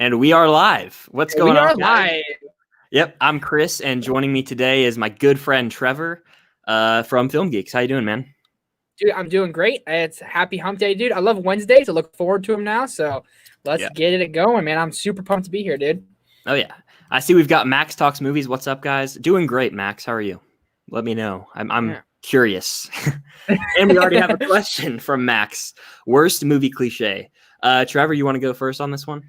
And we are live. What's going on, guys? Live. Yep, I'm Chris, and joining me today is my good friend Trevor from Film Geeks. How you doing, man? Dude, I'm doing great. It's happy hump day, dude. I love Wednesdays. I look forward to them now. So let's get it going, man. I'm super pumped to be here, dude. Oh, yeah. I see we've got Max Talks Movies. What's up, guys? Doing great, Max. How are you? Let me know. I'm curious. And we already have a question from Max. Worst movie cliche. Trevor, you want to go first on this one?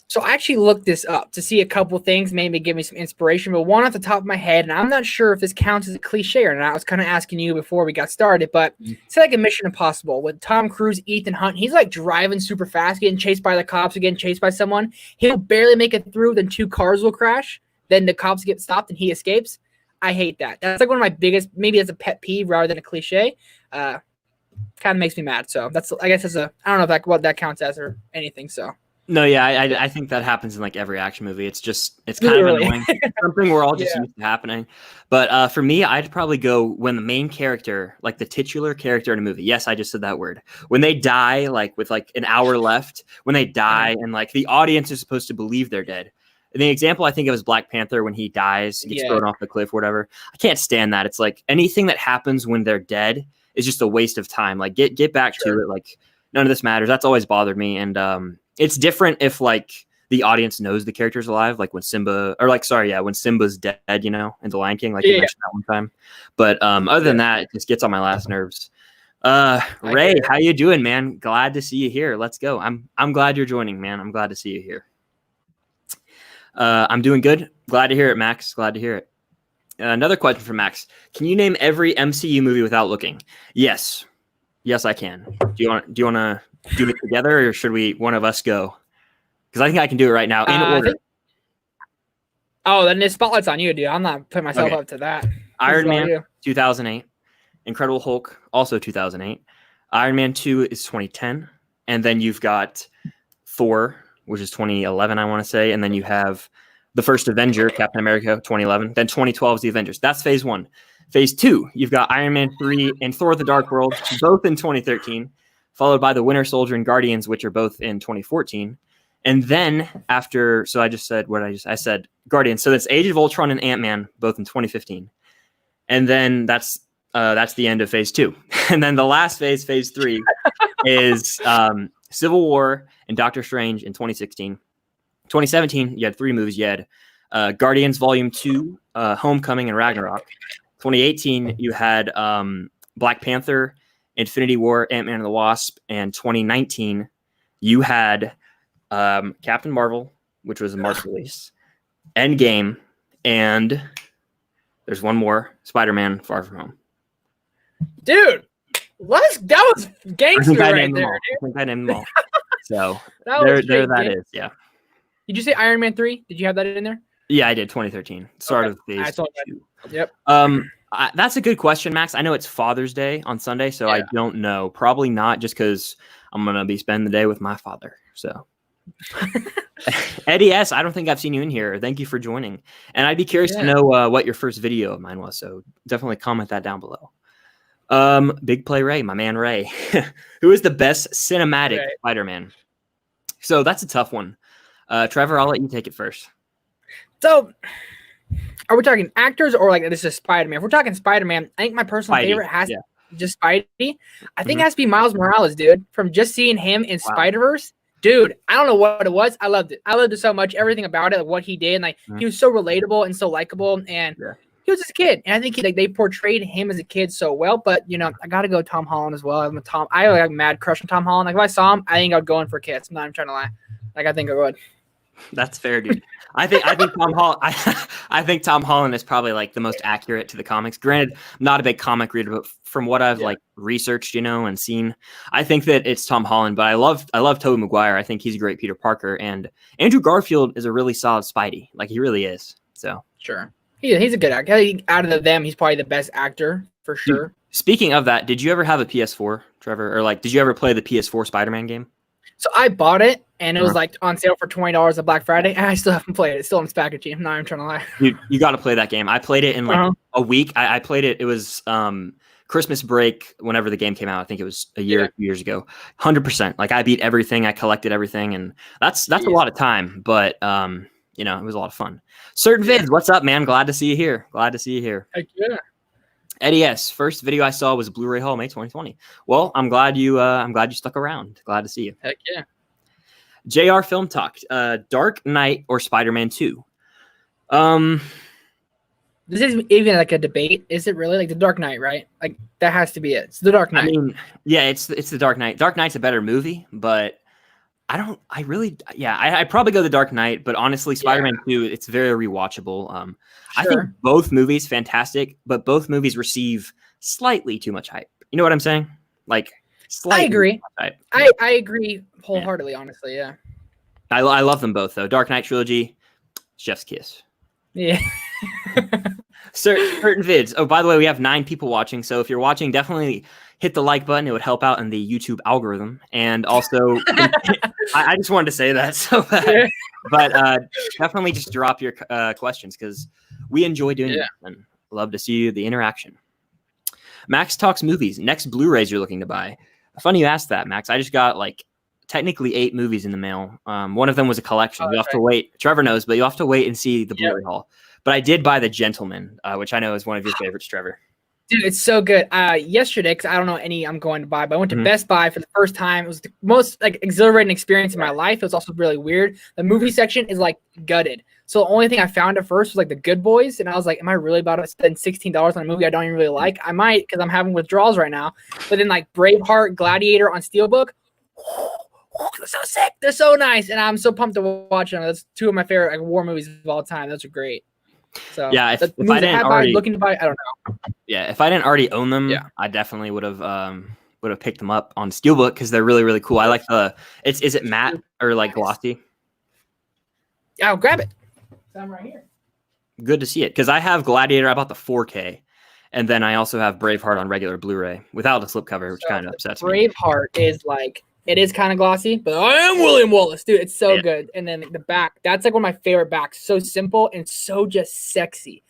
So I actually looked this up to see a couple things, maybe give me some inspiration, but one off the top of my head, and I'm not sure if this counts as a cliche or not. I was kind of asking you before we got started, but it's like a Mission Impossible with Tom Cruise, Ethan Hunt. He's like driving super fast, getting chased by the cops, getting chased by someone. He'll barely make it through, then two cars will crash. Then the cops get stopped and he escapes. I hate that. That's like one of my biggest, maybe as a pet peeve rather than a cliche. Kind of makes me mad. So that's, I guess, I don't know if what that counts as or anything. So. No, yeah, I think that happens in like every action movie. It's kind of annoying. Something we're all just used to happening. But for me, I'd probably go when the main character, like the titular character in a movie. Yes, I just said that word. When they die, like with like an hour left, when they die and like the audience is supposed to believe they're dead. And the example I think of is Black Panther when he dies, gets thrown off the cliff or whatever. I can't stand that. It's like anything that happens when they're dead is just a waste of time. Like get back to it. Like none of this matters. That's always bothered me. And it's different if like the audience knows the character's alive, like when when Simba's dead, you know, in The Lion King, like you mentioned that one time. But other than that, it just gets on my last nerves. Ray, how you doing, man? Glad to see you here. Let's go. I'm glad you're joining, man. I'm glad to see you here. I'm doing good. Glad to hear it, Max. Glad to hear it. Another question from Max. Can you name every MCU movie without looking? Yes, I can. Do you want to do it together, or should one of us go? Because I think I can do it right now in order. Then the spotlight's on you, dude. I'm not putting myself up to that. Iron Man 2008, Incredible Hulk also 2008, Iron Man 2 is 2010, and then you've got Thor, which is 2011, I want to say, and then you have the first Avenger, Captain America, 2011. Then 2012 is the Avengers. That's phase one. Phase two, you've got Iron Man 3 and Thor: The Dark World, both in 2013. Followed by the Winter Soldier and Guardians, which are both in 2014. And then after, so I just said I said Guardians. So that's Age of Ultron and Ant-Man, both in 2015. And then that's the end of phase two. And then the last phase 3, is Civil War and Doctor Strange in 2016. 2017, you had 3 movies. You had Guardians Volume 2, Homecoming, and Ragnarok. 2018, you had Black Panther, Infinity War, Ant-Man and the Wasp, and 2019, you had Captain Marvel, which was a March release, Endgame, and there's one more, Spider-Man: Far From Home. Dude, that was gangster right there. I think I named them all. So there that is, yeah. Did you say Iron Man 3? Did you have that in there? Yeah, I did. 2013, start of phase 2. Yep. That's a good question, Max. I know it's Father's Day on Sunday, so I don't know. Probably not, just because I'm going to be spending the day with my father. So, Eddie S., I don't think I've seen you in here. Thank you for joining. And I'd be curious to know what your first video of mine was, so definitely comment that down below. Big Play Ray, my man Ray. Who is the best cinematic Spider-Man? So that's a tough one. Trevor, I'll let you take it first. So, are we talking actors or like this is Spider-Man? If we're talking Spider-Man, I think my personal favorite has to just Spidey. I think it has to be Miles Morales, dude. From just seeing him in Spider-Verse, dude, I don't know what it was. I loved it. I loved it so much. Everything about it, like what he did, like he was so relatable and so likable, and he was just a kid. And I think they portrayed him as a kid so well. But you know, I gotta go Tom Holland as well. I have a mad crush on Tom Holland. Like if I saw him, I think I'd go in for a kiss. I'm not even trying to lie. Like I think I would. That's fair, dude. I think Tom Holland. I think Tom Holland is probably like the most accurate to the comics. Granted, I'm not a big comic reader, but from what I've like researched, you know, and seen, I think that it's Tom Holland. But I love Tobey Maguire. I think he's a great Peter Parker, and Andrew Garfield is a really solid Spidey. Like he really is. So sure, he's a good actor. Out of them, he's probably the best actor for sure. Dude, speaking of that, did you ever have a PS4, Trevor, or like did you ever play the PS4 Spider-Man game? So I bought it, and it was like on sale for $20 on Black Friday, and I still haven't played it. It's still in its packaging. I'm not even trying to lie. You got to play that game. I played it in like a week. I played it. It was Christmas break, whenever the game came out, I think it was a year, 2 years ago. 100%. Like I beat everything, I collected everything, and that's a lot of time. But you know, it was a lot of fun. Certain Vids, what's up, man? Glad to see you here. Glad to see you here. Heck yeah. Eddie S. First video I saw was Blu-ray Haul May 2020. Well, I'm glad you stuck around. Glad to see you. Heck yeah. JR Film Talk. Dark Knight or Spider-Man 2? This isn't even like a debate. Is it really like the Dark Knight, right? Like that has to be it. It's the Dark Knight. I mean, yeah, it's the Dark Knight. Dark Knight's a better movie, but I'd probably go the Dark Knight, but honestly, Spider-Man 2, it's very rewatchable. Sure. I think both movies fantastic, but both movies receive slightly too much hype. You know what I'm saying? Like, slightly. I agree. Hype. I agree wholeheartedly, honestly, yeah. I love them both, though. Dark Knight trilogy, chef's kiss. Yeah. Certain Vids. Oh, by the way, we have 9 people watching, so if you're watching, definitely hit the like button. It would help out in the YouTube algorithm. And also, I just wanted to say that so bad. But definitely just drop your questions because we enjoy doing it and love to see the interaction. Max Talks Movies. Next Blu-rays you're looking to buy. Funny you asked that, Max. I just got like technically 8 movies in the mail. One of them was a collection. You have to wait. Trevor knows, but you have to wait and see the Blu-ray haul. But I did buy The Gentleman, which I know is one of your favorites, Trevor. Dude, it's so good. Yesterday, because I don't know any I'm going to buy, but I went to Best Buy for the first time. It was the most like exhilarating experience in my life. It was also really weird. The movie section is like gutted. So the only thing I found at first was like The Good Boys, and I was like, am I really about to spend $16 on a movie I don't even really like? I might, because I'm having withdrawals right now. But then like Braveheart, Gladiator on Steelbook, they're so sick. They're so nice, and I'm so pumped to watch them. That's 2 of my favorite like war movies of all time. Those are great. So yeah, if I didn't already looking to buy, I don't know. Yeah, if I didn't already own them, I definitely would have picked them up on Steelbook because they're really, really cool. I like is it matte or like glossy? Yeah, I'll grab it. I'm right here. Good to see it because I have Gladiator. I bought the 4K, and then I also have Braveheart on regular Blu-ray without a slipcover, which kind of upsets me. Braveheart is like. It is kind of glossy, but I am William Wallace, dude. It's so good. And then the back, that's like one of my favorite backs. So simple and so just sexy.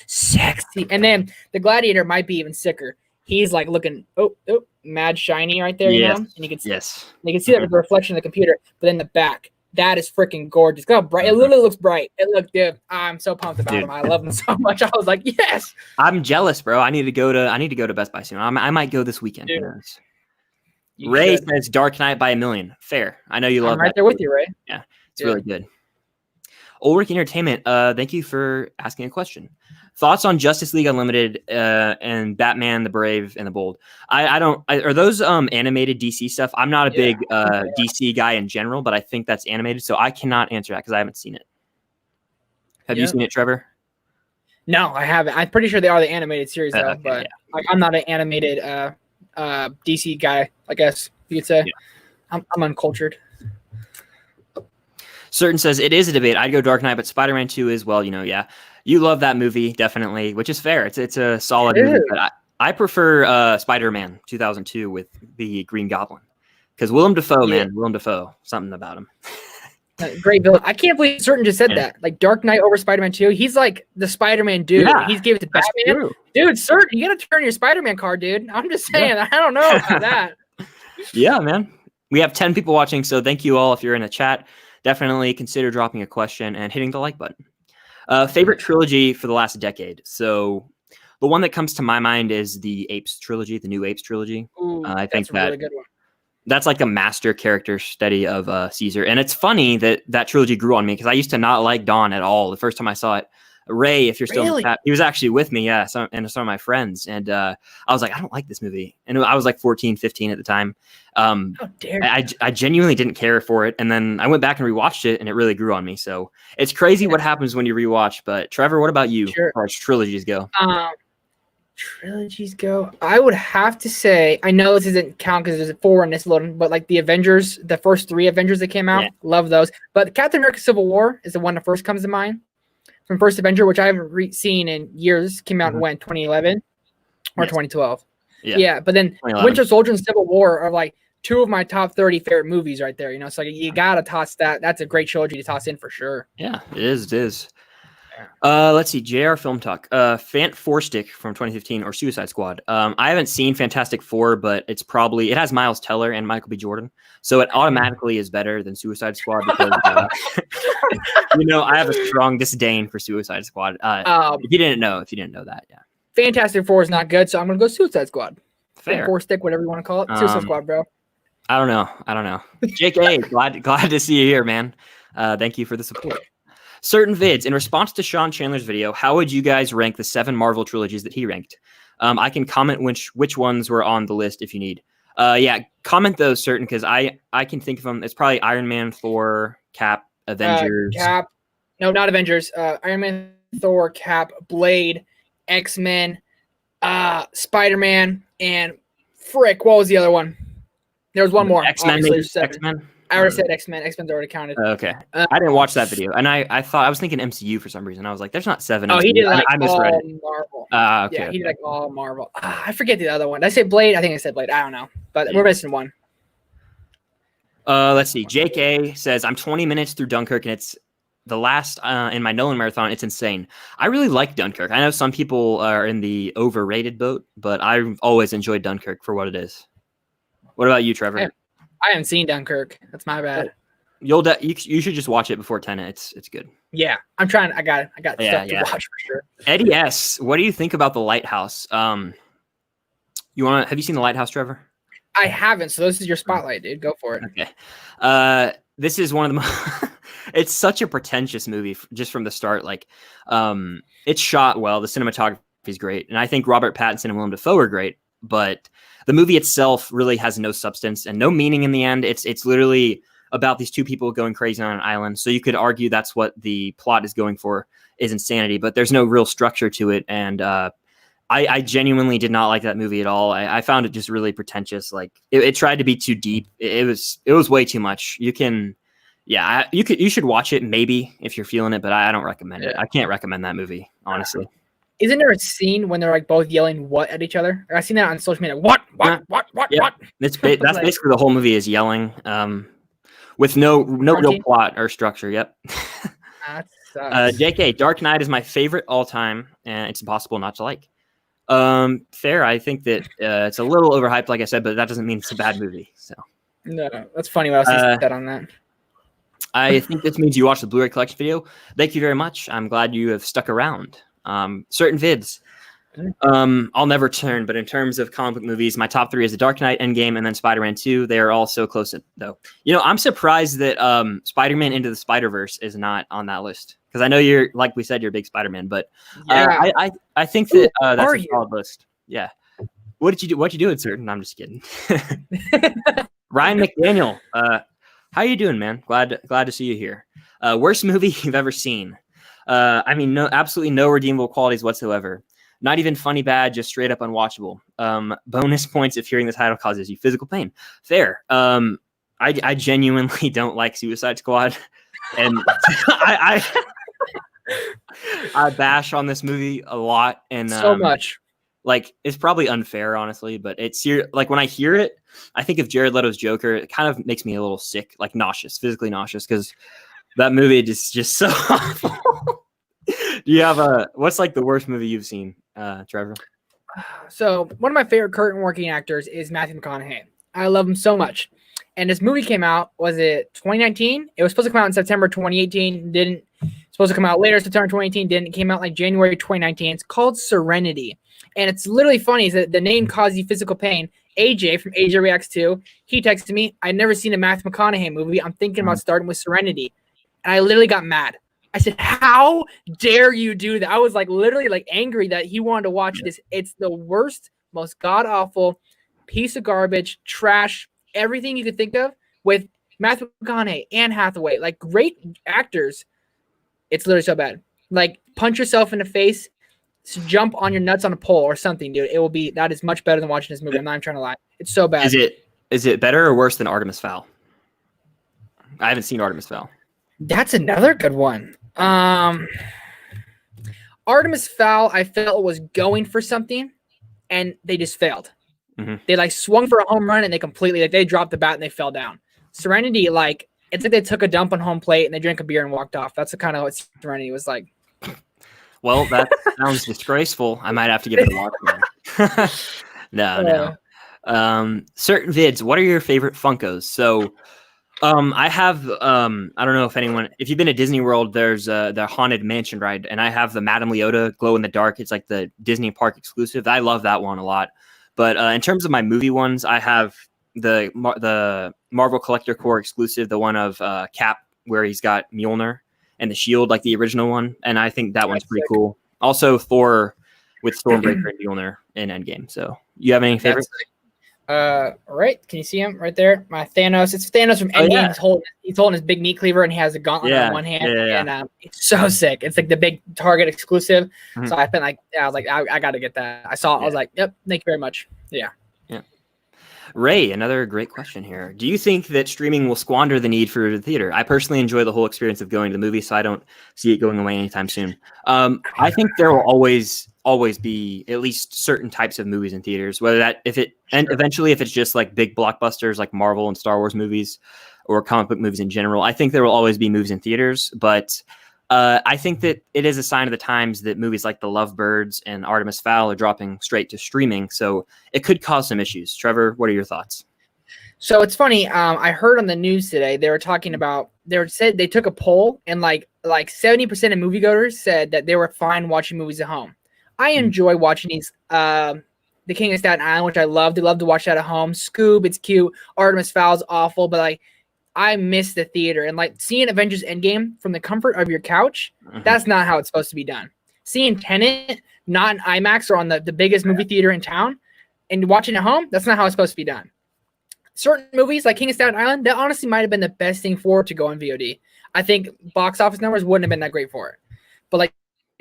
Sexy. And then the Gladiator might be even sicker. He's like looking, mad shiny right there, you know? And you can see, you can see that with the reflection of the computer. But then the back, that is freaking gorgeous. Look how bright. It literally looks bright. Dude, I'm so pumped about him. I love him so much. I was like, yes. I'm jealous, bro. I need to go to Best Buy soon. I might go this weekend. Ray says Dark Knight by a million. Fair. I know you love right there with you, Ray. Yeah, it's really good. Ulrich Entertainment, thank you for asking a question. Thoughts on Justice League Unlimited and Batman, the Brave, and the Bold? Are those animated DC stuff? I'm not a big DC guy in general, but I think that's animated, so I cannot answer that because I haven't seen it. Have you seen it, Trevor? No, I haven't. I'm pretty sure they are the animated series, though, but I'm not an animated DC guy, I guess you could say. I'm uncultured. Certain says it is a debate. I'd go Dark Knight, but Spider-Man 2 is, well, you love that movie, definitely, which is fair. It's a solid movie, but I prefer Spider-Man 2002 with the Green Goblin because Willem Dafoe, Willem Dafoe, something about him. Great villain. I can't believe Certain just said that. Like Dark Knight over Spider-Man 2. He's like the Spider-Man dude. Yeah, he's gave it to Batman. True. Dude, Certain, you gotta turn your Spider-Man card, dude. I'm just saying. I don't know about that. Yeah, man. We have 10 people watching, so thank you all if you're in the chat. Definitely consider dropping a question and hitting the like button. Favorite trilogy for the last decade. So the one that comes to my mind is the Apes trilogy, the new Apes trilogy. Ooh, I think that's a really good one. That's like a master character study of Caesar. And it's funny that trilogy grew on me because I used to not like Dawn at all. The first time I saw it, Ray, if you're still in the chat, he was actually with me, and some of my friends. And I was like, I don't like this movie. And I was like 14, 15 at the time. How dare you. I genuinely didn't care for it. And then I went back and rewatched it, and it really grew on me. So it's crazy what happens when you rewatch. But Trevor, what about you as far as trilogies go? Trilogies go. I would have to say, I know this doesn't count because there's 4 in this loading, but like the Avengers, the first 3 Avengers that came out, love those. But Captain America Civil War is the one that first comes to mind from First Avenger, which I haven't seen in years. Came out in when, 2011 or 2012? Yeah, but then Winter Soldier and Civil War are like 2 of my top 30 favorite movies right there. So you gotta toss that. That's a great trilogy to toss in for sure. Yeah, it is. Let's see. JR Film Talk. Fant Four Stick from 2015 or Suicide Squad. I haven't seen Fantastic Four, but it has Miles Teller and Michael B. Jordan, so it automatically is better than Suicide Squad because I have a strong disdain for Suicide Squad. If you didn't know that, yeah. Fantastic Four is not good, so I'm gonna go Suicide Squad. Fair. Four Stick, whatever you want to call it. Suicide Squad, bro. I don't know. Jake A, glad to see you here, man. Thank you for the support. Certain vids. In response to Sean Chandler's video, how would you guys rank the 7 Marvel trilogies that he ranked? I can comment which ones were on the list if you need. Comment those certain because I can think of them. It's probably Iron Man, Thor, Cap, Avengers. No, not Avengers. Iron Man, Thor, Cap, Blade, X-Men, Spider-Man, and frick, what was the other one? There was one more. X-Men. X-Men. I already said X-Men. X-Men's already counted. Okay. I didn't watch that video. And I was thinking MCU for some reason. I was like, there's not 7 MCU. He did like I misread all it. Marvel. Okay. Yeah, he did like all Marvel. I forget the other one. Did I say Blade? I think I said Blade. I don't know. But we're missing one. Let's see. Jake A says, I'm 20 minutes through Dunkirk and it's the last in my Nolan marathon. It's insane. I really like Dunkirk. I know some people are in the overrated boat, but I've always enjoyed Dunkirk for what it is. What about you, Trevor? I haven't seen Dunkirk. That's my bad. You should just watch it before 10. It's good. Yeah, I'm trying. I got stuff to watch for sure. Eddie S, what do you think about The Lighthouse? Have you seen The Lighthouse, Trevor? I haven't. So this is your spotlight, dude. Go for it. Okay. This is one of the most. It's such a pretentious movie just from the start. Like, it's shot well. The cinematography is great, and I think Robert Pattinson and Willem Dafoe are great. But the movie itself really has no substance and no meaning in the end. It's literally about these two people going crazy on an island. So you could argue that's what the plot is going for, is insanity, but there's no real structure to it. And I genuinely did not like that movie at all. I found it just really pretentious. Like it tried to be too deep. It was way too much. You should watch it maybe if you're feeling it, but I don't recommend it. I can't recommend that movie, honestly. Isn't there a scene when they're like both yelling "what" at each other? I've seen that on social media. What? Yeah. What? That's basically the whole movie is yelling, with no real plot or structure. Yep. That sucks. JK, Dark Knight is my favorite all time, and it's impossible not to like. Fair. I think that it's a little overhyped, like I said, but that doesn't mean it's a bad movie. So. No, that's funny. What else you said on that? I think this means you watched the Blu-ray collection video. Thank you very much. I'm glad you have stuck around. Certain vids. I'll never turn, but in terms of comic book movies, my top 3 is The Dark Knight, Endgame, and then Spider-Man 2. They are all so close, though. I'm surprised that Spider-Man Into the Spider-Verse is not on that list because I know you're, like we said, you're a big Spider-Man, but I think that that's a solid list. Yeah. What you doing, Certain? I'm just kidding. Ryan McDaniel, how you doing, man? Glad to see you here. Worst movie you've ever seen? Absolutely no redeemable qualities whatsoever. Not even funny bad, just straight up unwatchable. Bonus points if hearing the title causes you physical pain. Fair. I genuinely don't like Suicide Squad, and I bash on this movie a lot, and so much. Like it's probably unfair, honestly, but it's here. Like when I hear it, I think of Jared Leto's Joker. It kind of makes me a little sick, like nauseous, physically nauseous, because that movie is just so awful. Do you have what's like the worst movie you've seen, Trevor? So one of my favorite curtain working actors is Matthew McConaughey. I love him so much. And this movie came out, was it 2019? It was supposed to come out in September 2018. Didn't. Supposed to come out later, September 2018. Didn't. It came out like January 2019. It's called Serenity. And it's literally funny is that the name caused you physical pain. AJ from AJ Reacts 2, he texted me, I'd never seen a Matthew McConaughey movie. I'm thinking about starting with Serenity. And I literally got mad. I said, how dare you do that? I was like literally like angry that he wanted to watch this. It's the worst, most god-awful piece of garbage, trash, everything you could think of with Matthew McConaughey, Anne Hathaway, like great actors. It's literally so bad. Like punch yourself in the face, jump on your nuts on a pole or something, dude. That is much better than watching this movie. I'm not even trying to lie. It's so bad. Is it better or worse than Artemis Fowl? I haven't seen Artemis Fowl. That's another good one. Artemis Fowl, I felt was going for something, and they just failed. Mm-hmm. They like swung for a home run, and they completely they dropped the bat and they fell down. Serenity, like it's like they took a dump on home plate and they drank a beer and walked off. That's the kind of what Serenity was like. Well, that sounds disgraceful. I might have to give it a watch now. No. Certain vids. What are your favorite Funkos? So, I have I don't know if you've been to Disney World, there's the Haunted Mansion ride, and I have the Madame Leota glow in the dark. It's like the Disney park exclusive. I love that one a lot. But in terms of my movie ones, I have the Marvel Collector Core exclusive, the one of Cap where he's got Mjolnir and the shield, like the original one, and I think that one's pretty cool. Also, Thor with Stormbreaker and Mjolnir in Endgame. So, you have any favorites? Right. Can you see him right there? My Thanos. It's Thanos from Endgame. Yeah. He's holding his big meat cleaver and he has a gauntlet on one hand. And it's so sick. It's like the big Target exclusive. Mm-hmm. So I was like, I got to get that. I saw it. I was like, yep. Thank you very much. Yeah. Ray, another great question here. Do you think that streaming will squander the need for the theater? I personally enjoy the whole experience of going to the movie, so I don't see it going away anytime soon. I think there will always be at least certain types of movies in theaters, and eventually if it's just like big blockbusters like Marvel and Star Wars movies or comic book movies in general. I think there will always be movies in theaters, but I think that it is a sign of the times that movies like The Lovebirds and Artemis Fowl are dropping straight to streaming, so it could cause some issues. Trevor, what are your thoughts? So it's funny. I heard on the news today they were talking about. Said they took a poll and like 70% of moviegoers said that they were fine watching movies at home. I enjoy watching these. The King of Staten Island, which I love. They love to watch that at home. Scoob, it's cute. Artemis Fowl's awful, but like. I miss the theater and like seeing Avengers Endgame from the comfort of your couch. Mm-hmm. That's not how it's supposed to be done. Seeing Tenet, not in IMAX or on the biggest movie theater in town and watching at home, that's not how it's supposed to be done. Certain movies like King of Staten Island, that honestly might have been the best thing for it to go on VOD. I think box office numbers wouldn't have been that great for it. But like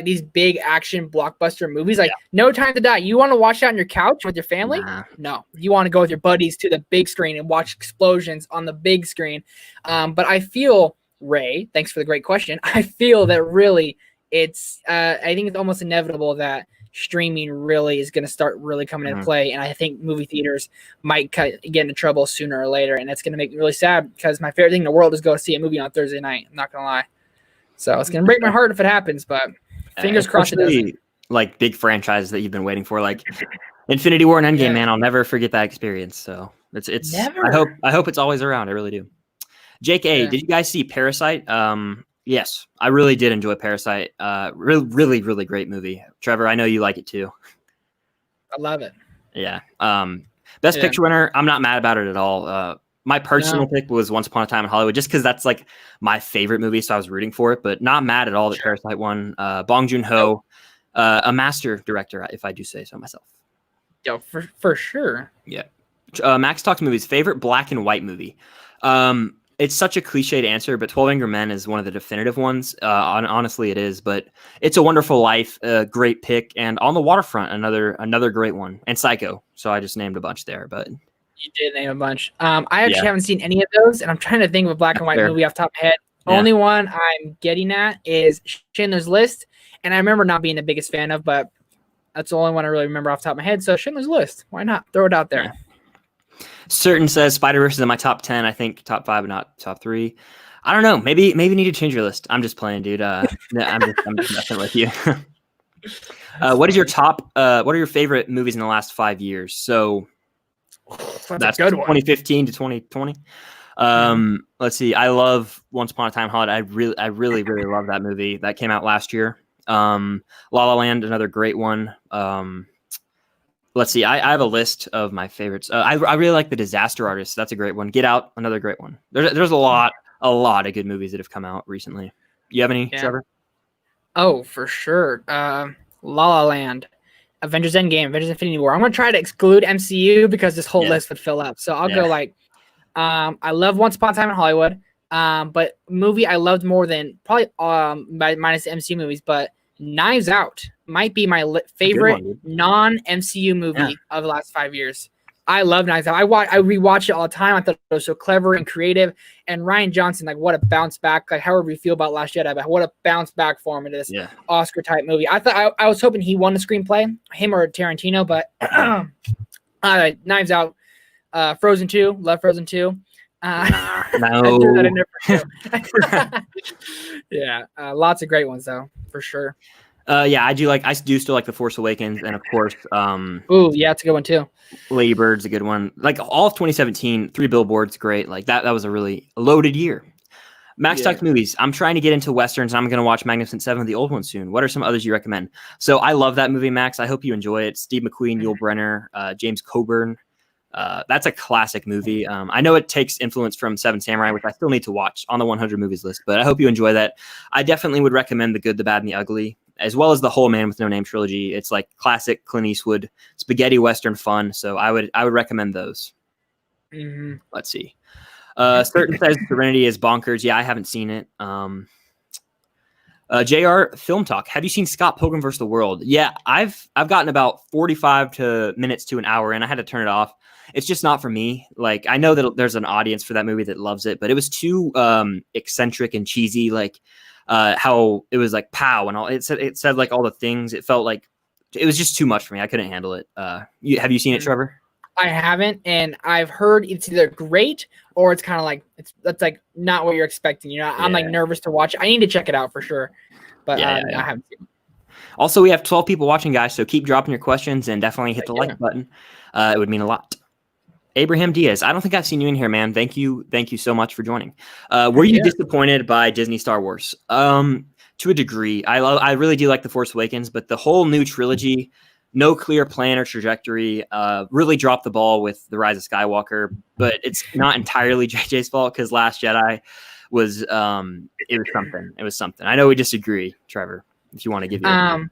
these big action blockbuster movies, like No Time to Die. You want to watch that on your couch with your family? Nah. No. You want to go with your buddies to the big screen and watch explosions on the big screen. But I feel, Ray, thanks for the great question. I feel that really it's I think it's almost inevitable that streaming really is going to start really coming into play. And I think movie theaters might get into trouble sooner or later. And it's going to make me really sad because my favorite thing in the world is go see a movie on Thursday night. I'm not going to lie. So it's going to break my heart if it happens, but fingers crossed it doesn't. Like big franchises that you've been waiting for, like Infinity War and Endgame, man. I'll never forget that experience. So it's never. I hope it's always around. I really do. Jake A, did you guys see Parasite? Yes, I really did enjoy Parasite. Really, really great movie. Trevor, I know you like it too. I love it. Yeah. Best Picture winner. I'm not mad about it at all. My personal pick was Once Upon a Time in Hollywood, just because that's like my favorite movie, so I was rooting for it. But not mad at all that Parasite won. Bong Joon-ho, a master director, if I do say so myself. Yeah, for sure. Yeah. Max Talks Movies, favorite black and white movie. It's such a cliched answer, but 12 Angry Men is one of the definitive ones. Honestly, it is. But It's a Wonderful Life, a great pick, and On the Waterfront, another great one, and Psycho. So I just named a bunch there, but. You did name a bunch. I actually haven't seen any of those, and I'm trying to think of a black and white movie off the top of my head. Yeah. Only one I'm getting at is Schindler's List, and I remember not being the biggest fan of, but that's the only one I really remember off the top of my head. So Schindler's List, why not? Throw it out there. Yeah. Certain says Spider-Verse is in my top 10. I think top 5, but not top 3. I don't know. Maybe need to change your list. I'm just playing, dude. I'm just messing with you. What is your top? What are your favorite movies in the last 5 years? So. That's good 2015 to 2020. Let's see. I love Once Upon a Time in Hollywood. I really love that movie. That came out last year. La La Land, another great one. Let's see. I have a list of my favorites. I really like The Disaster Artist. That's a great one. Get Out, another great one. There's a lot of good movies that have come out recently. You have any, Trevor? Oh, for sure. La La Land. Avengers Endgame, Avengers Infinity War. I'm going to try to exclude MCU because this whole list would fill up. So I'll go like, I love Once Upon a Time in Hollywood, but movie I loved more than probably minus the MCU movies, but Knives Out might be my favorite non-MCU movie of the last 5 years. I love Knives Out. I rewatch it all the time. I thought it was so clever and creative. And Rian Johnson, like, what a bounce back. Like, however you feel about Last Jedi, but what a bounce back for him into this Oscar type movie. I thought I was hoping he won the screenplay, him or Tarantino, but Knives Out, Frozen 2, love Frozen 2. No. Yeah, lots of great ones though, for sure. Yeah, I do still like The Force Awakens, and of course, Ooh, yeah, it's a good one too. Lady Bird's a good one. Like all of 2017, Three Billboards, great. Like that was a really loaded year. Max talks movies. I'm trying to get into westerns. I'm going to watch Magnificent Seven, the old one, soon. What are some others you recommend? So I love that movie, Max. I hope you enjoy it. Steve McQueen, Yul Brynner, James Coburn. That's a classic movie. I know it takes influence from Seven Samurai, which I still need to watch on the 100 movies list, but I hope you enjoy that. I definitely would recommend The Good, the Bad, and the Ugly, as well as the whole Man with No Name trilogy. It's like classic Clint Eastwood spaghetti western fun. So I would recommend those. Mm-hmm. Let's see. Certain Says Serenity is bonkers. Yeah, I haven't seen it. JR Film Talk. Have you seen Scott Pilgrim vs. the World? Yeah, I've gotten about 45 minutes to an hour, and I had to turn it off. It's just not for me. Like, I know that there's an audience for that movie that loves it, but it was too eccentric and cheesy. Like how it was like pow and all. It said like all the things. It felt like it was just too much for me. I couldn't handle it. Have you seen it, Trevor? I haven't, and I've heard it's either great or it's kind of like that's like not what you're expecting. You know, I'm like nervous to watch it. I need to check it out for sure, but I haven't seen it. Also, we have 12 people watching, guys, so keep dropping your questions and definitely hit the like button. It would mean a lot. Abraham Diaz, I don't think I've seen you in here, man. Thank you so much for joining. Were you disappointed by Disney Star Wars? To a degree. I really do like The Force Awakens, but the whole new trilogy, no clear plan or trajectory, really dropped the ball with The Rise of Skywalker, but it's not entirely JJ's fault because Last Jedi was something. It was something. I know we disagree, Trevor, if you want to give your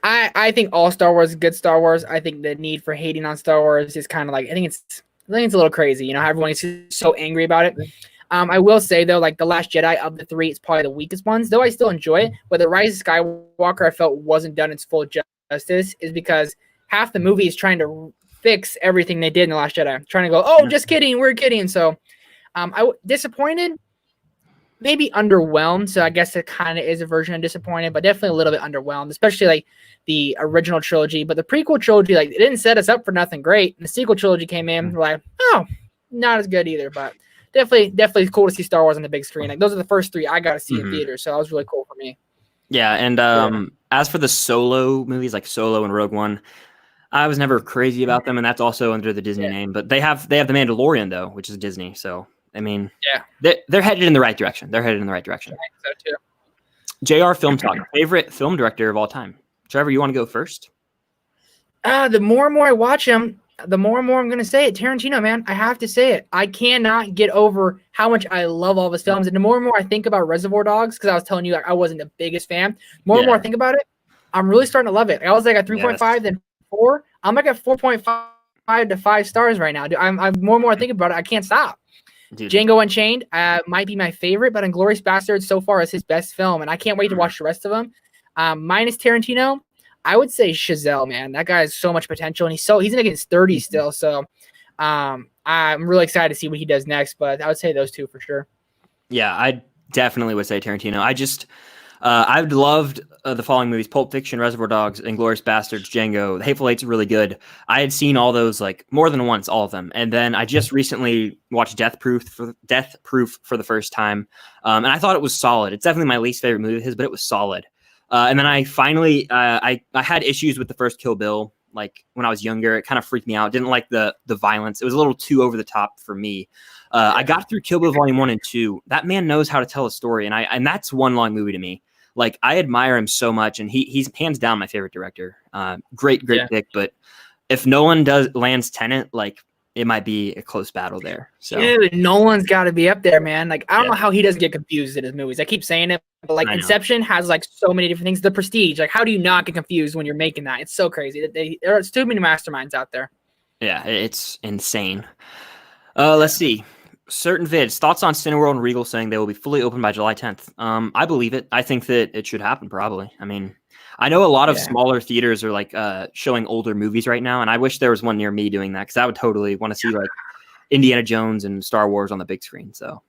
I think all Star Wars is good Star Wars. I think the need for hating on Star Wars is kind of like I think it's a little crazy. You know, everyone is so angry about it. I will say though, like The Last Jedi of the three, it's probably the weakest ones. Though I still enjoy it. But The Rise of Skywalker, I felt wasn't done its full justice, is because half the movie is trying to fix everything they did in The Last Jedi, trying to go, oh, just kidding, we're kidding. So, I disappointed. Maybe underwhelmed, so I guess it kind of is a version of disappointed, but definitely a little bit underwhelmed, especially like the original trilogy. But the prequel trilogy, like it didn't set us up for nothing great. And the sequel trilogy came in, we're like, oh, not as good either. But definitely cool to see Star Wars on the big screen. Like those are the first three I got to see in theaters, so that was really cool for me. Yeah, and as for the solo movies like Solo and Rogue One, I was never crazy about them, and that's also under the Disney name. But they have the Mandalorian though, which is Disney, so. I mean, they're headed in the right direction. I think so too. JR Film Talk, favorite film director of all time. Trevor, you want to go first? The more and more I watch him, the more and more I'm going to say it. Tarantino, man, I have to say it. I cannot get over how much I love all of his films. And the more and more I think about Reservoir Dogs, because I was telling you I wasn't the biggest fan, more and more I think about it, I'm really starting to love it. I was like at 3.5, then 4. I'm like at 4.5 to 5 stars right now. Dude, I'm more and more I think about it, I can't stop. Dude. Django Unchained might be my favorite, but Inglourious Basterds so far is his best film, and I can't wait to watch the rest of them. Minus Tarantino, I would say Chazelle, man. That guy has so much potential, and he's in his 30s still, so I'm really excited to see what he does next, but I would say those two for sure. Yeah, I definitely would say Tarantino. I've loved the following movies: Pulp Fiction, Reservoir Dogs, Inglourious Basterds, Django. The Hateful Eight's really good. I had seen all those like more than once, all of them, and then I just recently watched Death Proof for the first time, and I thought it was solid. It's definitely my least favorite movie of his, but it was solid. And then I finally I had issues with the first Kill Bill. Like when I was younger, it kind of freaked me out. Didn't like the violence. It was a little too over the top for me. I got through Kill Bill Volume 1 and 2. That man knows how to tell a story, and that's one long movie to me. Like I admire him so much, and he's hands down my favorite director. Great pick. But if Nolan lands Tenet, like it might be a close battle there. So dude, Nolan's got to be up there, man. Like I don't know how he doesn't get confused in his movies. I keep saying it, but like Inception has like so many different things. The Prestige, like how do you not get confused when you're making that? It's so crazy that there's too many masterminds out there. Yeah, it's insane. Let's see. Certain vids, thoughts on Cineworld and Regal saying they will be fully open by July 10th. I believe it. I think that it should happen probably. I mean, I know a lot of smaller theaters are like showing older movies right now, and I wish there was one near me doing that because I would totally want to see like Indiana Jones and Star Wars on the big screen. So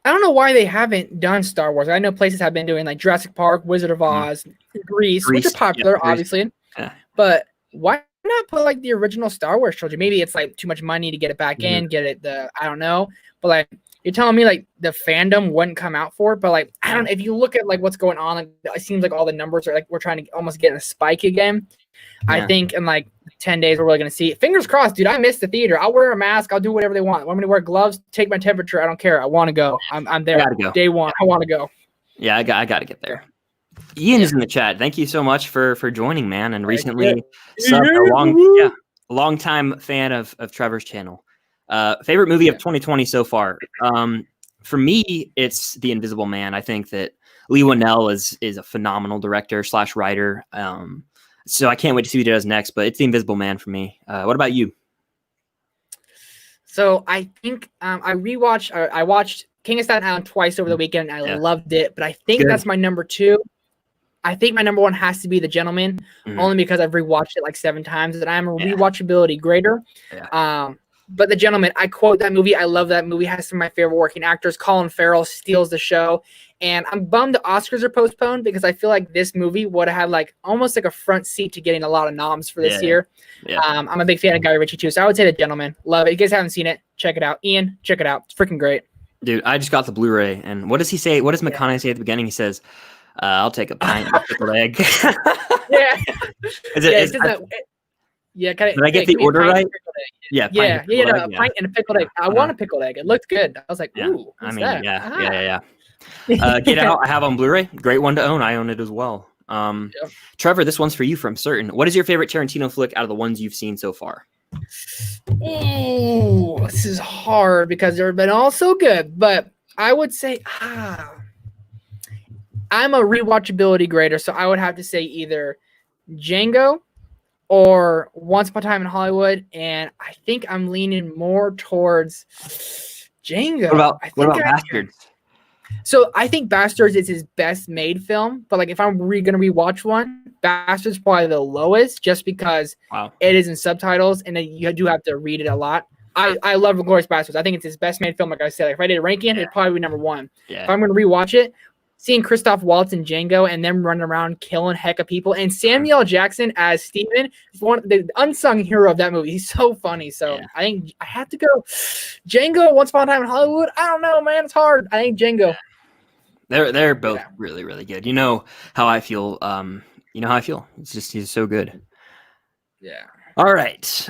I don't know why they haven't done Star Wars. I know places have been doing like Jurassic Park, Wizard of Oz, Grease, which are popular, obviously. Yeah. But why not put like the original Star Wars trilogy? Maybe it's like too much money to get it back in, get it I don't know. But like you're telling me like the fandom wouldn't come out for it, but like I don't know if you look at like what's going on, like it seems like all the numbers are like we're trying to almost get in a spike again. I think in like 10 days we're really gonna see it. Fingers crossed, dude. I missed the theater. I'll wear a mask. I'll do whatever they want. Want me to wear gloves? Take my temperature. I don't care. I want to go. I'm there. Go. Day one. I want to go. Yeah, I got to get there. Ian is in the chat. Thank you so much for joining, man. And recently, subbed a long time fan of Trevor's channel. Favorite movie of 2020 so far. For me, it's The Invisible Man. I think that Lee Winnell is a phenomenal director / writer. So I can't wait to see what he does next. But it's The Invisible Man for me. What about you? So I think I watched King of Staten Island twice over the weekend. And I loved it, but I think that's my number 2. I think my number 1 has to be The Gentleman, only because I've rewatched it like 7 times, and I'm a rewatchability grader. But The Gentleman, I quote that movie. I love that movie. It has some of my favorite working actors. Colin Farrell steals the show, and I'm bummed the Oscars are postponed because I feel like this movie would have had like almost like a front seat to getting a lot of noms for this year. I'm a big fan of Guy Ritchie too, so I would say The Gentleman. Love it. If you guys haven't seen it, check it out. Ian, check it out. It's freaking great. Dude, I just got the Blu-ray, and what does he say? What does McConaughey say at the beginning? He says, "I'll take a pint of pickled egg." Yeah. Did I get the order right? Yeah. A pint and a pickled egg. I want a pickled egg. It looked good. I was like, ooh, what's that? Get Out. I have on Blu-ray. Great one to own. I own it as well. Trevor, this one's for you from Certain. What is your favorite Tarantino flick out of the ones you've seen so far? Oh, this is hard because they've been all so good, but I would say I'm a rewatchability grader, so I would have to say either Django or Once Upon a Time in Hollywood, and I think I'm leaning more towards Django. What about Bastards? So I think Bastards is his best made film, but like if I'm gonna rewatch one, Bastards is probably the lowest, just because it is in subtitles and then you do have to read it a lot. I love Inglourious Bastards. I think it's his best made film. Like I said, like if I did a ranking, it'd probably be number 1. If I'm gonna rewatch it, seeing Christoph Waltz and Django and them running around killing heck of people, and Samuel L. Jackson as Steven is the unsung hero of that movie. He's so funny. So I think I have to go Django, Once Upon a Time in Hollywood. I don't know, man. It's hard. I think Django. They're both really, really good. You know how I feel. You know how I feel. It's just he's so good. Yeah. All right.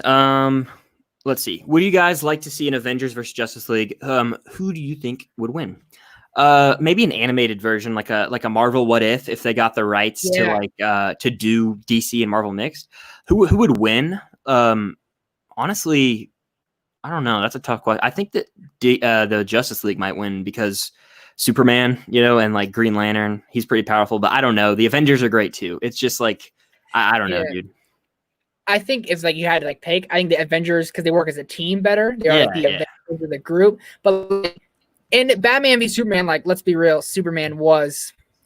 Let's see. Would you guys like to see an Avengers versus Justice League? Who do you think would win? Maybe an animated version, like a Marvel What If they got the rights to do DC and Marvel mixed. Who would win? Honestly, I don't know. That's a tough question. I think that the Justice League might win because Superman, and like Green Lantern, he's pretty powerful. But I don't know. The Avengers are great too. It's just like I don't know, dude. I think if like you had to like pick, I think the Avengers, because they work as a team better. They are like the Avengers of the group, but. And Batman v Superman, like, let's be real, Superman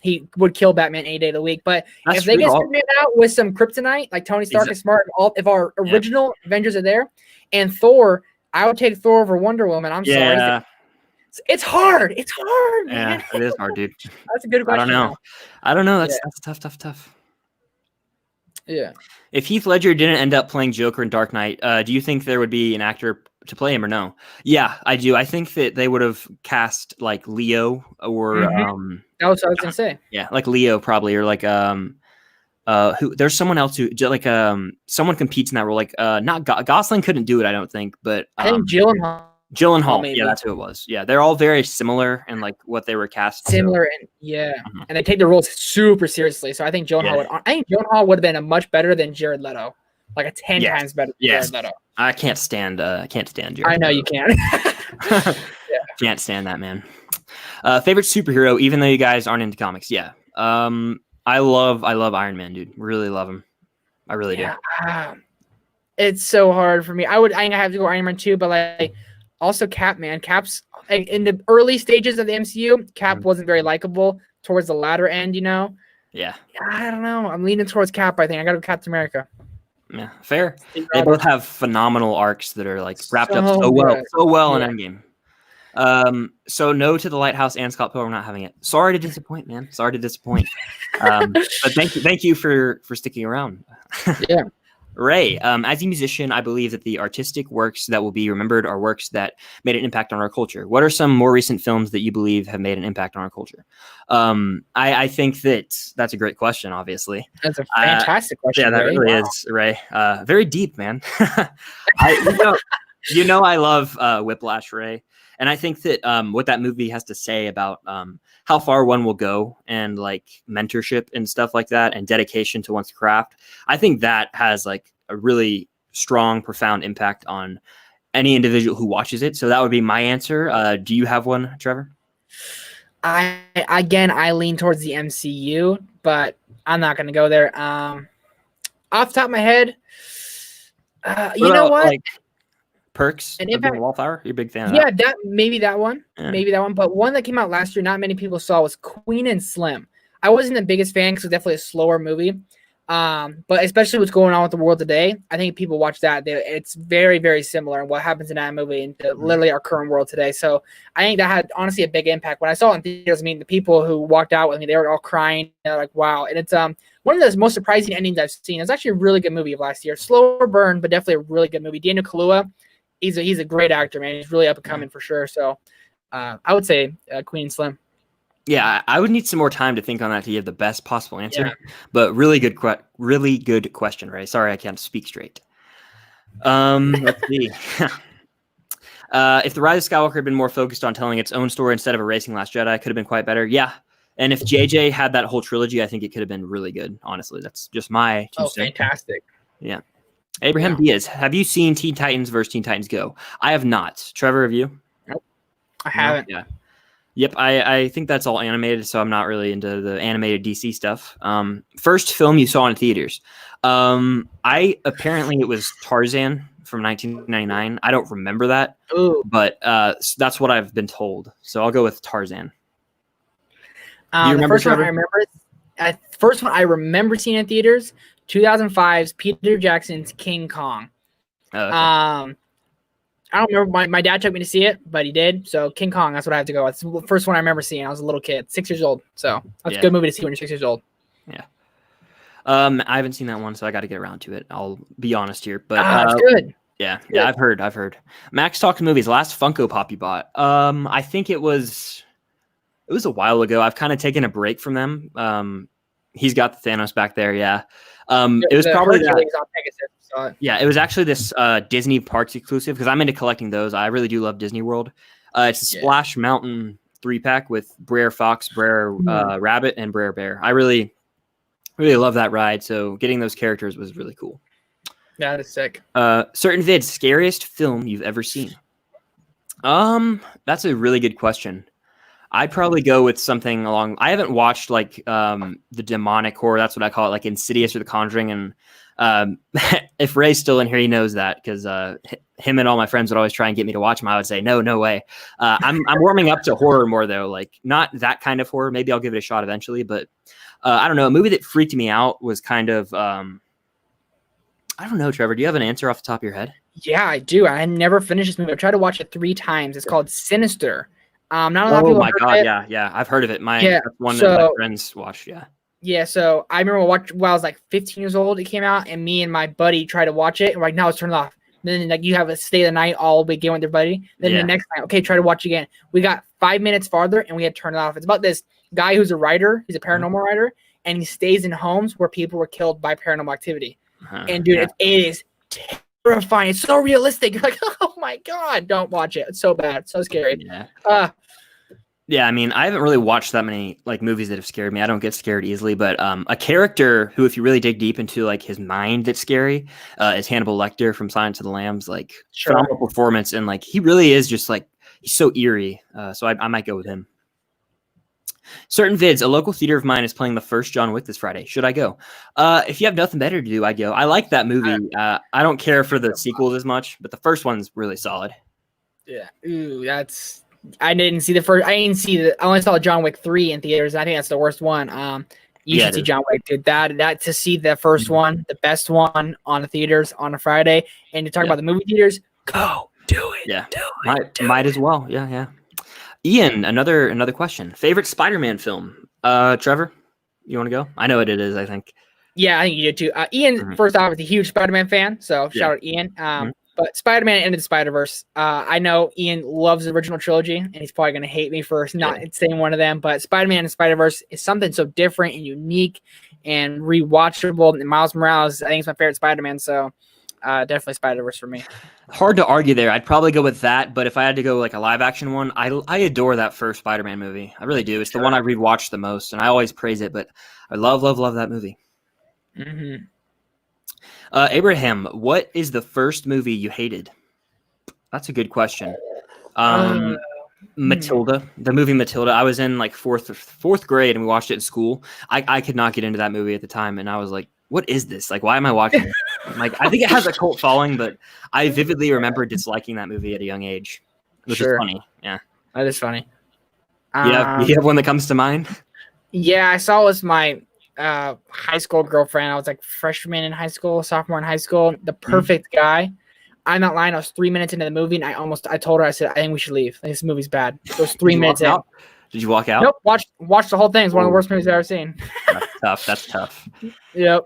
he would kill Batman any day of the week. But if they get Superman out with some kryptonite, like Tony Stark is smart, if our original Avengers are there, and Thor, I would take Thor over Wonder Woman. I'm sorry. It's hard. It's hard, man. Yeah, it is hard, dude. That's a good question. I don't know. That's tough. Yeah. If Heath Ledger didn't end up playing Joker in Dark Knight, do you think there would be an actor to play him or no? Yeah, I do. I think that they would have cast like Leo or that was what I was gonna say. Yeah, like Leo probably, or like who there's someone else who like someone competes in that role. Like not Gosling couldn't do it, I don't think, but I think Gyllenhaal, yeah, that's who it was. Yeah, they're all very similar in like what they were cast. Similar, and they take the roles super seriously. So I think Gyllenhaal would have been a much better than Jared Leto, like a 10 times better than Jared Leto. I can't stand Jared. I know you can. Can't stand that man. Favorite superhero, even though you guys aren't into comics. Yeah. I love Iron Man, dude. Really love him. I really do. It's so hard for me. I have to go Iron Man 2, but like also Cap, man. Cap's like, in the early stages of the MCU, Cap wasn't very likable. Towards the latter end, Yeah. I don't know. I'm leaning towards Cap. I think I got to go Captain America. Yeah, fair. They both have phenomenal arcs that are like wrapped up so well in Endgame. So no to the Lighthouse and Scott Pilgrim not having it. Sorry to disappoint, man. Sorry to disappoint. But thank you for sticking around. Yeah. Ray, as a musician, I believe that the artistic works that will be remembered are works that made an impact on our culture. What are some more recent films that you believe have made an impact on our culture? I think that's a great question, obviously. That's a fantastic question. Yeah, that Ray. really Wow. is, Ray. Very deep, man. I love Whiplash, Ray. And I think that what that movie has to say about how far one will go and like mentorship and stuff like that and dedication to one's craft, I think that has like a really strong, profound impact on any individual who watches it. So that would be my answer. Do you have one, Trevor? I lean towards the MCU, but I'm not going to go there. Off the top of my head, you know what? Like, Perks An of impact. being a wallflower? You're a big fan of Yeah, that? maybe that one. But one that came out last year, not many people saw, was Queen and Slim. I wasn't the biggest fan because it's definitely a slower movie. But especially what's going on with the world today, I think people watch that. It's very, very similar in what happens in that movie and literally our current world today. So I think that had honestly a big impact. When I saw it in theaters, I mean, the people who walked out with me, they were all crying. They're like, wow. And it's one of the most surprising endings I've seen. It's actually a really good movie of last year. Slower burn, but definitely a really good movie. Daniel Kaluuya, he's a great actor, man. He's really up and coming for sure. So I would say Queen and Slim. Yeah, I would need some more time to think on that to give the best possible answer. Yeah. But really good question, Ray. Sorry, I can't speak straight. Let's see. If The Rise of Skywalker had been more focused on telling its own story instead of erasing Last Jedi, it could have been quite better. Yeah. And if JJ had that whole trilogy, I think it could have been really good. Honestly, that's just my 2 cents. Fantastic. Yeah. Abraham Diaz, have you seen Teen Titans versus Teen Titans Go? I have not. Trevor, have you? Nope. I haven't. Yeah. Yep, I think that's all animated, so I'm not really into the animated DC stuff. First film you saw in theaters. Apparently it was Tarzan from 1999. I don't remember that, but that's what I've been told. So I'll go with Tarzan. Do you remember, first one I remember seeing in theaters, 2005's Peter Jackson's King Kong. Oh, okay. I don't remember. My dad took me to see it, but he did. So King Kong, that's what I have to go with. It's the first one I remember seeing. I was a little kid, 6 years old. So that's a good movie to see when you're 6 years old. Yeah. I haven't seen that one, so I got to get around to it. I'll be honest here, but it's good. Yeah, I've heard. Max talks movies. Last Funko Pop you bought. I think it was a while ago. I've kind of taken a break from them. He's got the Thanos back there. Yeah. It was probably it was actually this Disney Parks exclusive because I'm into collecting those. I really do love Disney World. It's a Splash Mountain 3-pack with Brer Fox, Brer Rabbit, and Brer Bear. I really, really love that ride. So getting those characters was really cool. Yeah, that's sick. Certain vids, scariest film you've ever seen. That's a really good question. I'd probably go with something along. I haven't watched like the demonic horror. That's what I call it, like Insidious or The Conjuring. And if Ray's still in here, he knows that because him and all my friends would always try and get me to watch him. I would say no way. I'm warming up to horror more though, like not that kind of horror. Maybe I'll give it a shot eventually, but I don't know. A movie that freaked me out was kind of I don't know. Trevor, do you have an answer off the top of your head? Yeah, I do. I never finished this movie. I tried to watch it 3 times. It's called Sinister. Not a lot of people. Oh my god, yeah, I've heard of it. That's one that my friends watched. Yeah. So I remember when I was like 15 years old. It came out, and me and my buddy tried to watch it. And right now it's turned off. Then like you have a stay the night all weekend with your buddy. Then the next night, okay, try to watch again. We got 5 minutes farther, and we had to turn it off. It's about this guy who's a writer. He's a paranormal writer, and he stays in homes where people were killed by paranormal activity. And dude, it is terrifying. It's so realistic. You're like, oh my god, don't watch it. It's so bad. It's so scary. Yeah, I mean, I haven't really watched that many like movies that have scared me. I don't get scared easily, but a character who, if you really dig deep into like his mind, that's scary is Hannibal Lecter from Silence of the Lambs. Like phenomenal performance, and like he really is just like he's so eerie. So I might go with him. Certain vids, a local theater of mine is playing the first John Wick this Friday. Should I go? If you have nothing better to do, I'd go. I like that movie. I don't care for the sequels as much, but the first one's really solid. Yeah. Ooh, I didn't see the first. I only saw John Wick 3 in theaters. I think that's the worst one. You should see John Wick, dude. That to see the first one, the best one on the theaters on a Friday, and to talk about the movie theaters, go do it. Yeah, might as well. Yeah. Ian, another question. Favorite Spider-Man film? Trevor, you want to go? I know what it is. I think. Yeah, I think you did too. Ian, first off, is a huge Spider-Man fan, so shout out Ian. But Spider-Man Into the Spider-Verse, I know Ian loves the original trilogy, and he's probably going to hate me for not saying one of them, but Spider-Man and Spider-Verse is something so different and unique and rewatchable, and Miles Morales, I think, is my favorite Spider-Man, so definitely Spider-Verse for me. Hard to argue there. I'd probably go with that, but if I had to go like a live-action one, I adore that first Spider-Man movie. I really do. It's the one I rewatched the most, and I always praise it, but I love that movie. Mm-hmm. Abraham, what is the first movie you hated? That's a good question. Matilda, the movie Matilda. I was in like fourth grade and we watched it in school. I could not get into that movie at the time, and I was like, what is this? Like, why am I watching it? Like, I think it has a cult following, but I vividly remember disliking that movie at a young age, which is funny. Yeah, that is funny. Yeah, you have one that comes to mind? Yeah, I saw it with my high school girlfriend. I was like sophomore in high school. The perfect guy. I'm not lying. I was 3 minutes into the movie, and I told her, I said, I think we should leave. Like, this movie's bad. It was 3 minutes in. Did you walk out? Nope. Watch the whole thing. It's one of the worst movies I've ever seen. That's tough. Yep.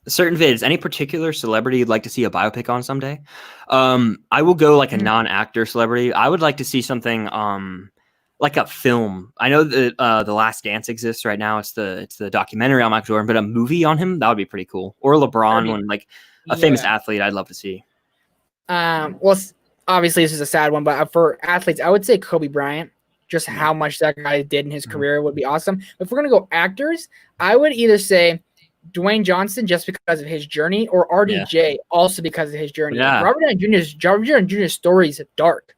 Certain vids. Any particular celebrity you'd like to see a biopic on someday? I will go like a non-actor celebrity. I would like to see something like a film. I know that The Last Dance exists right now. It's the documentary on Michael Jordan, but a movie on him, that would be pretty cool. Or LeBron, one like a famous athlete I'd love to see. Well, obviously this is a sad one, but for athletes, I would say Kobe Bryant. Just how much that guy did in his career would be awesome. But if we're gonna go actors, I would either say Dwayne Johnson just because of his journey, or RDJ also because of his journey. Yeah. Robert Downey Jr.'s story is dark.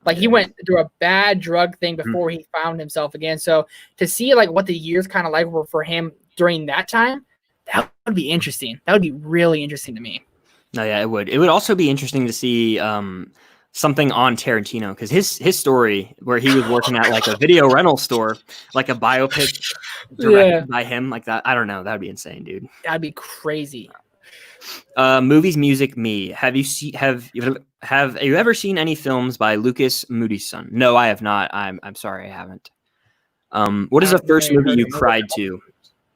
Like, he went through a bad drug thing before he found himself again. So to see like what the years kind of like were for him during that time, that would be interesting. That would be really interesting to me. No, yeah, it would. It would also be interesting to see something on Tarantino, because his story where he was working at like a video rental store, like a biopic directed by him, like that. I don't know. That'd be insane, dude. That'd be crazy. Movies, music, me. Have you ever seen any films by Lucas Moody's son? No, I have not. I'm sorry, I haven't. What is the first movie you cried to?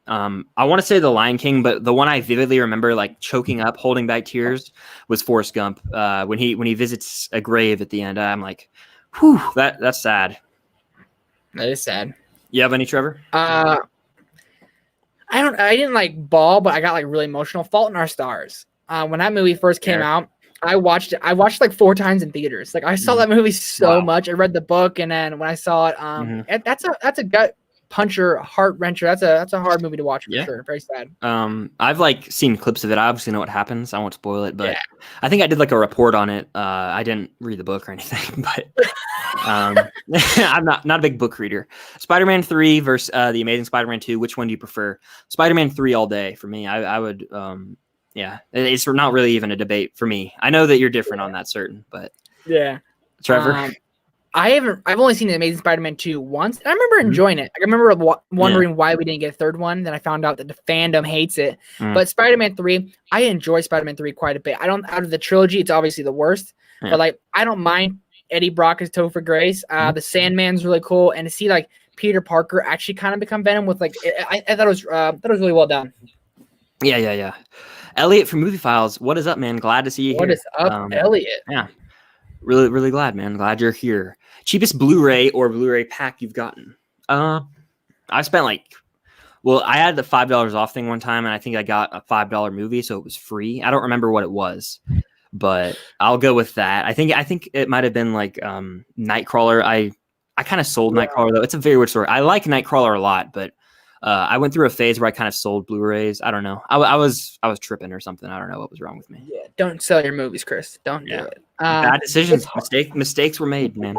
I want to say The Lion King, but the one I vividly remember like choking up, holding back tears, was Forrest Gump. When he visits a grave at the end, I'm like, whew, that's sad. That is sad. You have any, Trevor? I didn't like bawl, but I got like really emotional. Fault in Our Stars. When that movie first came out, I watched it like 4 times in theaters. Like, I saw that movie so much. I read the book, and then when I saw it, that's a gut puncher, heart wrencher. That's a hard movie to watch for sure. Very sad. I've like seen clips of it. I obviously know what happens. I won't spoil it, but I think I did like a report on it. I didn't read the book or anything, but I'm not a big book reader. Spider-Man 3 versus The Amazing Spider-Man 2. Which one do you prefer? Spider-Man 3 all day for me. I would. It's not really even a debate for me. I know that you're different on that, certain, but Trevor. I've only seen The Amazing Spider-Man 2 once, and I remember enjoying it. I remember wondering why we didn't get a third one. Then I found out that the fandom hates it. But Spider-Man 3, I enjoy Spider-Man 3 quite a bit. Out of the trilogy, it's obviously the worst, but like, I don't mind Eddie Brock as Topher Grace. The Sandman's really cool, and to see like Peter Parker actually kind of become Venom with like, I thought it was really well done. Yeah. Elliot from Movie Files, what is up, man? Glad to see you here. What is up, Elliot? Yeah. Really, really glad, man. Glad you're here. Cheapest Blu-ray or Blu-ray pack you've gotten? I spent I had the $5 off thing one time, and I think I got a $5 movie, so it was free. I don't remember what it was, but I'll go with that. I think it might have been like Nightcrawler. I kind of sold Nightcrawler, though. It's a very weird story. I like Nightcrawler a lot, but I went through a phase where I kind of sold Blu-rays. I don't know. I was tripping or something. I don't know what was wrong with me. Yeah, don't sell your movies, Chris. Don't do it. Bad decisions. Mistakes were made, man.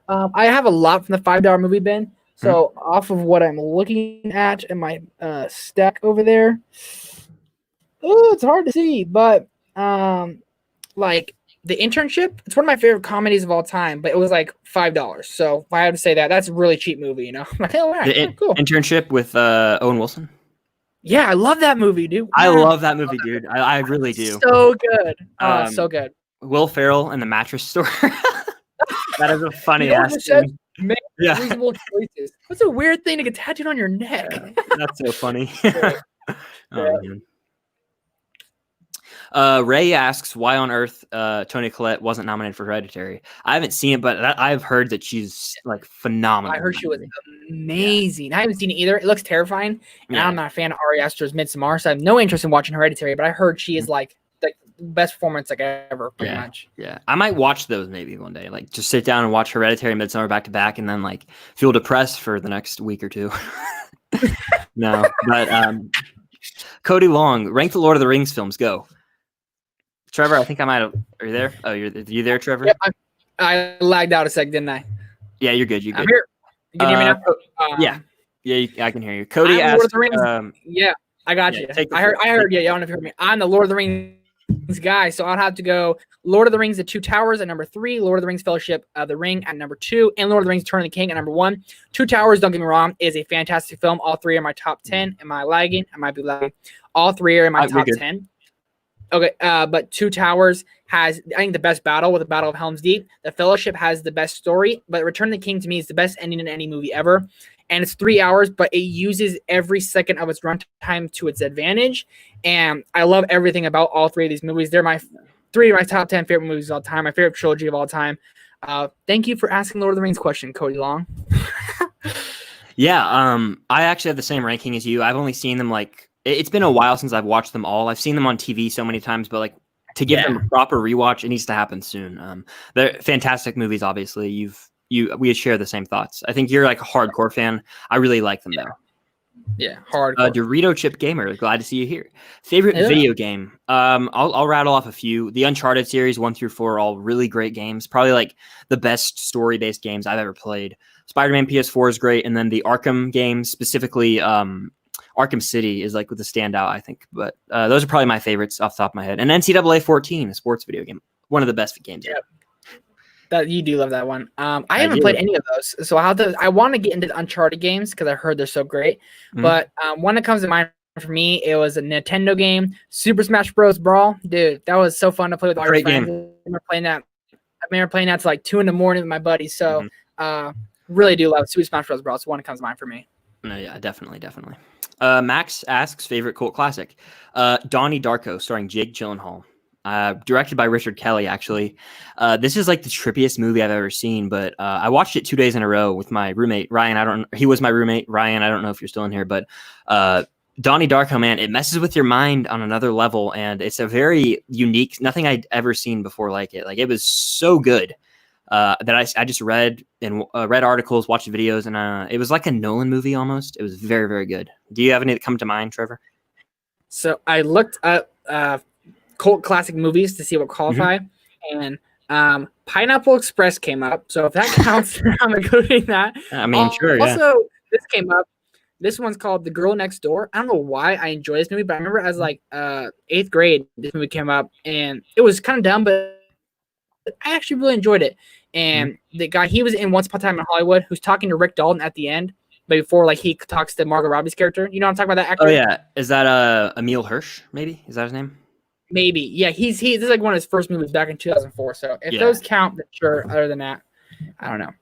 I have a lot from the $5 movie bin. So off of what I'm looking at in my stack over there, it's hard to see, but like The Internship, it's one of my favorite comedies of all time, but it was like $5. So if I have to say that's a really cheap movie, you know. Like, all right, cool. Internship with Owen Wilson. Yeah, I love that movie, dude. I love that movie, dude. I really do. So good. So good. Will Ferrell and the mattress store. That is a funny ass thing. Reasonable choices. What's a weird thing to get tattooed on your neck? That's so funny. Man. Ray asks, why on earth Toni Collette wasn't nominated for Hereditary? I haven't seen it, but I've heard that she's like phenomenal. I heard she was amazing. I haven't seen it either. It looks terrifying. And I'm not a fan of Ari Aster's Midsommar, so I have no interest in watching Hereditary, but I heard she is like the best performance like ever, pretty much. Yeah. I might watch those maybe one day. Like just sit down and watch Hereditary and Midsommar back to back and then like feel depressed for the next week or two. No, but Cody Long, rank the Lord of the Rings films. Go. Trevor, I think I might have. Are you there? Oh, you there, Trevor? Yep, I lagged out a sec, didn't I? Yeah, you're good. You're good. I'm here. You can hear me now? Yeah, I can hear you. Cody asked. Lord of the Rings. Yeah, I got you. I heard. Yeah, I don't know if you heard me. I'm the Lord of the Rings guy, so I'll have to go Lord of the Rings: The Two Towers at number 3, Lord of the Rings: Fellowship of the Ring at number 2, and Lord of the Rings: Return of the King at number 1. Two Towers, don't get me wrong, is a fantastic film. All 3 are my top 10. Am I lagging? I might be lagging. All 3 are in my top 10. Okay, but Two Towers has, I think, the best battle with the Battle of Helm's Deep. The Fellowship has the best story, but Return of the King to me is the best ending in any movie ever. And it's 3 hours, but it uses every second of its runtime to its advantage. And I love everything about all 3 of these movies. They're my 3 of my top 10 favorite movies of all time, my favorite trilogy of all time. Thank you for asking Lord of the Rings question, Cody Long. Yeah, I actually have the same ranking as you. I've only seen them like, it's been a while since I've watched them all. I've seen them on TV so many times, but like to give them a proper rewatch, it needs to happen soon. They're fantastic movies, obviously. We share the same thoughts. I think you're like a hardcore fan. I really like them though. Yeah, hardcore. Dorito Chip Gamer, glad to see you here. Favorite video game? I'll rattle off a few. The Uncharted series 1 through 4 are all really great games. Probably like the best story-based games I've ever played. Spider-Man PS4 is great, and then the Arkham games, specifically Arkham City, is like with the standout, I think. But those are probably my favorites off the top of my head. And NCAA 14, a sports video game, one of the best games. Yeah. That you do love that one. I haven't played any of those, so I want to get into the Uncharted games because I heard they're so great. Mm-hmm. But one that comes to mind for me, it was a Nintendo game, Super Smash Bros. Brawl. Dude, that was so fun to play with all your friends. I remember playing that to like 2 a.m. with my buddies. So really do love Super Smash Bros. Brawl. It's one that comes to mind for me. No, yeah, definitely. Max asks favorite cult classic, Donnie Darko, starring Jake Gyllenhaal. Directed by Richard Kelly, actually. This is like the trippiest movie I've ever seen, but I watched it 2 days in a row with my roommate, Ryan. He was my roommate, Ryan. I don't know if you're still in here, but Donnie Darko, man, it messes with your mind on another level, and it's a very unique, nothing I'd ever seen before like it. Like, it was so good that I just read articles, watched videos, and it was like a Nolan movie almost. It was very, very good. Do you have any that come to mind, Trevor? So I looked up cult classic movies to see what qualify, and Pineapple Express came up. So if that counts, I'm including that. I mean, sure. Also, this came up. This one's called The Girl Next Door. I don't know why I enjoy this movie, but I remember as like 8th grade, this movie came up, and it was kind of dumb, but I actually really enjoyed it. And the guy, he was in Once Upon a Time in Hollywood, who's talking to Rick Dalton at the end, but before like he talks to Margot Robbie's character. You know what I'm talking about, that actor? Oh yeah, is that Emil Hirsch? Maybe is that his name? Maybe, yeah. This is like one of his first movies back in 2004. So if those count, then sure. Other than that, I don't know.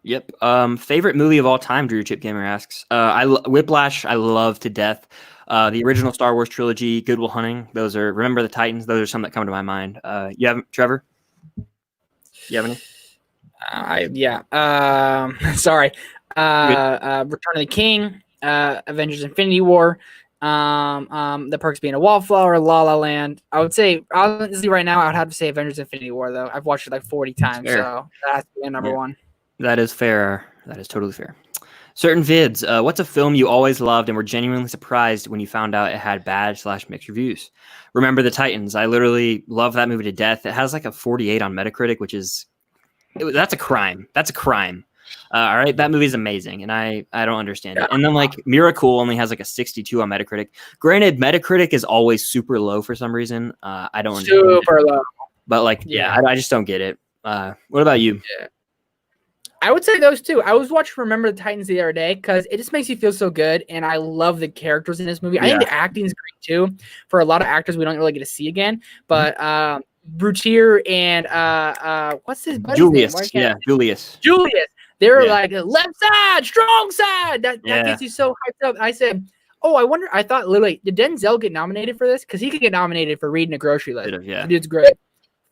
Yep. Favorite movie of all time? Drew Chip Gamer asks. Whiplash. I love to death. The original Star Wars trilogy, Good Will Hunting. Those are Remember the Titans. Those are some that come to my mind. You have Trevor? You have any? Sorry. Return of the King. Avengers: Infinity War. The Perks Being a Wallflower, La La Land. I would say, honestly, right now, I would have to say Avengers: Infinity War, though. I've watched it like 40 times, so that has to be number one. That is fair. That is totally fair. Certain Vids. What's a film you always loved and were genuinely surprised when you found out it had bad/mixed reviews? Remember the Titans. I literally love that movie to death. It has like a 48 on Metacritic, which is that's a crime. That's a crime. All right, that movie is amazing, and I don't understand it. And then like Miracle only has like a 62 on Metacritic. Granted, Metacritic is always super low for some reason. I don't understand super low, but like I just don't get it. What about you? Yeah. I would say those two. I was watching Remember the Titans the other day because it just makes you feel so good, and I love the characters in this movie. I think the acting is great too. For a lot of actors, we don't really get to see again, but Brutier and what's his buddy's Julius? Name? Julius. They're like left side, strong side. That gets you so hyped up. I said, Oh, I wonder. I thought literally, did Denzel get nominated for this? Because he could get nominated for reading a grocery list. Yeah. The dude's great.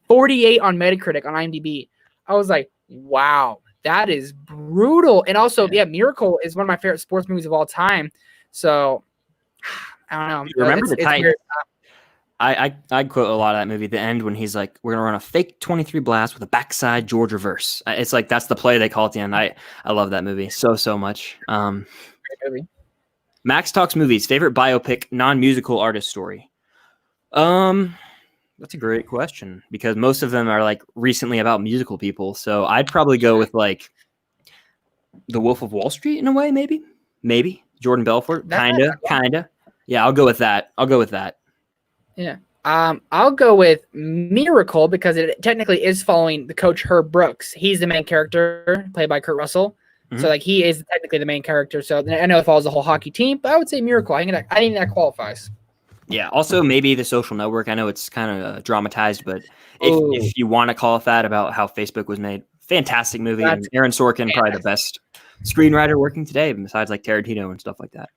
48 on Metacritic on IMDb. I was like, wow, that is brutal. And also, Miracle is one of my favorite sports movies of all time. So I don't know. You remember the title? I quote a lot of that movie. The end when he's like, "We're gonna run a fake 23 blast with a backside George reverse." It's like that's the play they call at the end. I love that movie so much. Great movie. Max talks movies. Favorite biopic, non-musical artist story. That's a great question because most of them are like recently about musical people. So I'd probably go with like The Wolf of Wall Street in a way, maybe Jordan Belfort, kinda. Yeah, I'll go with that. Yeah. I'll go with Miracle because it technically is following the coach Herb Brooks. He's the main character, played by Kurt Russell. So like he is technically the main character. So I know it follows the whole hockey team, but I would say Miracle. I think that qualifies. Yeah. Also, maybe The Social Network. I know it's kind of dramatized, but if you want to call it that about how Facebook was made, fantastic movie. And Aaron Sorkin, probably the best screenwriter working today, besides like Tarantino and stuff like that.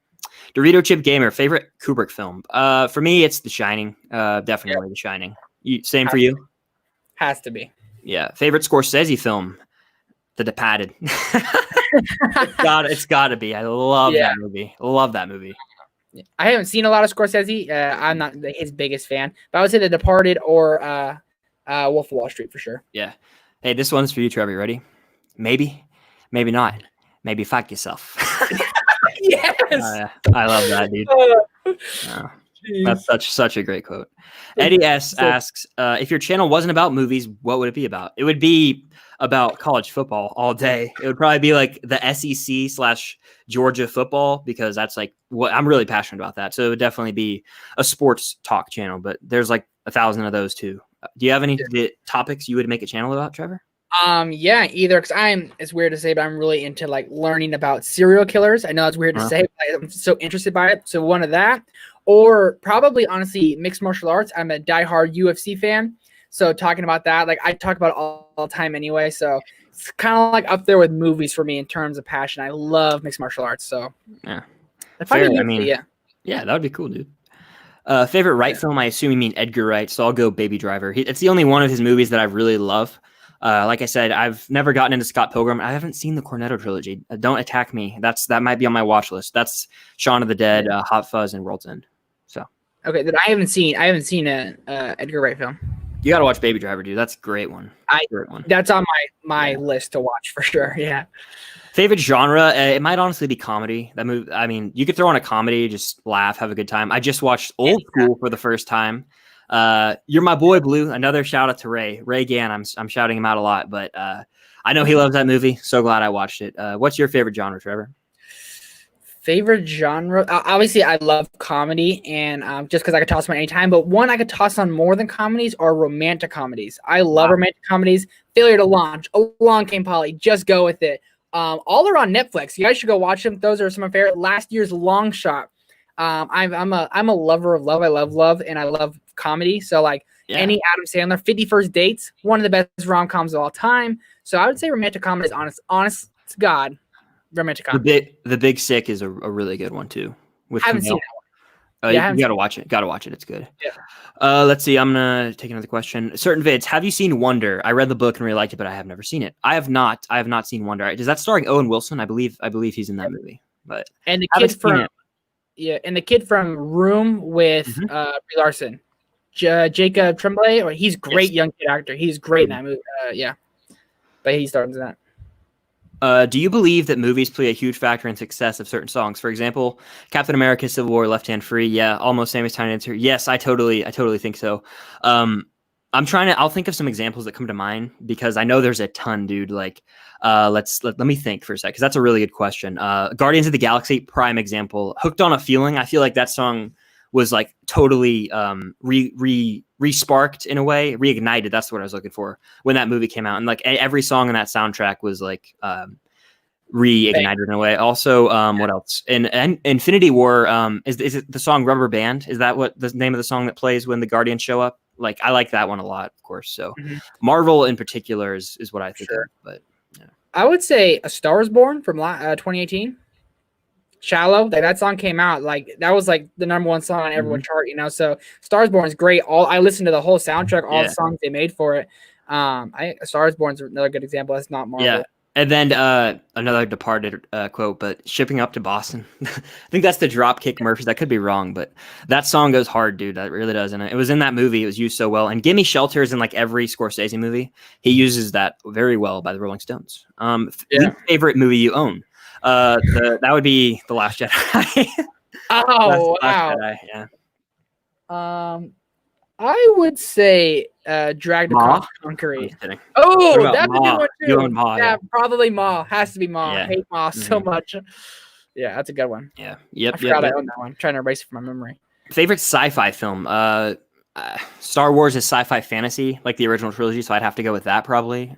Dorito Chip Gamer, favorite Kubrick film. For me, it's The Shining. Definitely The Shining. Same for you? Has to be. Yeah. Favorite Scorsese film. The Departed. It's got to be. I love that movie. I haven't seen a lot of Scorsese. I'm not his biggest fan, but I would say The Departed or Wolf of Wall Street for sure. Yeah. Hey, this one's for you, Trevor. Ready? Maybe not. Maybe fuck yourself. Yes. I love that, dude. That's such a great quote. Eddie S asks, if your channel wasn't about movies, what would it be about? It would be about college football all day. It would probably be like the SEC/Georgia football because that's like what I'm really passionate about that. So it would definitely be a sports talk channel, but there's like 1,000 of those too. Do you have any topics you would make a channel about, Trevor? Yeah, either because it's weird to say, but I'm really into like learning about serial killers. I know it's weird to say, but I'm so interested by it. So one of that, or probably honestly mixed martial arts. I'm a diehard UFC fan. So talking about that, like I talk about it all the time anyway. So it's kind of like up there with movies for me in terms of passion. I love mixed martial arts. So yeah, that would be cool, dude. Favorite Wright film? I assume you mean Edgar Wright. So I'll go Baby Driver. It's the only one of his movies that I really love. Like I said, I've never gotten into Scott Pilgrim. I haven't seen the Cornetto trilogy. Don't attack me. That might be on my watch list. That's Shaun of the Dead, Hot Fuzz, and World's End. So okay, then I haven't seen a Edgar Wright film. You got to watch Baby Driver, dude. That's a great one. That's on my list to watch for sure. Yeah. Favorite genre? It might honestly be comedy. That movie. I mean, you could throw on a comedy, just laugh, have a good time. I just watched Old School for the first time. You're My Boy Blue. Another shout out to Ray Gann. I'm shouting him out a lot, but I know he loves that movie. So glad I watched it. What's your favorite genre, Trevor? Favorite genre? Obviously, I love comedy, and just because I could toss them at any time. But one I could toss on more than comedies are romantic comedies. I love romantic comedies. Failure to Launch, Along Came Polly, Just Go With It. All are on Netflix. You guys should go watch them. Those are some of my favorite. Last year's Long Shot. I'm a lover of love. I love love, and I love comedy. So like any Adam Sandler, 50 First Dates, one of the best rom-coms of all time. So I would say romantic comedy is honest to God. Romantic comedy. The Big Sick is a really good one too. I haven't seen that one. You gotta watch it. It's good. Yeah. Let's see. I'm gonna take another question. Certain vids. Have you seen Wonder? I read the book and really liked it, but I have never seen it. I have not seen Wonder. Does that starring Owen Wilson? I believe he's in that movie. But and the kid from Room with Brie Larson, Jacob Tremblay, he's great young kid actor. He's great in that movie. But he stars in that. Do you believe that movies play a huge factor in success of certain songs? For example, Captain America, Civil War, Left Hand Free. Yeah, almost same as time answer. Yes, I totally think so. I'll think of some examples that come to mind because I know there's a ton, dude. Like, let me think for a sec because that's a really good question. Guardians of the Galaxy, prime example. Hooked on a Feeling. I feel like that song was like totally re-sparked in a way, reignited. That's what I was looking for when that movie came out. And like every song in that soundtrack was like reignited in a way. Also, what else? In Infinity War, is it the song Rubber Band? Is that what the name of the song that plays when the Guardians show up? Like I like that one a lot, of course. So Marvel in particular is what I think of. But I would say A Star Is Born from 2018. Shallow, that song came out like that was like the number one song on everyone's chart, so Stars Born is great. I listened to the whole soundtrack, all the songs they made for it. Stars Born is another good example. That's not Marvel. Yeah. And then another Departed quote, but Shipping Up to Boston. I think that's the Dropkick Murphys. That could be wrong, but that song goes hard, dude. That really does. And it was in that movie. It was used so well. And Gimme Shelter is in like every Scorsese movie. He uses that very well by the Rolling Stones. Favorite movie you own? That would be The Last Jedi. Oh, wow. Jedi, yeah. I would say Dragged Across Concrete. Oh, that's a good one too. You own Ma, yeah, probably Ma. Has to be Ma. Yeah. I hate Ma so much. Yeah, that's a good one. Yeah. Yep. I forgot I owned that one. I'm trying to erase it from my memory. Favorite sci-fi film? Star Wars is sci-fi fantasy, like the original trilogy, so I'd have to go with that probably.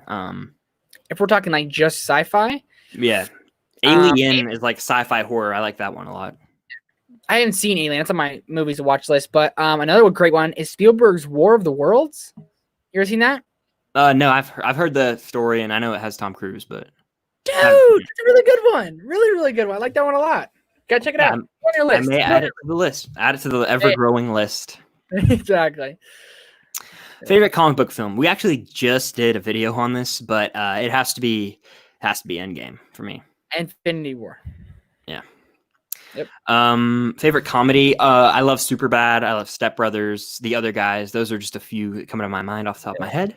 If we're talking like just sci-fi, yeah, Alien is like sci-fi horror. I like that one a lot. I haven't seen Alien. That's on my movies to watch list. But another great one is Spielberg's War of the Worlds. You ever seen that? No, I've heard the story and I know it has Tom Cruise, but dude, it's a really good one. Really, really good one. I like that one a lot. Gotta check it out. On your list. I may add it to the list. Add it to the ever-growing list. Exactly. Favorite comic book film? We actually just did a video on this, but it has to be Endgame for me. Infinity War. Yeah. Yep. Favorite comedy? I love Superbad. I love Step Brothers. The Other Guys. Those are just a few coming to my mind off the top of my head.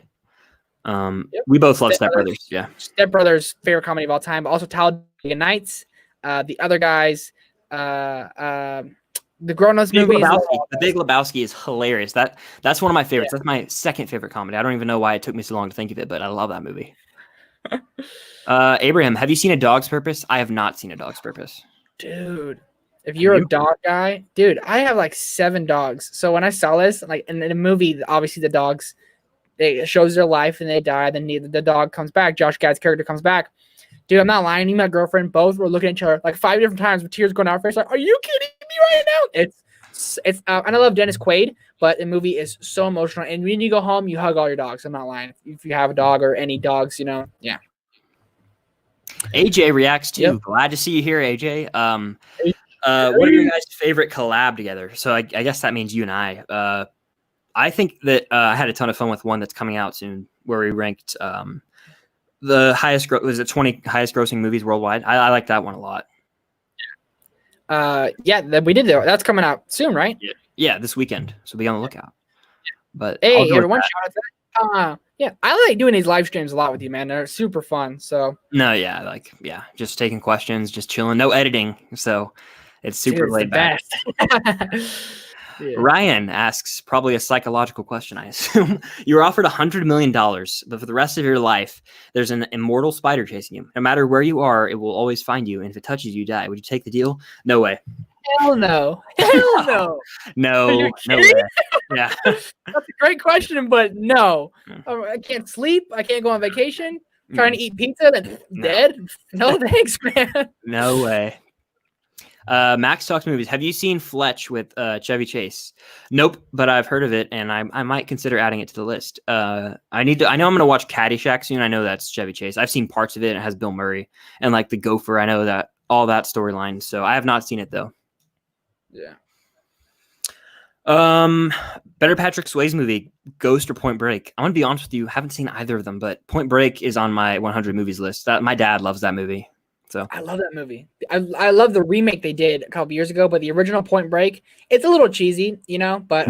We both love Step Brothers. Yeah. Step Brothers, favorite comedy of all time, but also Talladega Nights. The Other Guys. The Grown-Ups movies. The Big Lebowski is hilarious. That's one of my favorites. That's my second favorite comedy. I don't even know why it took me so long to think of it, but I love that movie. Abraham, have you seen A Dog's Purpose? I have not seen A Dog's Purpose. Dude, if you're a dog guy, dude, I have like 7 dogs. So when I saw this, like in the movie, obviously the dogs, it shows their life and they die. Then the dog comes back. Josh Gad's character comes back. Dude, I'm not lying. Me and my girlfriend both were looking at each other like 5 different times with tears going down our face. Like, are you kidding me right now? It's and I love Dennis Quaid, but the movie is so emotional. And when you go home, you hug all your dogs. I'm not lying. If you have a dog or any dogs, yeah. AJ reacts too. Yep. Glad to see you here, AJ. What are your guys' favorite collab together? So I guess that means you and I. I think that I had a ton of fun with one that's coming out soon, where we ranked the highest. Was it 20 highest grossing movies worldwide? I like that one a lot. Yeah, we did that. That's coming out soon, right? Yeah, this weekend. So be on the lookout. But hey, everyone, shout out to that. Yeah, I like doing these live streams a lot with you, man. They're super fun. So just taking questions, just chilling, no editing. So it's super laid back. Yeah. Ryan asks probably a psychological question, I assume. You were offered $100 million, but for the rest of your life, there's an immortal spider chasing you. No matter where you are, it will always find you. And if it touches you, die. Would you take the deal? No way. Hell no. Hell no. No way. Yeah. That's a great question, but no. I can't sleep. I can't go on vacation. Trying to eat pizza, then dead. No thanks, man. No way. Max Talks Movies. Have you seen Fletch with Chevy Chase? Nope, but I've heard of it, and I might consider adding it to the list. I know I'm going to watch Caddyshack soon. I know that's Chevy Chase. I've seen parts of it. It has Bill Murray and like the Gopher. I know that all that storyline. So I have not seen it though. Yeah. Better Patrick Swayze movie, Ghost or Point Break? I'm gonna be honest with you, haven't seen either of them, but Point Break is on my 100 movies list. That my dad loves that movie. So I love that movie. I love the remake they did a couple years ago, but the original Point Break, it's a little cheesy, but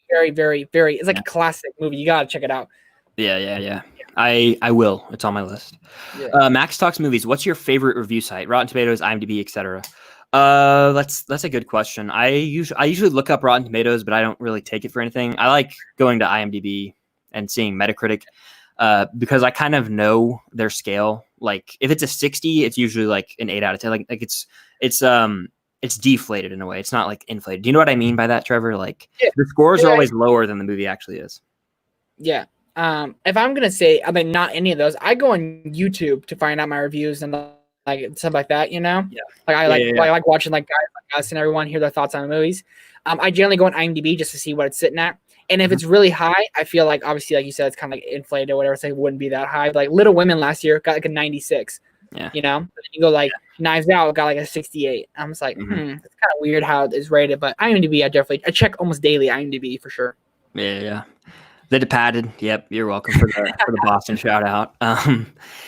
very, very, very. It's like a classic movie. You gotta check it out. Yeah. I will. It's on my list. Yeah. Max Talks Movies. What's your favorite review site? Rotten Tomatoes, IMDb, etc. That's a good question. I usually look up Rotten Tomatoes, but I don't really take it for anything. I like going to IMDb and seeing Metacritic because I kind of know their scale. Like if it's a 60, it's usually like an 8 out of 10. Like it's deflated in a way. It's not like inflated. Do you know what I mean by that, Trevor? Like the scores are always lower than the movie actually is. Yeah. If I'm gonna say, I mean, not any of those, I go on YouTube to find out my reviews and like stuff like that, Yeah. Like I like watching like guys like us and everyone hear their thoughts on the movies. I generally go on IMDb just to see what it's sitting at. And if it's really high, I feel like obviously, like you said, it's kind of like inflated or whatever. So it wouldn't be that high. Like Little Women last year got like a 96. Yeah. You know, but then you go like Knives Out got like a 68. I'm just like, it's kind of weird how it's rated, but IMDb, I check almost daily IMDb for sure. Yeah. The Departed. Yep, you're welcome for the Boston shout out.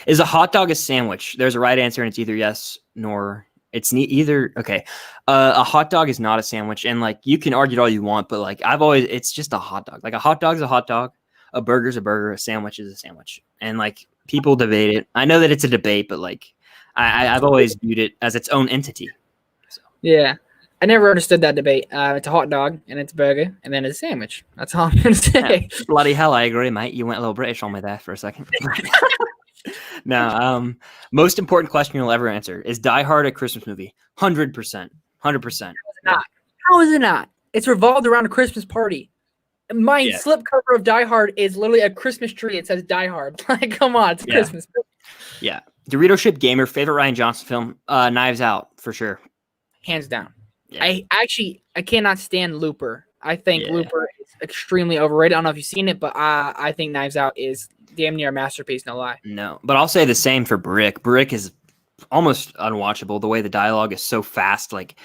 Is a hot dog a sandwich? There's a right answer, and it's either yes nor it's either. Okay, a hot dog is not a sandwich, and like you can argue it all you want, but like it's just a hot dog. Like a hot dog is a hot dog, a burger's a burger, a sandwich is a sandwich, and like people debate it. I know that it's a debate, but like I've always viewed it as its own entity. So. Yeah. I never understood that debate. It's a hot dog and it's a burger and then it's a sandwich. That's all I'm going to say. Yeah, bloody hell, I agree, mate. You went a little British on me there for a second. No, most important question you'll ever answer. Is Die Hard a Christmas movie? 100%. 100%. How is it not? It's revolved around a Christmas party. My slipcover of Die Hard is literally a Christmas tree. It says Die Hard. Like, come on, it's a Christmas movie. Yeah. Dorito Ship Gamer, favorite Rian Johnson film? Knives Out, for sure. Hands down. Yeah. I cannot stand Looper. I think Looper is extremely overrated. I don't know if you've seen it, but I think Knives Out is damn near a masterpiece, no lie. No, but I'll say the same for Brick. Brick is almost unwatchable. The way the dialogue is so fast, like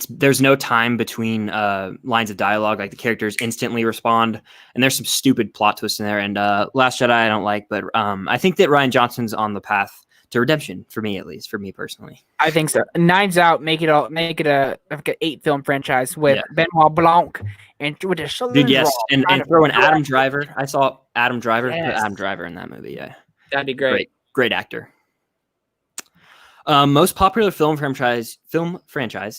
there's no time between lines of dialogue. Like the characters instantly respond, and there's some stupid plot twists in there. And Last Jedi I don't like, but I think that Rian Johnson's on the path to redemption for me, at least for me personally. I think so. Knives Out, make it a like an 8-film franchise with Benoit Blanc and with the dude, yes, and throw in Adam Driver. I saw Adam Driver, put Adam Driver in that movie. Yeah, that'd be great. Great actor. Most popular film franchise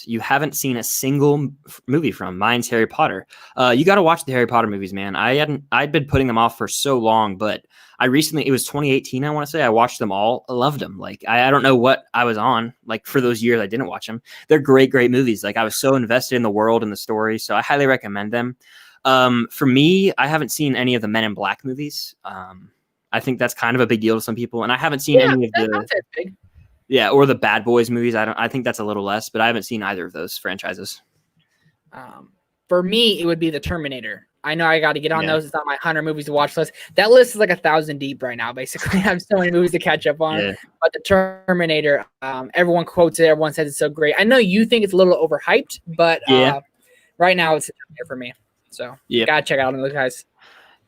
you haven't seen a single movie from. Mine's Harry Potter. You got to watch the Harry Potter movies, man. I'd been putting them off for so long, but I recently, it was 2018, I want to say, I watched them all. I loved them. Like I don't know what I was on like for those years I didn't watch them. They're great movies. Like I was so invested in the world and the story, so I highly recommend them. For me, I haven't seen any of the Men in Black movies. I think that's kind of a big deal to some people, and I haven't seen any of the big. Yeah, or the Bad Boys movies. I think that's a little less, but I haven't seen either of those franchises. For me, it would be the Terminator. I know I got to get on those. It's not my 100 movies to watch list. That list is like 1,000 deep right now, basically. I have so many movies to catch up on. Yeah. But the Terminator, everyone quotes it. Everyone says it's so great. I know you think it's a little overhyped, but right now it's for me. So gotta check out those guys.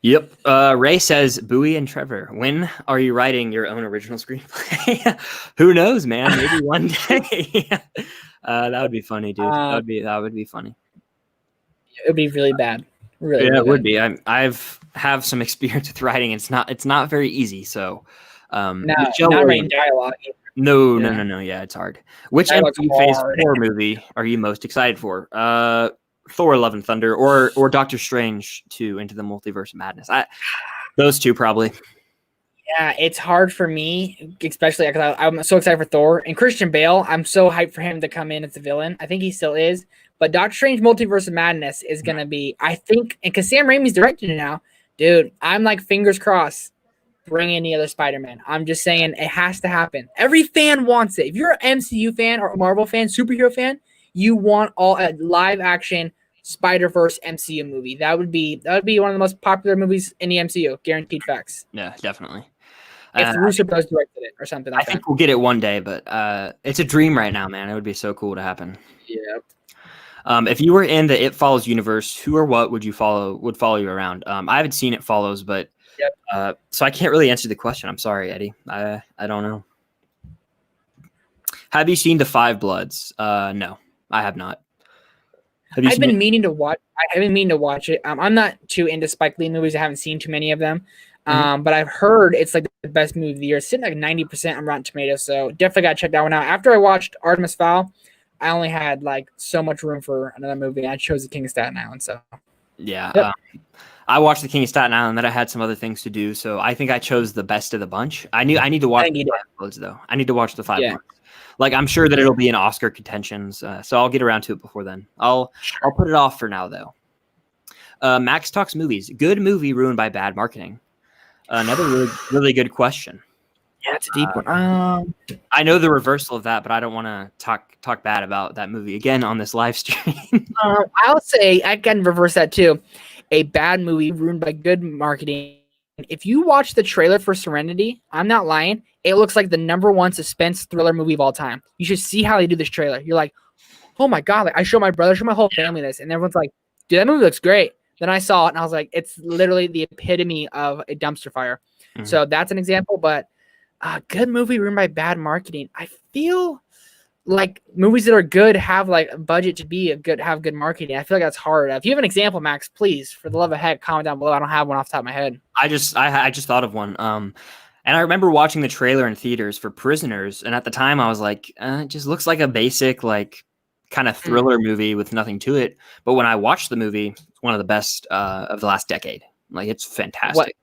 Yep. Ray says, Bowie and Trevor, when are you writing your own original screenplay? Who knows, man? Maybe one day. That would be funny, dude. That would be funny. It would be really bad. Really, it would be. I've have some experience with writing. It's not very easy. So, not writing dialogue. No. Yeah, it's hard. Which MCU Phase 4 movie are you most excited for? Thor: Love and Thunder or Doctor Strange 2 Into the Multiverse of Madness. Those two probably. Yeah, it's hard for me, especially because I'm so excited for Thor and Christian Bale. I'm so hyped for him to come in as the villain. I think he still is. But Doctor Strange Multiverse of Madness is going to be, I think, and because Sam Raimi's directing it now, dude, I'm like fingers crossed, bring in the other Spider-Man. I'm just saying it has to happen. Every fan wants it. If you're an MCU fan or a Marvel fan, superhero fan, you want a live action Spider-Verse MCU movie. That would be one of the most popular movies in the MCU. Guaranteed facts. Yeah, definitely. If Russo Bros directed it or something like that. I think we'll get it one day, but it's a dream right now, man. It would be so cool to happen. Yep. If you were in the It Follows universe, who or what would follow you around? I haven't seen It Follows, but so I can't really answer the question. I'm sorry, Eddie. I don't know. Have you seen The Five Bloods? No, I have not. I've been meaning to watch. I haven't meaning to watch it. I'm not too into Spike Lee movies. I haven't seen too many of them. But I've heard it's like the best movie of the year. It's sitting like 90% on Rotten Tomatoes. So definitely got to check that one out. After I watched Artemis Fowl, I only had like so much room for another movie. I chose The King of Staten Island. So yeah, I watched The King of Staten Island. Then I had some other things to do. So I think I chose the best of the bunch. I need to watch The Five Bloods though. I need to watch The Five Bloods. Like I'm sure that it'll be in Oscar contentions. So I'll get around to it before then. I'll put it off for now though. Max Talks Movies. Good movie ruined by bad marketing. Another really, really good question. Yeah, it's a deep one. I know the reversal of that, but I don't want to talk bad about that movie again on this live stream. I'll say I can reverse that too. A bad movie ruined by good marketing if you watch the trailer for Serenity, I'm not lying. It looks like the #1 suspense thriller movie of all time. You should see how they do this trailer. You're like, oh my God. Like, I show my brother, show my whole family this. And everyone's like, dude, that movie looks great. Then I saw it and I was like, it's literally the epitome of a dumpster fire. Mm-hmm. So that's an example, but a good movie ruined by bad marketing. I feel like movies that are good have like a budget to be have good marketing. I feel like that's hard. If you have an example, Max, please, for the love of heck, comment down below. I don't have one off the top of my head. I just thought of one. And I remember watching the trailer in theaters for Prisoners, and at the time I was like, it just looks like a basic like kind of thriller movie with nothing to it. But when I watched the movie, it's one of the best of the last decade. Like, it's fantastic.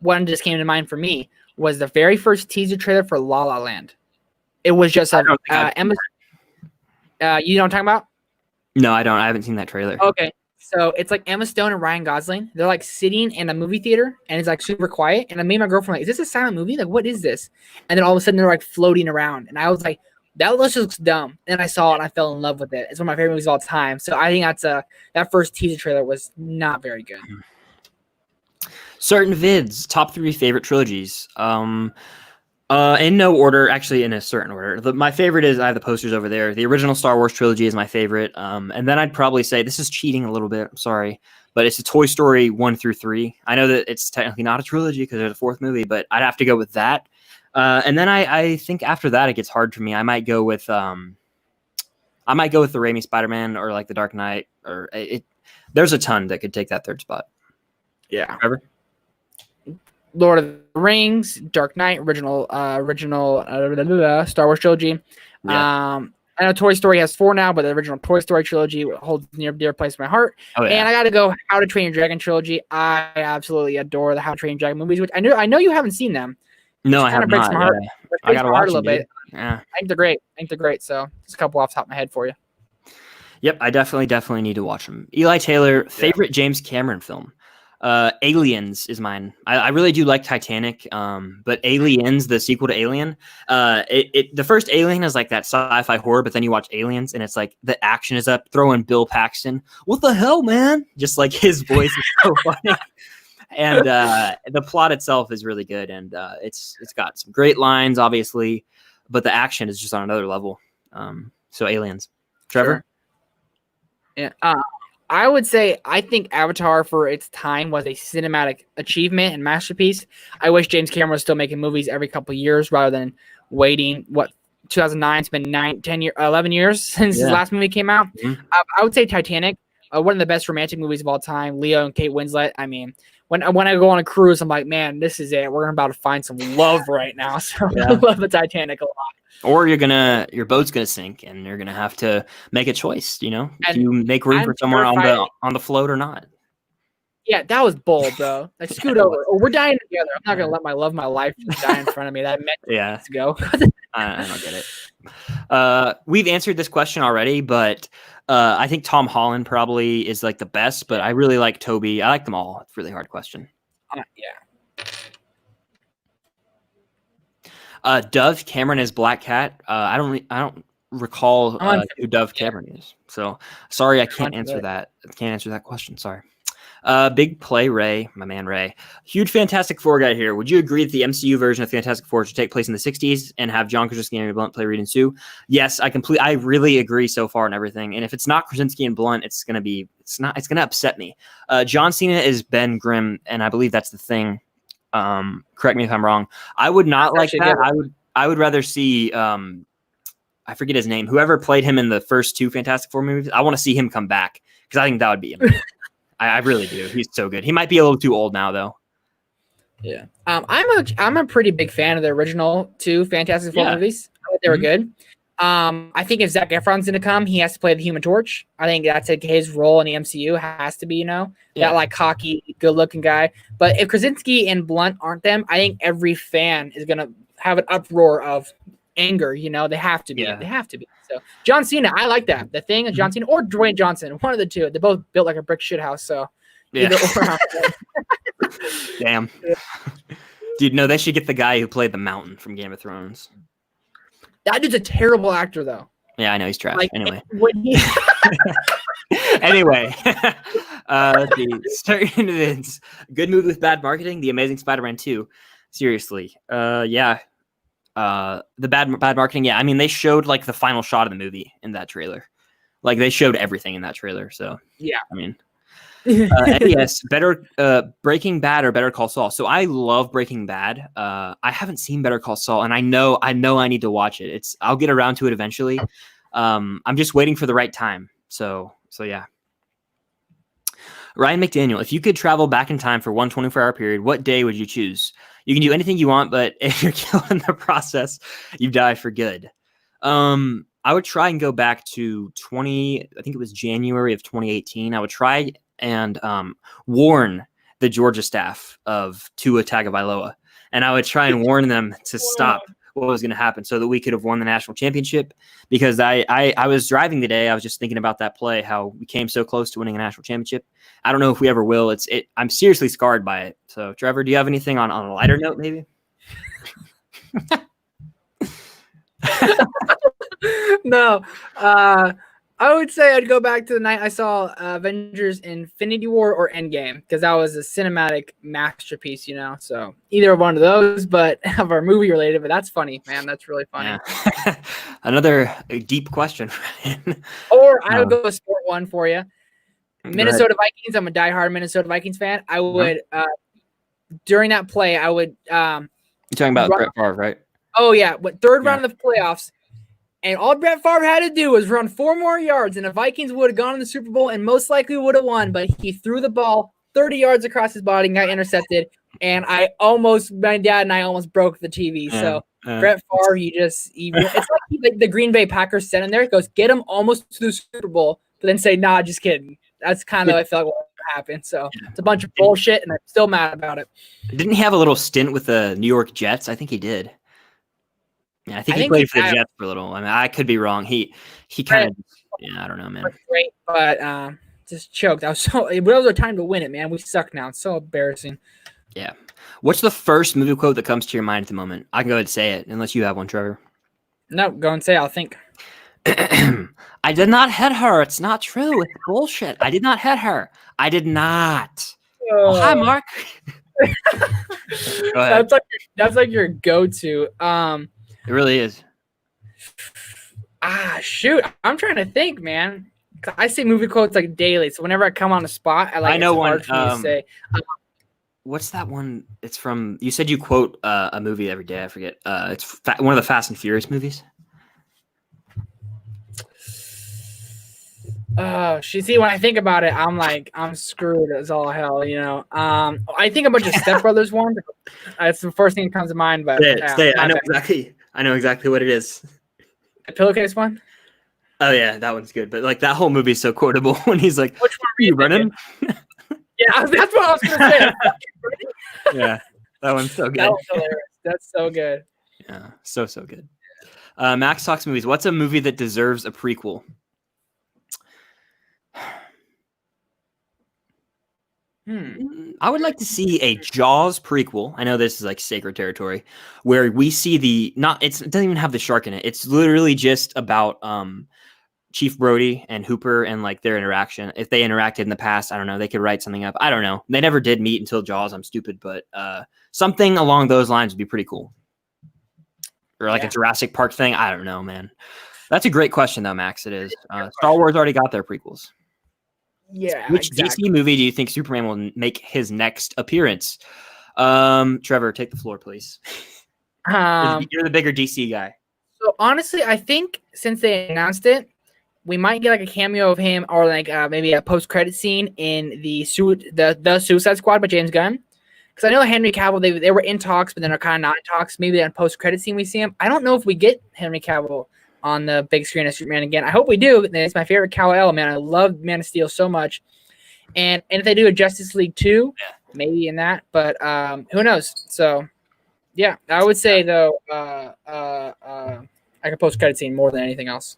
One just came to mind for me was the very first teaser trailer for La La Land. It was just Emma. You know what I'm talking about? No, I don't. I haven't seen that trailer. Okay. So it's like Emma Stone and Ryan Gosling. They're like sitting in a movie theater and it's like super quiet. And I made my girlfriend like, is this a silent movie? Like, what is this? And then all of a sudden they're like floating around. And I was like, that just looks dumb. And I saw it and I fell in love with it. It's one of my favorite movies of all time. So I think that first teaser trailer was not very good. Certain vids, top 3 favorite trilogies. In no order, actually in a certain order. My favorite is, I have the posters over there. The original Star Wars trilogy is my favorite. And then I'd probably say, this is cheating a little bit, I'm sorry, but it's the Toy Story 1 through 3. I know that it's technically not a trilogy because there's a 4th movie, but I'd have to go with that. And then I think after that it gets hard for me. I might go with the Raimi Spider-Man or like the Dark Knight, or there's a ton that could take that 3rd spot. Yeah. Trevor? Lord of the Rings, Dark Knight, original Star Wars trilogy. Yeah. I know Toy Story has 4 now, but the original Toy Story trilogy holds near dear place in my heart. Oh, yeah. And I got to go How to Train Your Dragon trilogy. I absolutely adore the How to Train Your Dragon movies, which I know you haven't seen them. No, I have not. My heart. Yeah. I got to watch them a little bit. Yeah. I think they're great. So just a couple off the top of my head for you. Yep, I definitely need to watch them. Eli Taylor, favorite James Cameron film. Aliens is mine. I really do like Titanic, but Aliens, the sequel to Alien, the first Alien is like that sci-fi horror, but then you watch Aliens and it's like the action is up. Throw in Bill Paxton. What the hell, man? Just like his voice is so funny. And the plot itself is really good, and it's got some great lines, obviously, but the action is just on another level. So Aliens. Trevor? Sure. Yeah. I would say I think Avatar for its time was a cinematic achievement and masterpiece. I wish James Cameron was still making movies every couple of years rather than waiting. 2009? It's been 11 years since his last movie came out. Mm-hmm. I would say Titanic, one of the best romantic movies of all time. Leo and Kate Winslet. I mean, when I go on a cruise, I'm like, man, this is it. We're about to find some love right now. So I love the Titanic a lot. Or your boat's gonna sink, and you're gonna have to make a choice. You know, do you make room for someone on the float or not? Yeah, that was bold, bro. Like, scoot over. Oh, we're dying together. I'm not gonna let my love of my life just die in front of me. That meant to go. I don't get it. We've answered this question already, but I think Tom Holland probably is like the best. But I really like Toby. I like them all. It's a really hard question. Yeah. Dove Cameron is Black Cat. I don't recall who Dove Cameron is. So sorry, I can't answer that. I can't answer that question. Sorry. Big Play Ray, my man Ray. Huge Fantastic Four guy here. Would you agree that the MCU version of Fantastic Four should take place in the 60s and have John Krasinski and Blunt play Reed and Sue? Yes, I really agree so far and everything. And if it's not Krasinski and Blunt, it's gonna upset me. John Cena is Ben Grimm, and I believe that's the thing. Correct me if I'm wrong. I would not like that. I would rather see I forget his name. Whoever played him in the first 2 Fantastic Four movies, I want to see him come back because I think that would be him. I really do. He's so good. He might be a little too old now, though. Yeah. I'm a pretty big fan of the original 2 Fantastic Four movies. I thought they were good. I think if Zac Efron's going to come, he has to play the Human Torch. I think that's his role in the MCU has to be, that like cocky, good-looking guy. But if Krasinski and Blunt aren't them, I think every fan is going to have an uproar of anger. They have to be. Yeah. They have to be. So John Cena, I like that. The Thing, John Cena or Dwayne Johnson, one of the two. They both built like a brick shit house. So either or. Damn. Dude, no, they should get the guy who played the Mountain from Game of Thrones. That dude's a terrible actor, though. Yeah, I know he's trash. Anyway. Anyway. Certain events. Good movie with bad marketing. The Amazing Spider-Man 2. Seriously. Yeah. The bad marketing. Yeah. I mean, they showed like the final shot of the movie in that trailer. Like they showed everything in that trailer. So Yeah. I mean, yes, Breaking Bad or Better Call Saul. So I love Breaking Bad. I haven't seen Better Call Saul, and I know I need to watch it. I'll get around to it eventually. I'm just waiting for the right time. So yeah. Ryan McDaniel, if you could travel back in time for one 24-hour period, what day would you choose? You can do anything you want, but if you're killed in the process, you die for good. I would try and go back to I think it was January of 2018. I would try and warn the Georgia staff of Tua Tagovailoa, and I would try and warn them to stop what was going to happen so that we could have won the national championship. Because I was driving today, I was just thinking about that play, how we came so close to winning a national championship. I don't know if we ever will. I'm seriously scarred by it. So, Trevor, do you have anything on a lighter note, maybe? No. I would say I'd go back to the night I saw Avengers Infinity War or Endgame, because that was a cinematic masterpiece, So either one of those, but of our movie related. But that's funny, man. That's really funny. Yeah. Another deep question. Or I would go a sport one for you. Minnesota Vikings. I'm a diehard Minnesota Vikings fan. I would during that play, I would. You're talking about Brett Favre, right? Oh yeah, third round of the playoffs. And all Brett Favre had to do was run 4 more yards, and the Vikings would have gone in the Super Bowl and most likely would have won. But he threw the ball 30 yards across his body and got intercepted. And my dad and I almost broke the TV. So Brett Favre, it's like the Green Bay Packers sent in there. It goes, get him almost to the Super Bowl, but then say, nah, just kidding. That's kind of I felt like what happened. So it's a bunch of bullshit, and I'm still mad about it. Didn't he have a little stint with the New York Jets? I think he did. Yeah, I think he played for the Jets for a little. I mean, I could be wrong. He kind of, I don't know, man. Great, but just choked. It was our time to win it, man. We suck now. It's so embarrassing. Yeah. What's the first movie quote that comes to your mind at the moment? I can go ahead and say it, unless you have one, Trevor. No, go and say it. I'll think. I did not hit her. It's not true. It's bullshit. I did not hit her. I did not. Oh, hi, Mark. Go ahead. That's like your go-to. It really is. Shoot. I'm trying to think, man. I say movie quotes like daily, so whenever I come on the spot, I know one. For me to say. What's that one? It's from. You said you quote a movie every day. I forget. It's one of the Fast and Furious movies. See, when I think about it, I'm screwed as all hell, I think a bunch of Step Brothers ones. It's the first thing that comes to mind, but I know exactly what it is. The pillowcase one? Oh yeah, that one's good. But like that whole movie is so quotable when he's like, "Which one are you running?" Yeah, that's what I was gonna say. Yeah, that one's so good. That was hilarious. That's so good. Yeah, so good. Max talks movies. What's a movie that deserves a prequel? I would like to see a Jaws prequel. I know this is like sacred territory, where we see it doesn't even have the shark in it. It's literally just about Chief Brody and Hooper and like their interaction. If they interacted in the past, I don't know. They could write something up. I don't know. They never did meet until Jaws. I'm stupid, but something along those lines would be pretty cool. Or like a Jurassic Park thing. I don't know, man. That's a great question, though, Max. It is. Star Wars already got their prequels. Yeah. Which DC movie do you think Superman will make his next appearance? Trevor, take the floor, please. You're the bigger DC guy. So honestly, I think since they announced it, we might get like a cameo of him, or like maybe a post-credit scene in the Suicide Squad by James Gunn. Because I know Henry Cavill, they were in talks, but then are kind of not in talks. Maybe in post-credit scene we see him. I don't know if we get Henry Cavill on the big screen as Superman again. I hope we do. It's my favorite Kal-El, man. I love Man of Steel so much. And if they do a Justice League 2, maybe in that. But who knows? So, yeah. I would say, though, I could post-credit scene more than anything else.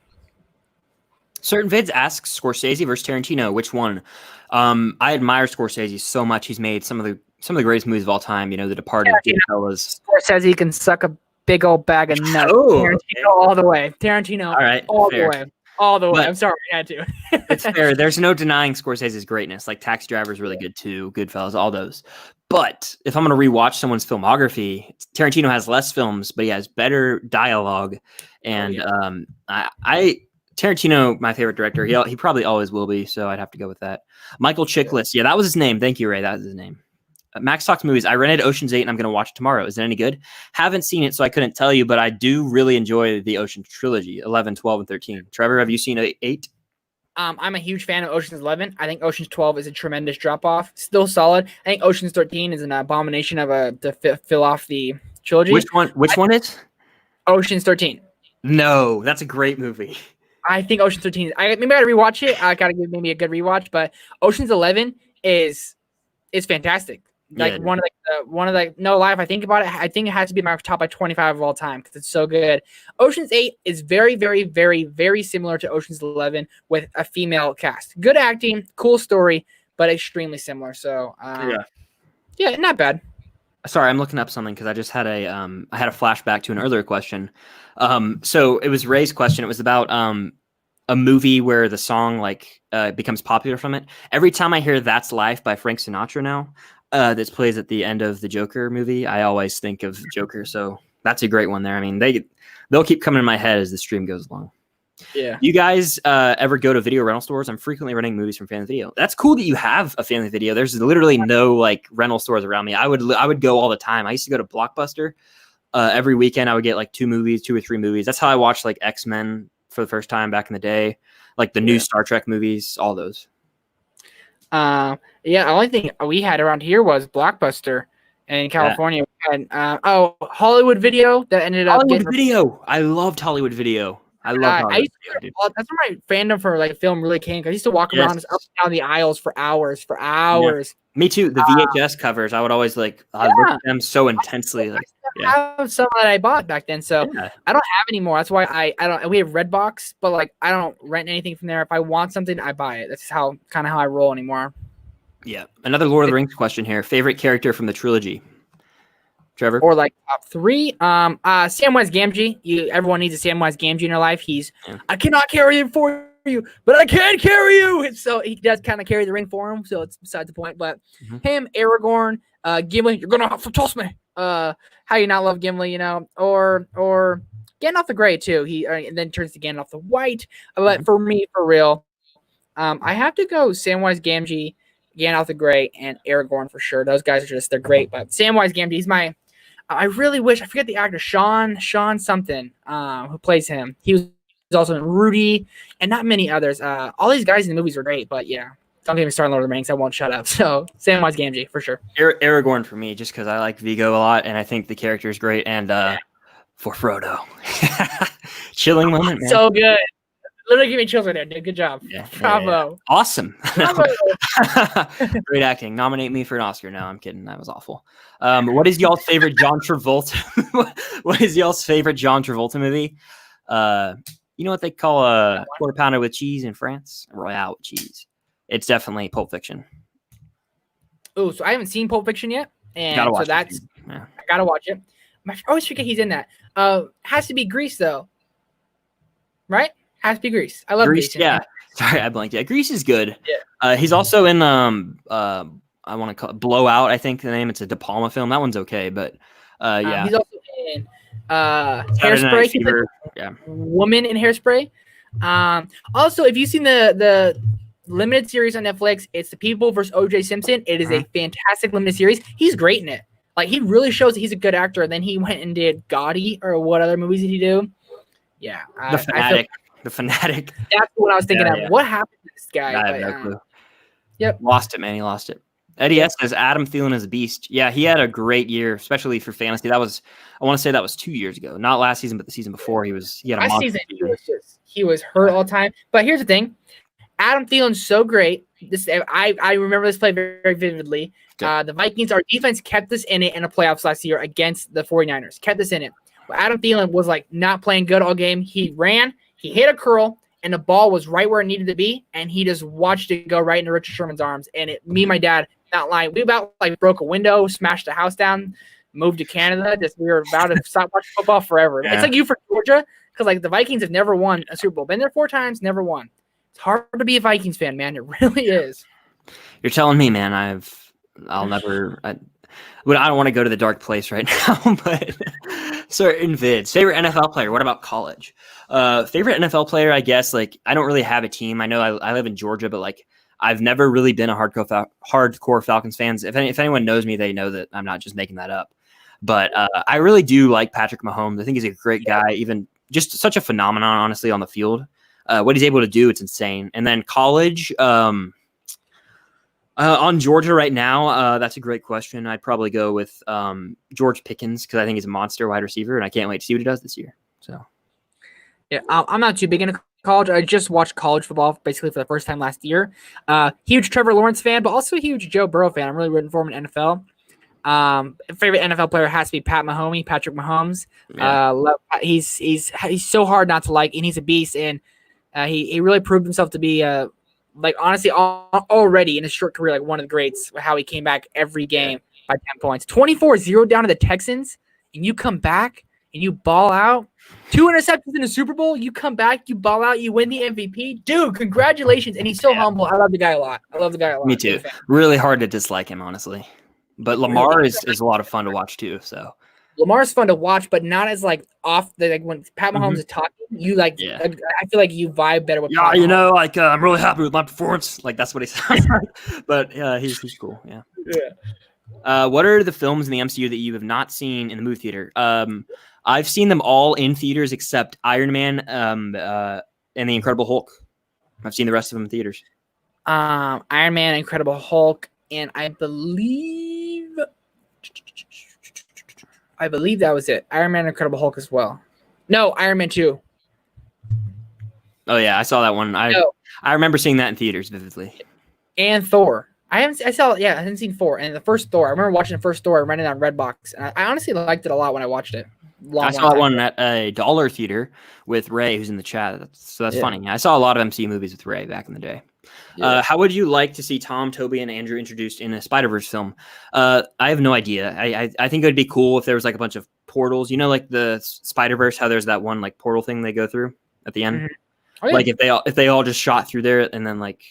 Certain Vids asks Scorsese versus Tarantino. Which one? I admire Scorsese so much. He's made some of the greatest movies of all time. The Departed, Goodfellas. Scorsese can suck a big old bag of nuts. Tarantino all the way. Tarantino all right, all fair. the way. all the way. But I'm sorry, I had to. it's fair. There's no denying Scorsese's greatness. Like Taxi Driver is really good too. Goodfellas, all those. But if I'm going to rewatch someone's filmography, Tarantino has less films, but he has better dialogue. And Tarantino, my favorite director, he probably always will be. So I'd have to go with that. Michael Chiklis. Yeah, that was his name. Thank you, Ray. That was his name. Max talks movies. I rented Ocean's 8 and I'm going to watch it tomorrow. Is it any good? Haven't seen it, so I couldn't tell you, but I do really enjoy the Ocean trilogy, 11, 12, and 13. Trevor, have you seen 8? I'm a huge fan of Ocean's 11. I think Ocean's 12 is a tremendous drop-off. Still solid. I think Ocean's 13 is an abomination to fill off the trilogy. Which one is? Ocean's 13. No, that's a great movie. I think Ocean's 13. Maybe I gotta rewatch it. I gotta give maybe a good rewatch, but Ocean's 11 is fantastic. Like one of the no lie. If I think about it, I think it has to be my top 25 of all time because it's so good. Ocean's 8 is very, very, very, very similar to Ocean's 11 with a female cast. Good acting, cool story, but extremely similar. So yeah, not bad. Sorry, I'm looking up something because I just had a flashback to an earlier question. So it was Ray's question. It was about a movie where the song becomes popular from it. Every time I hear "That's Life" by Frank Sinatra now, that plays at the end of the Joker movie, I always think of Joker. So that's a great one there. I mean, they'll keep coming in my head as the stream goes along. Yeah. You guys ever go to video rental stores? I'm frequently renting movies from Family Video. That's cool that you have a Family Video. There's literally no rental stores around me. I would go all the time. I used to go to Blockbuster every weekend. I would get 2 or 3 movies. That's how I watched X-Men for the first time back in the day, the new Star Trek movies, all those. The only thing we had around here was Blockbuster. And in California, we had Hollywood Video that ended up Hollywood Video. I loved Hollywood Video. I love Hollywood Video. That's where my fandom for film really came. I used to walk around up and down the aisles for hours. Yeah. Me too. The VHS covers, I would always I look at them so intensely. I have some that I bought back then, so I don't have anymore. That's why I don't. We have Redbox, but I don't rent anything from there. If I want something, I buy it. That's how I roll anymore. Yeah. Another Lord of the Rings question here. Favorite character from the trilogy? Trevor? Or top 3. Samwise Gamgee. Everyone needs a Samwise Gamgee in their life. I cannot carry him for you, but I can carry you. And so he does kind of carry the ring for him. So it's beside the point. But him, Aragorn, Gimli, you're gonna have to toss me. How you not love Gimli, or Gandalf the Grey too. He and then turns to Gandalf the White. But for me, for real, I have to go Samwise Gamgee, Gandalf the Grey, and Aragorn for sure. Those guys are they're great. But Samwise Gamgee, he's my. I really wish I forget the actor Sean something who plays him. He was also in Rudy and not many others. All these guys in the movies are great, but don't get me started on Lord of the Rings. I won't shut up. So Samwise Gamgee for sure. Aragorn for me, just because I like Viggo a lot and I think the character is great. And for Frodo, chilling moment, man. So good. Literally give me chills right there, dude. Good job. Bravo. Yeah. Awesome. Bravo. Great acting. Nominate me for an Oscar. No, I'm kidding. That was awful. What is y'all's favorite John Travolta? What is y'all's favorite John Travolta movie? You know what they call a quarter pounder with cheese in France? Royale with cheese. It's definitely Pulp Fiction. Oh, so I haven't seen Pulp Fiction yet. And so that's I gotta watch it. I always forget he's in that. Has to be Grease though. Right? Has to be Grease. I love Grease. Yeah. Sorry, I blanked. Yeah, Grease is good. Yeah. He's also in I want to call it Blowout, I think the name. It's a De Palma film. That one's okay, but he's also in Hairspray. Woman in Hairspray. Also, if you've seen the limited series on Netflix, it's The People versus O.J. Simpson. It is a fantastic limited series. He's great in it. He really shows that he's a good actor. And then he went and did Gotti, or what other movies did he do? Yeah. The Fanatic. That's what I was thinking of. What happened to this guy? I have no clue. Yep. Lost it, man. He lost it. Eddie S says Adam Thielen is a beast. Yeah, he had a great year, especially for fantasy. I want to say that was 2 years ago. Not last season, but the season before. He had a monster season. He was hurt all the time. But here's the thing. Adam Thielen's so great. I remember this play very, very vividly. The Vikings, our defense kept us in it in the playoffs last year against the 49ers. Kept us in it. But Adam Thielen was not playing good all game. He ran. He hit a curl, and the ball was right where it needed to be, and he just watched it go right into Richard Sherman's arms. And me and my dad, not lying, we about broke a window, smashed the house down, moved to Canada. We were about to stop watching football forever. Yeah. It's like you for Georgia, because like the Vikings have never won a Super Bowl. Been there 4 times, never won. It's hard to be a Vikings fan, man. It really is. You're telling me, man. I'll never. But I don't want to go to the dark place right now. But certain vids. Favorite NFL player. What about college? Favorite NFL player. I guess like I don't really have a team. I know I live in Georgia, but like I've never really been a hardcore Falcons fans. If anyone knows me, they know that I'm not just making that up. But I really do like Patrick Mahomes. I think he's a great guy. Even just such a phenomenon, honestly, on the field. What he's able to do, it's insane. And then college. On Georgia right now, that's a great question. I'd probably go with George Pickens because I think he's a monster wide receiver, and I can't wait to see what he does this year. So, yeah, I'm not too big into college. I just watched college football basically for the first time last year. Huge Trevor Lawrence fan, but also a huge Joe Burrow fan. I'm really rooting for him in NFL. Favorite NFL player has to be Patrick Mahomes. Yeah. He's so hard not to like, and he's a beast, and he really proved himself to be like honestly already in his short career, like one of the greats, how he came back every game by 10 points. 24-0 down to the Texans, and you come back and you ball out. 2 interceptions in the Super Bowl, you come back, you ball out, you win the MVP. Dude, congratulations. And he's so humble. I love the guy a lot. Me too. Really hard to dislike him, honestly. But Lamar is a lot of fun to watch too, so. Lamar's fun to watch, but not as like off the like when Pat Mahomes is talking, you like I feel like you vibe better with Pat Mahomes. Like I'm really happy with my performance. Like that's what he sounds like. But he's cool. Yeah. Yeah. What are the films in the MCU that you have not seen in the movie theater? I've seen them all in theaters except Iron Man and the Incredible Hulk. I've seen the rest of them in theaters. Iron Man, Incredible Hulk, and I believe that was it. Iron Man, Incredible Hulk as well. No, Iron Man 2. Oh yeah, I saw that one. I remember seeing that in theaters vividly. And Thor. I hadn't seen 4. And the first Thor, I remember watching the first Thor and renting it on Redbox. And I honestly liked it a lot when I watched it. I saw that one at a dollar theater with Ray, who's in the chat. So that's funny. I saw a lot of MCU movies with Ray back in the day. Yeah. How would you like to see Tom, Toby, and Andrew introduced in a Spider-Verse film? I have no idea. I think it would be cool if there was like a bunch of portals. You know, like the Spider-Verse, how there's that one like portal thing they go through at the end. Mm-hmm. Oh, yeah. Like if they all just shot through there and then like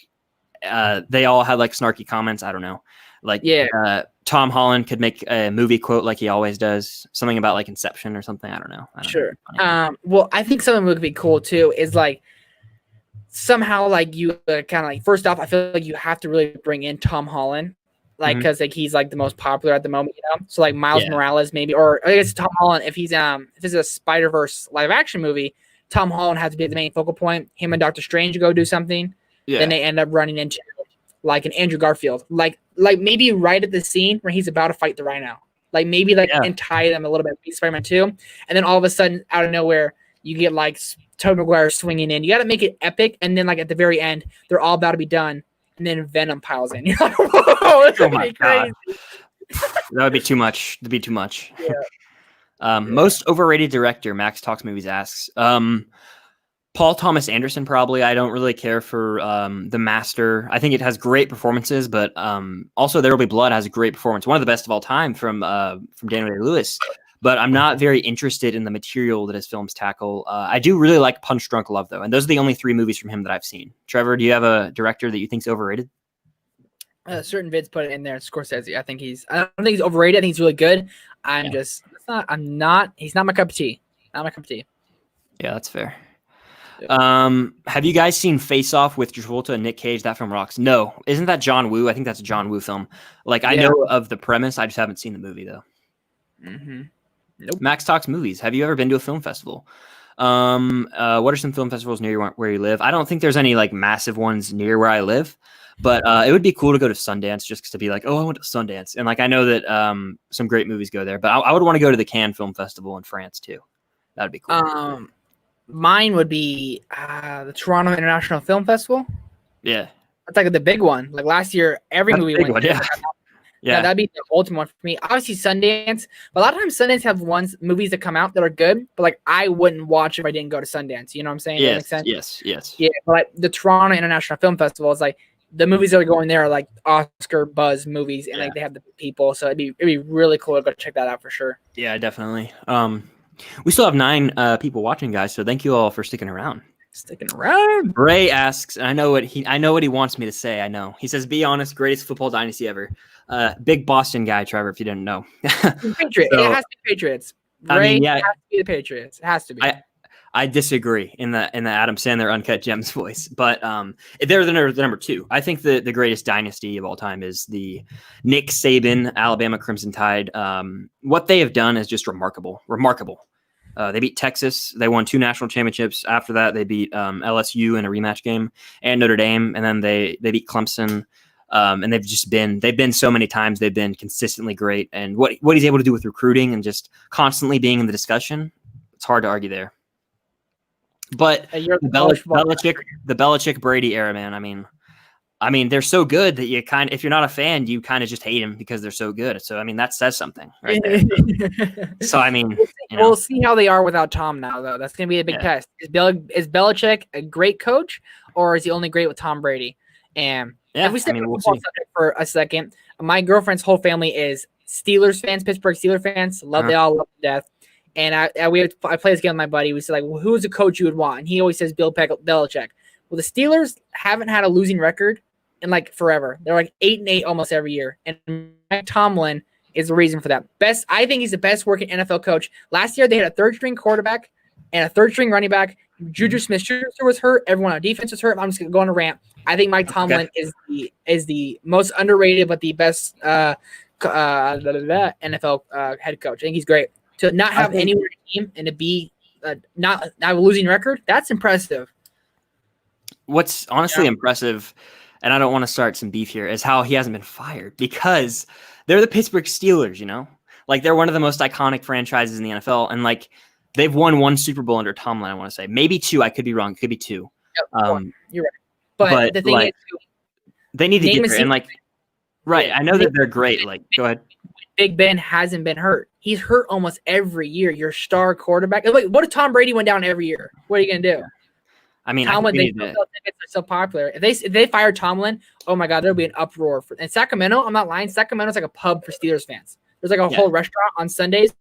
they all had like snarky comments. I don't know. Like Tom Holland could make a movie quote like he always does, something about like Inception or something. I don't know. Sure. Well, I think something would be cool too is like somehow like you kind of like first off, I feel like you have to really bring in Tom Holland, like because like he's like the most popular at the moment, you know. So like Miles Morales maybe, or I guess Tom Holland if he's if it's a Spider-Verse live action movie, Tom Holland has to be the main focal point. Him and Doctor Strange go do something. Yeah. Then they end up running into like an Andrew Garfield, like maybe right at the scene where he's about to fight the Rhino, like maybe and tie them a little bit. Spider-Man 2, and then all of a sudden out of nowhere you get like Tobey Maguire swinging in. You got to make it epic, and then like at the very end they're all about to be done, and then Venom piles in. You're like, whoa, it's gonna be crazy. That would be too much. That'd be too much. Yeah. Most overrated director, Max Talks Movies asks. Paul Thomas Anderson, probably. I don't really care for The Master. I think it has great performances, but also There Will Be Blood has a great performance. One of the best of all time from Daniel Day-Lewis. But I'm not very interested in the material that his films tackle. I do really like Punch Drunk Love, though. And those are the only 3 movies from him that I've seen. Trevor, do you have a director that you think's overrated? Certain vids put it in there. Scorsese. I don't think he's overrated. I think he's really good. He's not my cup of tea. Not my cup of tea. Yeah, that's fair. Have you guys seen Face Off with Travolta and Nic Cage? That film rocks. No, isn't that John Woo? I think that's a John Woo film. Like I know of the premise, I just haven't seen the movie though. Mm-hmm. Nope. Max Talks Movies. Have you ever been to a film festival? What are some film festivals near where you live? I don't think there's any like massive ones near where I live, but it would be cool to go to Sundance just to be like, oh, I went to Sundance, and like I know that some great movies go there, but I would want to go to the Cannes Film Festival in France too. That would be cool. Mine would be the Toronto International Film Festival. Yeah. That's like the big one. Like last year, every movie went there. Yeah, that'd be the ultimate one for me. Obviously, Sundance. But a lot of times, Sundance have movies that come out that are good, but like I wouldn't watch if I didn't go to Sundance. You know what I'm saying? Yes, that makes sense? Yes. Yeah, but like, the Toronto International Film Festival is like the movies that are going there are like Oscar buzz movies, and like they have the people. So it'd be really cool to go check that out for sure. Yeah, definitely. We still have 9 people watching, guys. So thank you all for sticking around. Sticking around. Ray asks, and I know what he wants me to say. I know. He says, "Be honest, greatest football dynasty ever." Big Boston guy, Trevor. If you didn't know, Patriots. So, it has to be Patriots. Ray, I mean, yeah, it has to be the Patriots. It has to be. I disagree in the Adam Sandler Uncut Gems voice, but they're the number 2. I think the greatest dynasty of all time is the Nick Saban Alabama Crimson Tide. What they have done is just remarkable. They beat Texas. They won 2 national championships. After that, they beat LSU in a rematch game and Notre Dame, and then they beat Clemson. And they've been so many times. They've been consistently great. And what he's able to do with recruiting and just constantly being in the discussion, it's hard to argue there. But the Belichick Brady era, man. I mean, they're so good that if you're not a fan, you kind of just hate them because they're so good. So, I mean, that says something right there. So, I mean, we'll see how they are without Tom now, though. That's going to be a big test. Is Belichick a great coach, or is he only great with Tom Brady? And if we stay on the football subject for a second, my girlfriend's whole family is Steelers fans, Pittsburgh Steelers fans. They all love to death. And I play this game with my buddy. We said, like, well, who's a coach you would want? And he always says Belichick. Well, the Steelers haven't had a losing record in like forever. They're like 8-8 almost every year. And Mike Tomlin is the reason for that. I think he's the best working NFL coach. Last year they had a 3rd-string quarterback and a 3rd-string running back. Juju Smith-Schuster was hurt. Everyone on defense was hurt. I'm just gonna go on a rant. I think Mike Tomlin is the most underrated but the best NFL head coach. I think he's great. To not have anyone on the team and to be not have a losing record, that's impressive. What's honestly impressive, and I don't want to start some beef here, is how he hasn't been fired, because they're the Pittsburgh Steelers, you know? Like, they're one of the most iconic franchises in the NFL, and, like, they've won 1 Super Bowl under Tomlin, I want to say. Maybe 2. I could be wrong. It could be 2. Yep, you're right. But the thing is, they need to get there. And, like, right, I know that they're great. Like, go ahead. Big Ben hasn't been hurt. He's hurt almost every year. Your star quarterback. Like, what if Tom Brady went down every year? What are you going to do? I mean, Tomlin, tickets are so popular. If they fire Tomlin, oh my God, there'll be an uproar. And Sacramento, I'm not lying, Sacramento's like a pub for Steelers fans. There's like a whole restaurant on Sundays.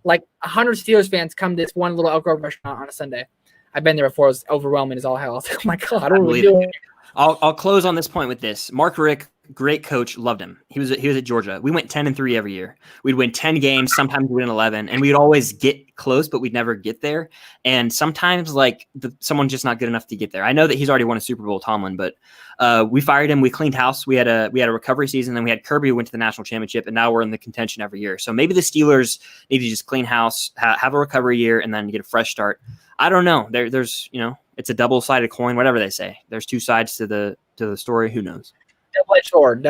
Like 100 Steelers fans come to this one little Elk Grove restaurant on a Sunday. I've been there before. It was overwhelming as all hell. I was like, oh my God, I don't really do it. I'll close on this point with this. Mark Richt, great coach, loved him. He was at Georgia. We went 10-3 every year. We'd win 10 games, sometimes we'd win 11, and we'd always get close, but we'd never get there. And sometimes, like, someone's just not good enough to get there. I know that he's already won a Super Bowl, Tomlin, but we fired him. We cleaned house. We had a recovery season, then we had Kirby who went to the national championship, and now we're in the contention every year. So maybe the Steelers need to just clean house, have a recovery year, and then get a fresh start. I don't know. There's it's a double-sided coin, whatever they say. There's 2 sides to the story. Who knows? Double-edged sword.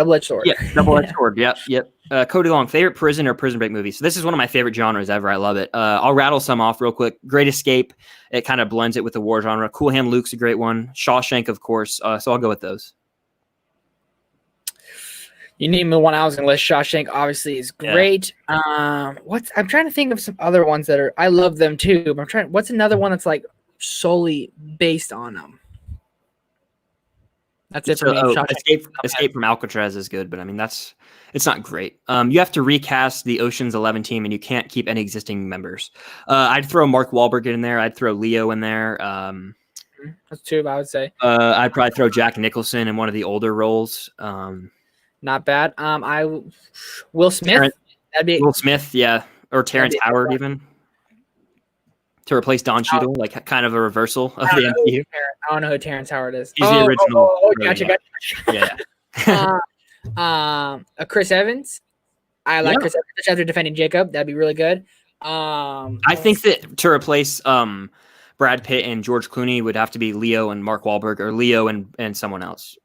Yeah, double-edged sword. Yep. Cody Long, favorite prison or prison break movie. So this is one of my favorite genres ever. I love it. I'll rattle some off real quick. Great Escape. It kind of blends it with the war genre. Cool Hand Luke's a great one. Shawshank, of course. So I'll go with those. You named the one I was going to list. Shawshank obviously is great. I'm trying to think of some other ones that I love them too. But what's another one that's like solely based on them? That's it for me. Escape from Alcatraz is good, but I mean it's not great. You have to recast the Ocean's 11 team, and you can't keep any existing members. I'd throw Mark Wahlberg in there. I'd throw Leo in there. That's 2, I would say. I'd probably throw Jack Nicholson in one of the older roles. Not bad. Will Smith. That'd be Will Smith, yeah, or Terrence Howard even. To replace Don Cheadle, like kind of a reversal of the MCU. I don't know who Terrence Howard is. He's the original. Gotcha. Yeah. Chris Evans. I like Chris Evans after defending Jacob. That'd be really good. I think that to replace Brad Pitt and George Clooney would have to be Leo and Mark Wahlberg, or Leo and someone else.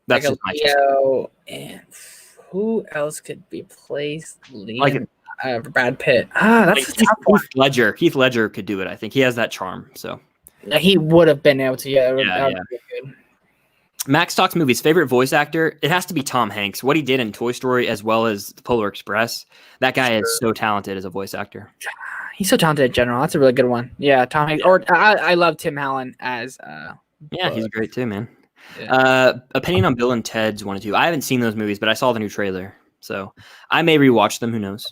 That's like Leo, and who else could be placed? Leo. Brad Pitt. That's like Heath Ledger. Heath Ledger could do it. I think he has that charm. So he would have been able to. Yeah. Good. Max talks movies. Favorite voice actor? It has to be Tom Hanks. What he did in Toy Story as well as The Polar Express. That guy is so talented as a voice actor. He's so talented in general. That's a really good one. Yeah, Tom Hanks. Or I love Tim Allen as. He's great too, man. Yeah. Opinion on Bill and Ted's 1 and 2. I haven't seen those movies, but I saw the new trailer, so I may rewatch them. Who knows?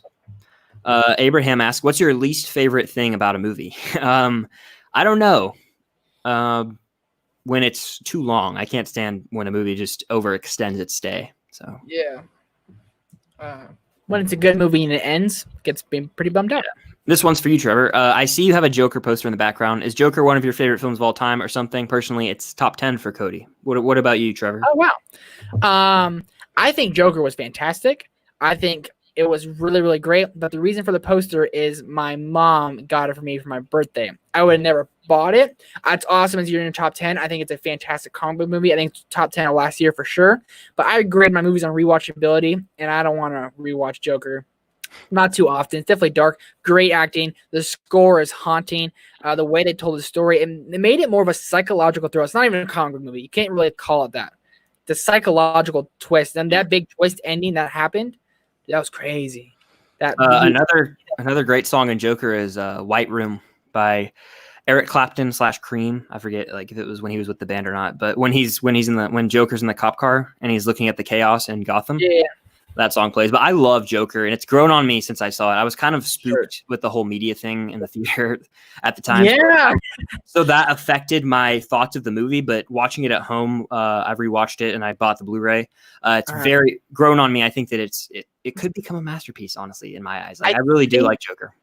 Abraham asks, "What's your least favorite thing about a movie?" I don't know. When it's too long, I can't stand when a movie just overextends its stay. So yeah. When it's a good movie and it ends, gets pretty bummed out. this one's for you, Trevor. I see you have a Joker poster in the background. Is Joker one of your favorite films of all time or something? Personally, it's top 10 for Cody. What about you, Trevor? Oh, wow. I think Joker was fantastic. I think it was really, really great. But the reason for the poster is my mom got it for me for my birthday. I would have never bought it. It's awesome as you're in your top 10. I think it's a fantastic comic book movie. I think it's top 10 of last year for sure. But I grade my movies on rewatchability, and I don't want to rewatch Joker. Not too often. It's definitely dark. Great acting. The score is haunting. The way they told the story, and they made it more of a psychological thrill. It's not even a comic book movie. You can't really call it that. The psychological twist, and that big twist ending that happened, that was crazy. That another great song in Joker is "White Room" by Eric Clapton / Cream. I forget like if it was when he was with the band or not, but when Joker's in the cop car and he's looking at the chaos in Gotham. Yeah. That song plays, but I love Joker, and it's grown on me since I saw it. I was kind of spooked with the whole media thing in the theater at the time. Yeah. So that affected my thoughts of the movie, but watching it at home, I've rewatched it and I bought the Blu-ray. It's very grown on me. I think that it could become a masterpiece, honestly, in my eyes. Like, I really do like Joker.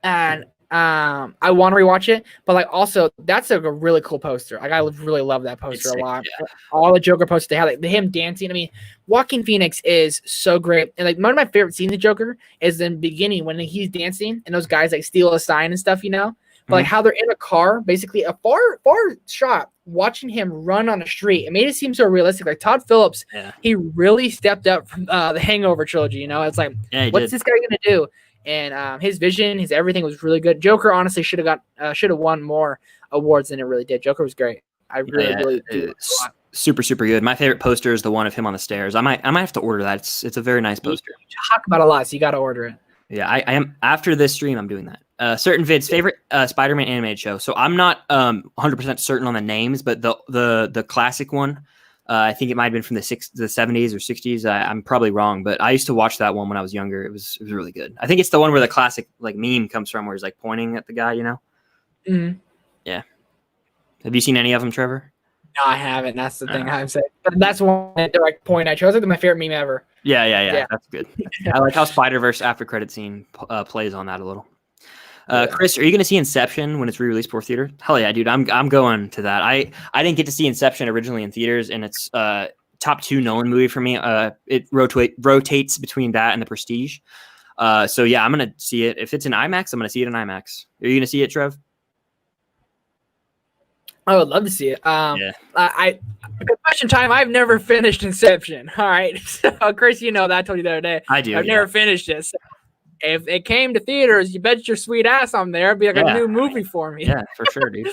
And I want to rewatch it, but like also that's a really cool poster. Like I really love that poster a lot. Yeah. All the Joker posters they have, like him dancing. I mean, Joaquin Phoenix is so great, and like one of my favorite scenes of Joker is in the beginning when he's dancing and those guys like steal a sign and stuff, you know. But like how they're in a car, basically a far shot, watching him run on the street. It made it seem so realistic. Like Todd Phillips, he really stepped up from the Hangover trilogy. You know, it's like, what's this guy gonna do? And his vision, his everything was really good. Joker honestly should have won more awards than it really did. Joker was great. I really super good. My favorite poster is the one of him on the stairs. I might have to order that. It's a very nice poster. You talk about a lot, so you got to order it. Yeah, I am. After this stream, I'm doing that. Certain Vids favorite Spider-Man animated show. So I'm not 100% certain on the names, but the classic one. I think it might have been from the 70s or 60s. I'm probably wrong, but I used to watch that one when I was younger. It was really good. I think it's the one where the classic like meme comes from, where he's like pointing at the guy. You know? Mm-hmm. Yeah. Have you seen any of them, Trevor? No, I haven't. That's the thing I'm saying. But that's one direct point I chose. It's my favorite meme ever. Yeah. That's good. I like how Spider-Verse after credit scene plays on that a little. Chris, are you going to see Inception when it's re-released for theater? Hell yeah, dude. I'm going to that. I didn't get to see Inception originally in theaters, and it's top 2 Nolan movie for me. It rotates between that and The Prestige. So yeah, I'm going to see it. If it's in IMAX, I'm going to see it in IMAX. Are you going to see it, Trev? I would love to see it. Confession time. I've never finished Inception. All right. So, Chris, you know that. I told you the other day. I do. I've never finished it. So if it came to theaters, you bet your sweet ass I'm there. It'd be like a new movie for me. Yeah, for sure, dude.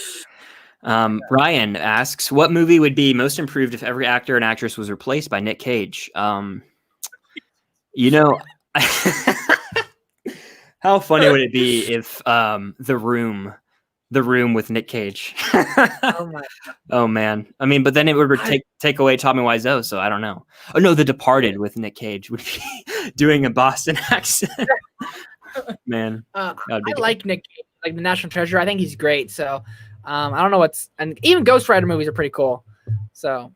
Ryan asks, what movie would be most improved if every actor and actress was replaced by Nic Cage? You know, how funny would it be if The Room with Nic Cage? Oh man. I mean, but then it would take away Tommy Wiseau, so I don't know. Oh no, The Departed with Nic Cage would be doing a Boston accent. Man. I like Nic Cage, like the National Treasure. I think he's great. So I don't know and even Ghost Rider movies are pretty cool. So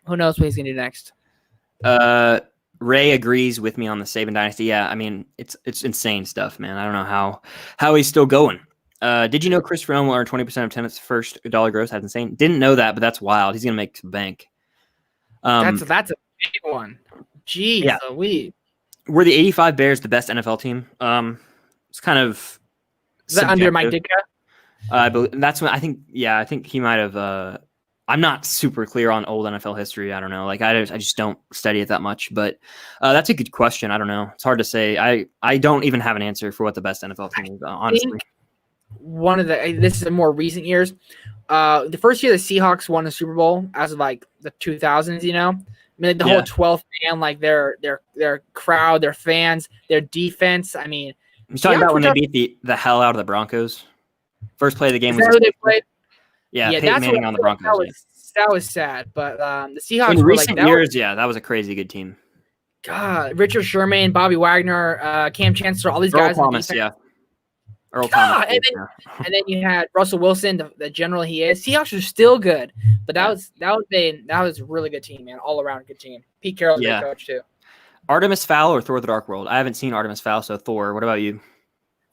who knows what he's gonna do next. Ray agrees with me on the Saban Dynasty. Yeah, I mean it's insane stuff, man. I don't know how he's still going. Did you know Christopher Nolan will earn 20% of Tenet's first dollar gross? That's insane. Didn't know that, but that's wild. He's gonna make some bank. That's a big one. Jeez, yeah. Were the 85 Bears the best NFL team? It's kind of is that under Mike Ditka? But that's when I think he might have. I'm not super clear on old NFL history. I don't know. Like I just don't study it that much. But that's a good question. I don't know. It's hard to say. I don't even have an answer for what the best NFL team is. Honestly. This is in more recent years. The first year the Seahawks won the Super Bowl as of like the 2000s, you know, I mean, like the whole 12th man, like their crowd, their fans, their defense. I mean, you're talking about when they beat the hell out of the Broncos. First play of the game was they played. Yeah, Peyton Manning on the Broncos. That was sad, but the Seahawks in recent years, that was a crazy good team. God, Richard Sherman, Bobby Wagner, Cam Chancellor, all these Earl guys. Thomas, yeah. Earl God, Thomas. and then you had Russell Wilson, the general he is. Seahawks are still good, but that was a really good team, man. All around good team. Pete Carroll's a great coach too. Artemis Fowl or Thor: The Dark World? I haven't seen Artemis Fowl, so Thor. What about you?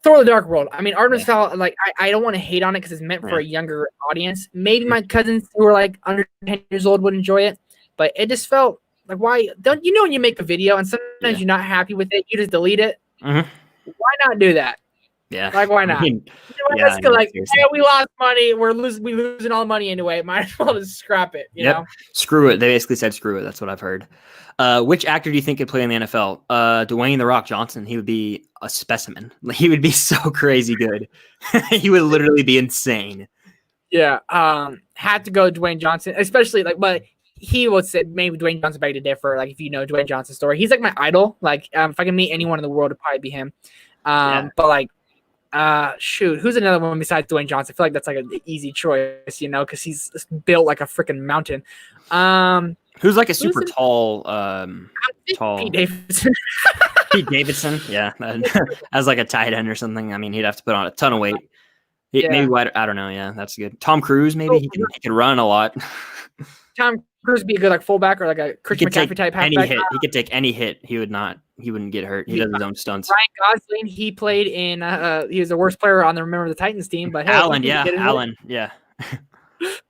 Thor: The Dark World. I mean, Artemis Fowl. Like, I don't want to hate on it because it's meant for a younger audience. Maybe my cousins who are like under 10 years old would enjoy it, but it just felt like, why don't you know when you make a video and sometimes you're not happy with it, you just delete it? Mm-hmm. Why not do that? Yeah, like why not? I mean, we lost money. We losing all the money anyway. Might as well just scrap it. You know, screw it. They basically said screw it. That's what I've heard. Which actor do you think could play in the NFL? Dwayne "The Rock" Johnson. He would be a specimen. He would be so crazy good. He would literally be insane. Yeah. Had to go Dwayne Johnson, especially but he would say maybe Dwayne Johnson beg to differ. Like, if you know Dwayne Johnson's story, he's like my idol. Like, if I can meet anyone in the world, it'd probably be him. But like, shoot, who's another one besides Dwayne Johnson? I feel like that's like an easy choice, because he's built like a freaking mountain. Who's like a super tall, Pete Davidson. Pete Davidson, yeah, as like a tight end or something. I mean, he'd have to put on a ton of weight. Maybe I don't know. Yeah, that's good. Tom Cruise, maybe he can run a lot. Tom Cruise would be a good like fullback or like a Christian McCaffrey type halfback. He could take any hit. He wouldn't get hurt. He does his own stunts. Ryan Gosling, he played in. He was the worst player on the Remember the Titans team, but Allen,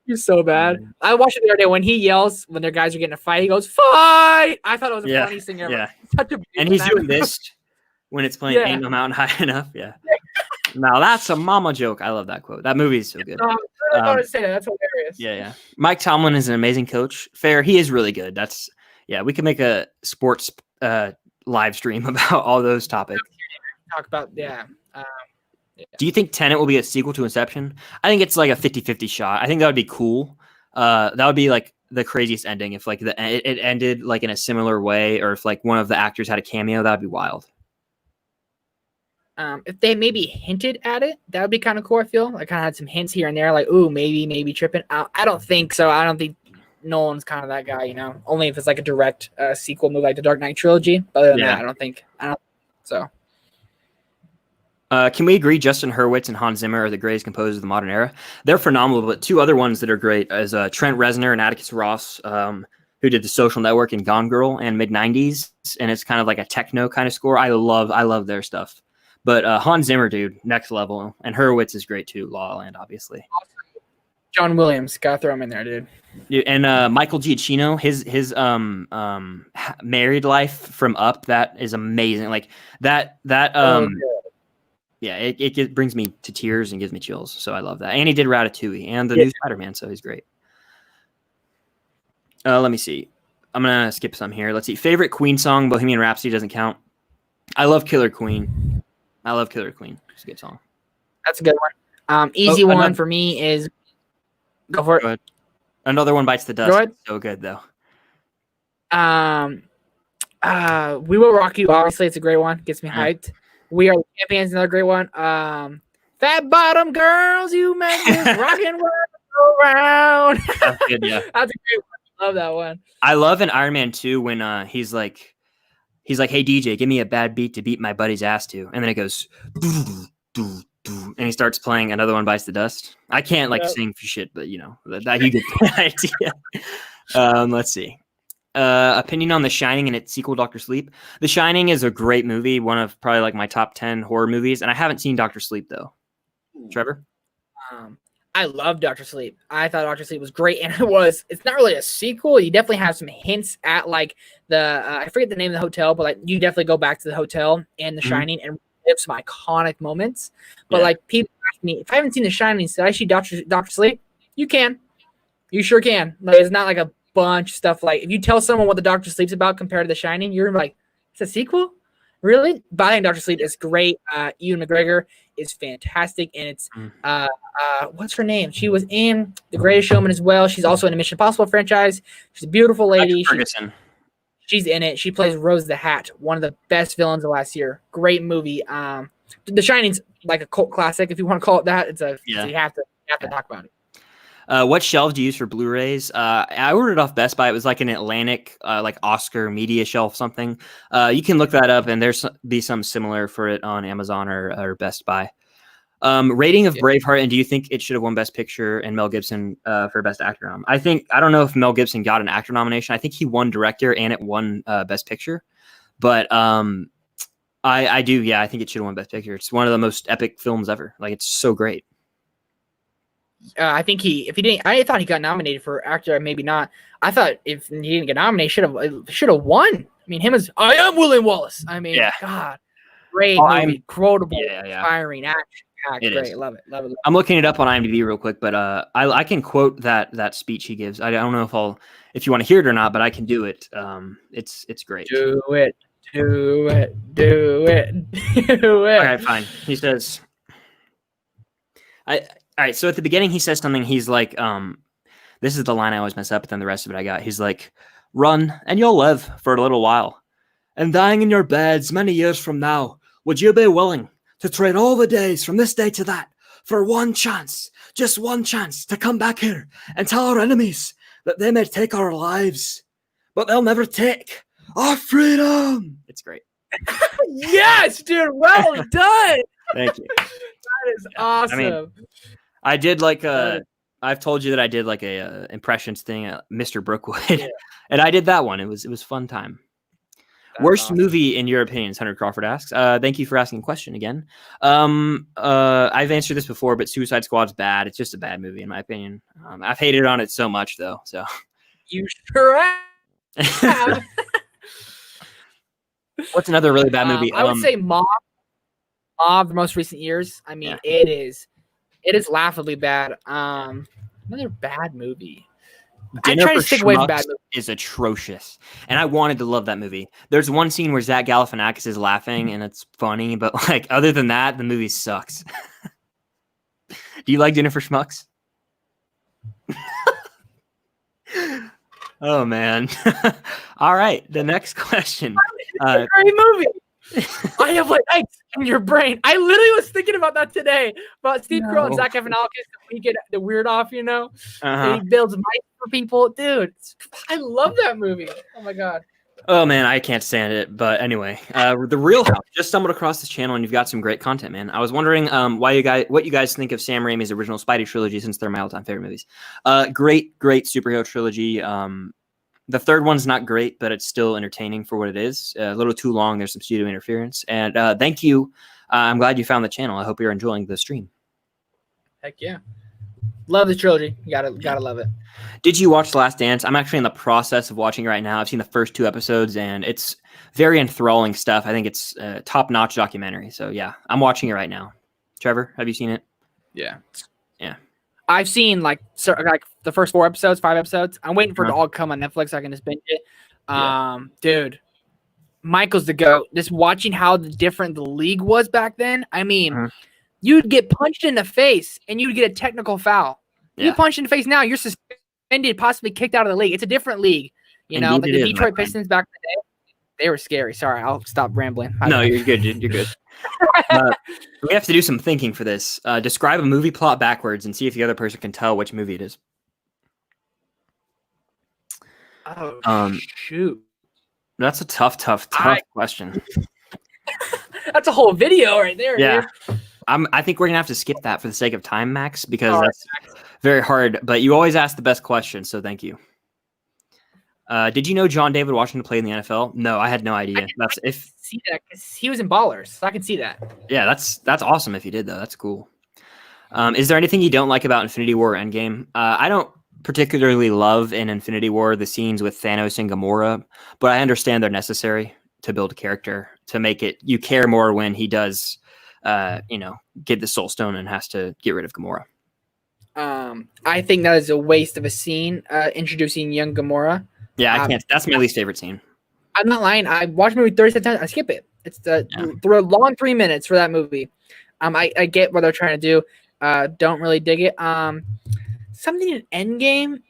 He's so bad. I watched it the other day when he yells when their guys are getting a fight. He goes, "Fight!" I thought it was the funniest thing ever. Yeah, and he's doing this when it's playing "Ain't No Mountain High Enough." Yeah. Now that's a mama joke. I love that quote. That movie is so good. I was going to say that. That's hilarious. Yeah. Mike Tomlin is an amazing coach. Fair, he is really good. We can make a sports live stream about all those topics. Talk about Do you think Tenet will be a sequel to Inception? I think it's like a 50-50 shot. I think that would be cool. That would be like the craziest ending if like it ended like in a similar way, or if like one of the actors had a cameo. That would be wild. If they maybe hinted at it, that would be kind of cool. I feel like kind of had some hints here and there, like, ooh, maybe tripping. I don't think so. I don't think Nolan's kind of that guy, Only if it's like a direct sequel movie, like the Dark Knight trilogy. But other than that, I don't think so. Can we agree Justin Hurwitz and Hans Zimmer are the greatest composers of the modern era? They're phenomenal, but two other ones that are great is Trent Reznor and Atticus Ross, who did The Social Network and Gone Girl and mid-90s, and it's kind of like a techno kind of score. I love their stuff. But Hans Zimmer, dude, next level. And Hurwitz is great too. La La Land, obviously. John Williams, gotta throw him in there, dude. And Michael Giacchino, his married life from Up, that is amazing. Like that it brings me to tears and gives me chills. So I love that. And he did Ratatouille and the new Spider-Man, so he's great. Let me see. I'm gonna skip some here. Let's see. Favorite Queen song, Bohemian Rhapsody doesn't count. I love Killer Queen. It's a good song. That's a good one. Easy one for me is go for it. Go ahead. Another One Bites the Dust. Go ahead. So good though. We Will Rock You. Obviously, it's a great one. Gets me hyped. We Are the Champions. Another great one. Fat Bottom Girls, you make this rock and roll go around. That's good. Yeah. That's a great one. Love that one. I love in Iron Man 2 when he's like, "Hey DJ, give me a bad beat to beat my buddy's ass to," and then it goes, doo, doo, doo, and he starts playing Another One Bites the Dust. I can't sing for shit, but that you get the idea. Let's see. Opinion on The Shining and its sequel, Dr. Sleep. The Shining is a great movie, one of probably like my top 10 horror movies, and I haven't seen Dr. Sleep though. Trevor? I love Dr. Sleep. I thought Dr. Sleep was great, and it's not really a sequel. You definitely have some hints at like the I forget the name of the hotel, but like you definitely go back to the hotel in The Shining and have some iconic moments. But like people ask me, if I haven't seen The Shining, should I see Dr. Sleep? You can. You sure can. Like, it's not like a bunch of stuff. Like, if you tell someone what the Dr. Sleep's about compared to The Shining, you're like, it's a sequel? Really? But I think Dr. Sleep is great. Ewan McGregor is fantastic, and it's what's her name? She was in The Greatest Showman as well. She's also in the Mission Impossible franchise. She's a beautiful lady. She's in it. She plays Rose the Hat, one of the best villains of last year. Great movie. The Shining's like a cult classic, if you want to call it that. You have to talk about it. What shelves do you use for Blu-rays? I ordered it off Best Buy. It was like an Atlantic, like Oscar media shelf something. You can look that up, and there's be some similar for it on Amazon or Best Buy. Rating of Braveheart, and do you think it should have won Best Picture and Mel Gibson for Best Actor? I don't know if Mel Gibson got an actor nomination. I think he won director and it won Best Picture. But I do, yeah, I think it should have won Best Picture. It's one of the most epic films ever. Like, it's so great. I think I thought he got nominated for actor, maybe not. I thought if he didn't get nominated, should have won. I mean, I am William Wallace. I mean, God, great movie, quotable, inspiring, action. It great, is. love it. I'm looking it up on IMDb real quick, but I can quote that speech he gives. I don't know if you want to hear it or not, but I can do it. It's great. Do it. All right, fine. He says, all right. So at the beginning, he says something. He's like, this is the line I always mess up, but then the rest of it I got. He's like, run and you'll live for a little while, and dying in your beds many years from now, would you be willing to trade all the days from this day to that for one chance, just one chance to come back here and tell our enemies that they may take our lives, but they'll never take our freedom? It's great. Yes, dude. Well done. Thank you. That is awesome. I mean, I did like I've told you that I did like a impressions thing at Mr. Brookwood, and I did that one. It was fun time. That's worst movie in your opinions? Hunter Crawford asks. Thank you for asking a question again. I've answered this before, but Suicide Squad's bad. It's just a bad movie in my opinion. I've hated on it so much though. So you sure have. What's another really bad movie? I would say Mob. The most recent years. I mean, it is laughably bad. Another bad movie. I try to stick away from bad movies. Is atrocious, and I wanted to love that movie. There's one scene where Zach Galifianakis is laughing, and it's funny, but like other than that, the movie sucks. Do you like Dinner for Schmucks? Oh man! All right, the next question. Great movie. I have like eggs in your brain. I literally was thinking about that today. About Steve Carell and Zach Galifianakis. We get the weird off, you know. And he builds mice for people, dude. I love that movie. Oh my god. Oh man, I can't stand it. But anyway, The Real House just stumbled across this channel, and you've got some great content, man. I was wondering what you guys think of Sam Raimi's original Spidey trilogy, since they're my all-time favorite movies. Great superhero trilogy. The third one's not great, but it's still entertaining for what it is. A little too long. There's some studio interference. And thank you. I'm glad you found the channel. I hope you're enjoying the stream. Heck yeah. Love the trilogy. You gotta love it. Did you watch The Last Dance? I'm actually in the process of watching it right now. I've seen the first 2 episodes, and it's very enthralling stuff. I think it's a top-notch documentary. So, yeah, I'm watching it right now. Trevor, have you seen it? Yeah. Yeah. I've seen like the first 4 episodes, 5 episodes. I'm waiting for it to all come on Netflix so I can just binge it. Dude, Michael's the GOAT. Just watching how different the league was back then. I mean, you'd get punched in the face and you'd get a technical foul. You get punched in the face now, you're suspended, possibly kicked out of the league. It's a different league. You know, like the Detroit Pistons back in the day, they were scary. Sorry, I'll stop rambling. No, you're good. You're good. We have to do some thinking for this. Describe a movie plot backwards and see if the other person can tell which movie it is. Oh, shoot. That's a tough question. That's a whole video right there. Yeah. Dude. I think we're going to have to skip that for the sake of time, Max, because that's very hard. But you always ask the best questions, so thank you. Did you know John David Washington played in the NFL? No, I had no idea. I can see that because he was in Ballers, so I can see that. Yeah, that's awesome if you did, though. That's cool. Is there anything you don't like about Infinity War or Endgame? I don't particularly love in Infinity War the scenes with Thanos and Gamora, but I understand they're necessary to build a character, to make it you care more when he does get the Soul Stone and has to get rid of Gamora. I think that is a waste of a scene introducing young Gamora. Yeah, I can't. That's my least favorite scene. I'm not lying. I watched the movie 37 times. I skip it. It's the long 3 minutes for that movie. I get what they're trying to do. Don't really dig it. Something in Endgame.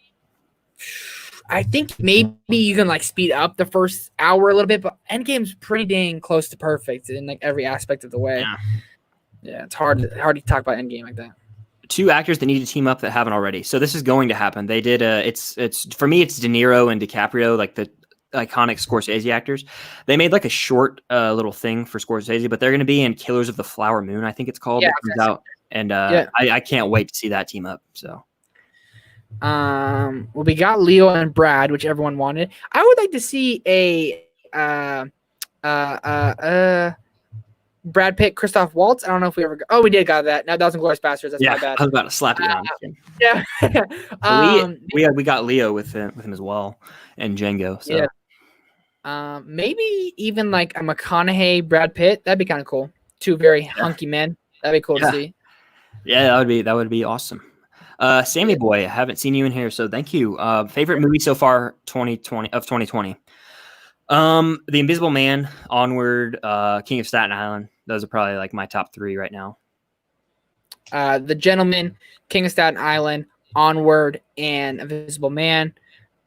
I think maybe you can like speed up the first hour a little bit, but Endgame's pretty dang close to perfect in like every aspect of the way. Yeah, it's hard to talk about Endgame like that. two actors that need to team up that haven't already. So this is going to happen. They did. It's for me. It's De Niro and DiCaprio, like the iconic Scorsese actors. They made like a short little thing for Scorsese, but they're going to be in Killers of the Flower Moon, I think it's called. Yeah, that comes out, and I can't wait to see that team up. So. Well, we got Leo and Brad, which everyone wanted. I would like to see a Brad Pitt, Christoph Waltz. I don't know if we ever got. Oh, we did got that. No, that was Inglourious Bastards. That's my bad. I was about to slap you down. Yeah. We got Leo with him as well, and Django. So. Yeah. Maybe even like a McConaughey, Brad Pitt. That'd be kind of cool. Two very hunky men. That'd be cool to see. Yeah, that would be awesome. Sammy Boy, I haven't seen you in here, so thank you. Favorite movie so far, 2020. The Invisible Man, Onward, King of Staten Island. Those are probably like my top 3 right now. The Gentleman, King of Staten Island, Onward, and Invisible Man.